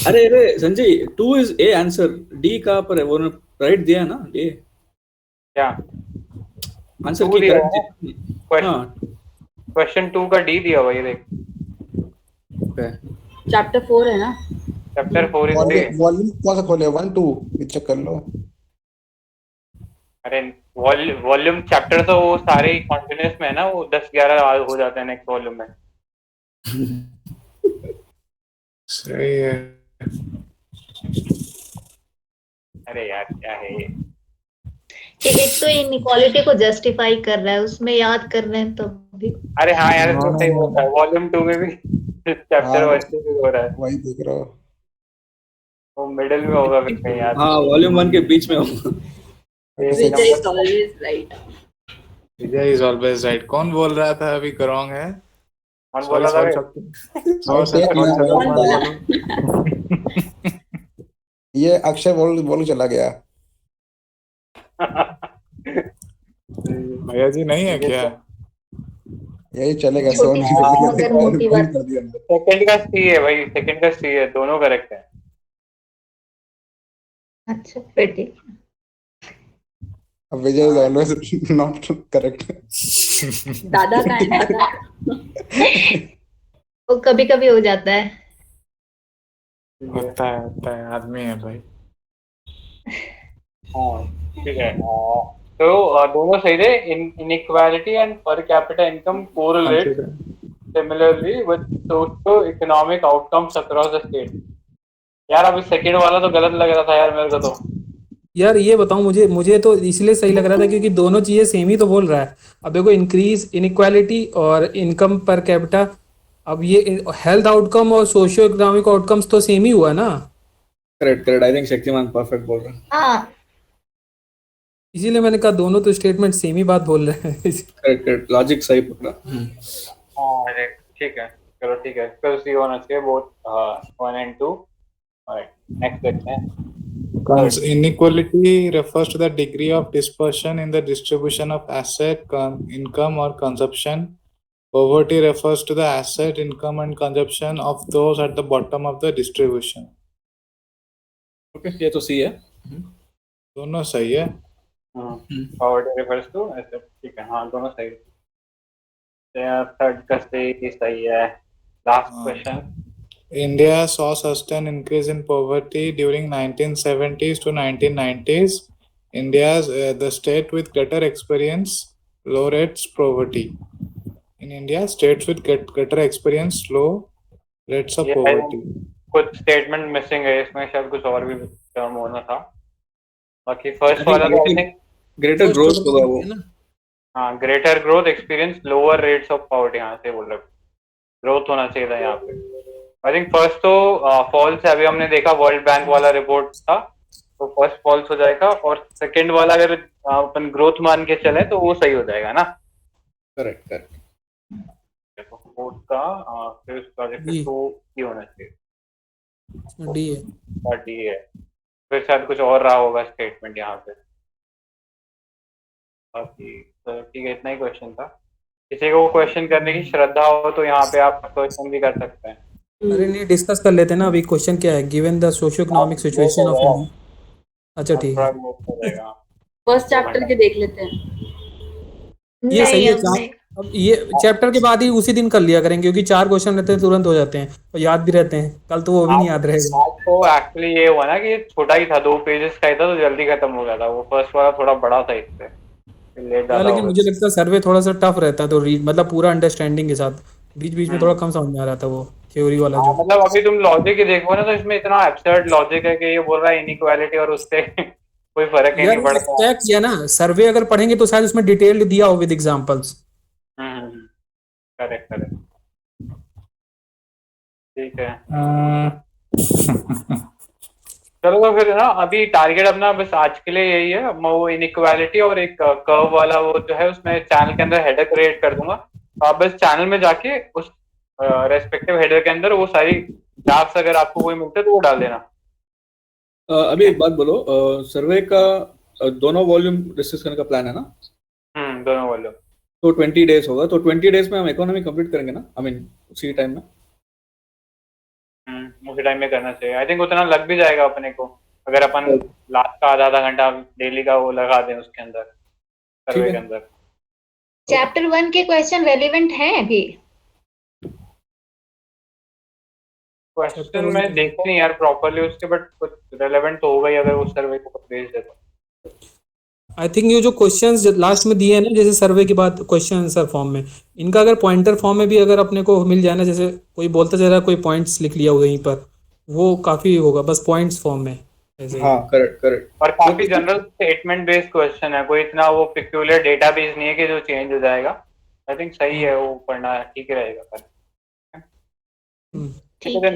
अरे Sanjay 2 is A answer, D कहाँ पर है? वो राइट दिया है ना ए क्या आंसर Two की दिया करेक्ट। है? हाँ क्वेश्चन 2 का डी दिया हुआ है, ये देख, चैप्टर 4 है ना। चैप्टर 4 इज वॉल्यूम कौन सा खोले? 1 2 चेक कर लो। अरे वॉल्यूम चैप्टर तो वो सारे कॉन्टिन्यूस में है ना, वो 10-11 हो जाते हैं नेक्स्ट वॉल्यूम में। सही है। अरे यार क्या है ये? एक तो इनइक्वालिटी को जस्टिफाई कर रहा है, उसमें याद कर रहे हैं तो भी। अरे हाँ यार, तो सही होता है, वॉल्यूम 2 में भी चैप्टर हाँ, 1 भी हो रहा है, वही देख रहा हो। वो मिडिल में होगा फिर कहीं यार। हाँ वॉल्यूम 1 के बीच में होगा। Vijay is always right. Vijay is always right. कौन बोल रहा था अभी रॉन्ग है? कौन बोला था? ये अक्षय बोल चला गया। भैया जी नहीं है क्या? यही चलेगा। छोटी छोटी मगर मोटी बात। सेकंड का सी है भाई, सेकंड का सी है, दोनों करेक्ट है। अच्छा फिर ठीक है। विजय इज ऑलवेज नॉट करेक्ट। दादा का है दादा। वो कभी कभी हो जाता है। होता है आदमी है भाई। हाँ ठीक है। तो दोनों सही थे। Inequality and per capita income correlate similarly with socio economic outcomes across the state. यार अभी सेकंड वाला तो गलत लग रहा था यार मेरे को तो। यार ये बताऊं, मुझे तो इसलिए सही लग रहा था क्योंकि दोनों चीजें सेम ही तो बोल रहा है। अब देखो इंक्रीज इनइक्वालिटी और इनकम पर कैपिटा, अब ये हेल्थ आउटकम और सोशियो इकोनॉमिक आउटकम्स तो सेम ही हुआ ना। Correct I think Shaktimaan perfect बोल रहा है। हाँ इसीलिए मैंने कहा दोनों तो स्टेटमेंट सेम ही बात बोल रहे हैं। करेक्ट लॉजिक सही पकड़ा। हाँ अरे ठीक है, चलो ठीक है, फिर सी होना चाहिए बोथ 1 and 2। ऑलराइट, नेक्स्ट देखते हैं। Inequality refers to the degree of dispersion in the distribution of asset, income or consumption. Poverty refers to the asset, income and consumption of those at the bottom of the distribution. Okay ये तो सी है। दोनों सही है। Poverty refers to ऐसे, ठीक है, हाँ दोनों सही। थर्ड का सही है। Last question. India saw sustained increase in poverty during 1970s to 1990s. India's the state with greater experience low rates poverty. In India, states with greater experience low rates of poverty. कुछ statement missing है इसमें, शायद कुछ और भी term होना था। बाकी फर्स्ट वाला तो आई थिंक ग्रेटर ग्रोथ होगा वो। हाँ, greater growth experience lower rates of poverty, हाँ से बोल रहे, ग्रोथ होना चाहिए था यहाँ पे। आई थिंक फर्स्ट तो फॉल्स है, अभी हमने देखा वर्ल्ड बैंक वाला रिपोर्ट था, तो फर्स्ट फॉल्स हो जाएगा, और सेकंड वाला अगर अपन ग्रोथ मान के चले तो वो सही हो जाएगा ना। करेक्ट देखो फोर्थ का फिर प्रोजेक्ट तो ये होना चाहिए, डी है। डी है, फिर शायद कुछ और रहा होगा स्टेटमेंट यहाँ पे। बाकी तो ठीक है, इतना ही क्वेश्चन था। किसी को क्वेश्चन करने की श्रद्धा हो तो यहाँ पे आप क्वेश्चन भी कर सकते हैं। अरे नहीं, डिस्कस कर लेते हैं ना। अभी क्वेश्चन क्या है, given the socio economic situation of India. अच्छा ठीक है, फर्स्ट चैप्टर के देख लेते हैं। ये सही है। नहीं, अब ये चैप्टर के बाद ही उसी दिन कर लिया करेंगे, क्योंकि 4 क्वेश्चन रहते हैं, तुरंत हो जाते हैं और याद भी रहते हैं। कल तो वो भी नहीं याद रहेगा। तो एक्चुअली ये हुआ ना कि ये छोटा ही था, 2 पेजेस का ही था, तो जल्दी खत्म हो गया था। वो फर्स्ट वाला थोड़ा बड़ा था, इससे लेट ज्यादा। लेकिन मुझे लगता है सर्वे थोड़ा सा टफ रहता है, तो रीड मतलब पूरा अंडरस्टैंडिंग के साथ बीच बीच में थोड़ा कम समझ में आ रहा था वो थ्योरी वाला जो। मतलब अभी तुम लॉजिक ही देखो ना, तो इसमें इतना एब्सर्ड लॉजिक है कि ये बोल रहा है इनइक्वालिटी और उससे कोई फर्क ही नहीं पड़ता। क्या किया ना, सर्वे अगर पढ़ेंगे तो शायद उसमें डिटेल दिया हो विद एग्जांपल्स। करेक्ट ठीक है। चलो तो फिर ना अभी टारगेट अपना बस आज के लिए यही है, वो इनइक्वालिटी और एक कर्व वाला वो जो है उसमें चैनल के अंदर हेडर क्रिएट कर दूंगा, तो आप बस चैनल में जाके उस रेस्पेक्टिव हेडर के अंदर वो सारी ग्राफ्स अगर आपको कोई मिलते तो वो डाल देना। अभी एक बात बोलो, सर्वे का दोनों वॉल्यूम डिस्कस करने का प्लान है ना? दोनों वाले तो 20 डेज होगा, तो 20 डेज में हम इकोनॉमी कंप्लीट करेंगे ना, आई मीन उसी टाइम में। उसी टाइम में करना चाहिए। आई थिंक उतना लग भी जाएगा अपने को, अगर अपन लास्ट का आधा घंटा डेली का वो लगा दें उसके अंदर, सर्वे के अंदर। चैप्टर 1 के क्वेश्चन रेलिवेंट हैं अभी? क्वेश्चन मैं देखा नहीं यार प्रॉपरली उसके, बट कुछ रेलेवेंट तो होगा ही अगर उस सर्वे को भेज दे तो। आई थिंक ये जो क्वेश्चंस लास्ट में दिए हैं ना, जैसे सर्वे के बाद क्वेश्चन आंसर फॉर्म में, इनका अगर पॉइंटर फॉर्म में भी अगर अपने को मिल जाए ना, जैसे कोई बोलता जा रहा है कोई पॉइंट्स लिख लिया हो वहीं पर, वो काफी होगा, बस पॉइंट्स फॉर्म में ऐसे ही। हाँ करेक्ट करेक्ट। और काफी जनरल स्टेटमेंट बेस्ड क्वेश्चन है, कोई इतना वो पिक्यूलियर डेटाबेस नहीं है कि जो चेंज हो जाएगा। आई थिंक सही है, वो पढ़ना ठीक रहेगा पर। ठीक है,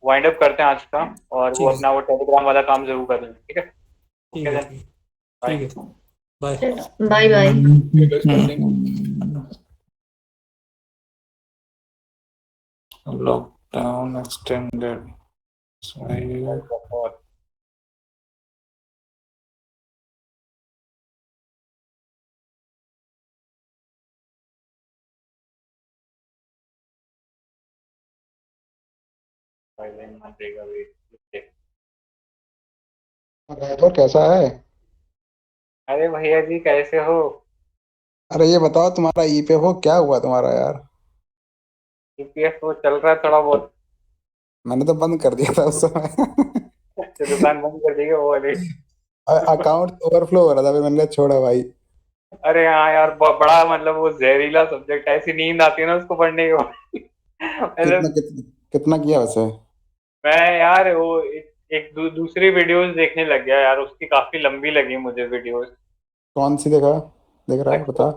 वाइंड अप करते हैं आज का, और वो अपना वो टेलीग्राम वाला काम जरूर कर लेंगे। ठीक है, ठीक है, ठीक है, bye bye bye. Lockdown extended. So, तो कैसा है? अरे भैया जी कैसे हो? अरे ये बताओ, तुम्हारा ईपीएफओ क्या हुआ तुम्हारा यार? ईपीएफ वो चल रहा है थोड़ा बहुत। मैंने तो बंद कर दिया था उस समय। दुकान बंद कर दी वो वाली। अकाउंट ओवरफ्लो हो रहा था, फिर मैंने छोड़ा भाई। अरे हाँ यार, बड़ा मतलब वो जहरीला सब्जेक्ट है, ऐसी नींद आती है ना उसको पढ़ने को। कितना कितना कितना किया वैसे? मैं यार वो दूसरी वीडियोस देखने लग गया यार, उसकी काफी लंबी लगी मुझे वीडियोस। कौन सी देख रहा है बता।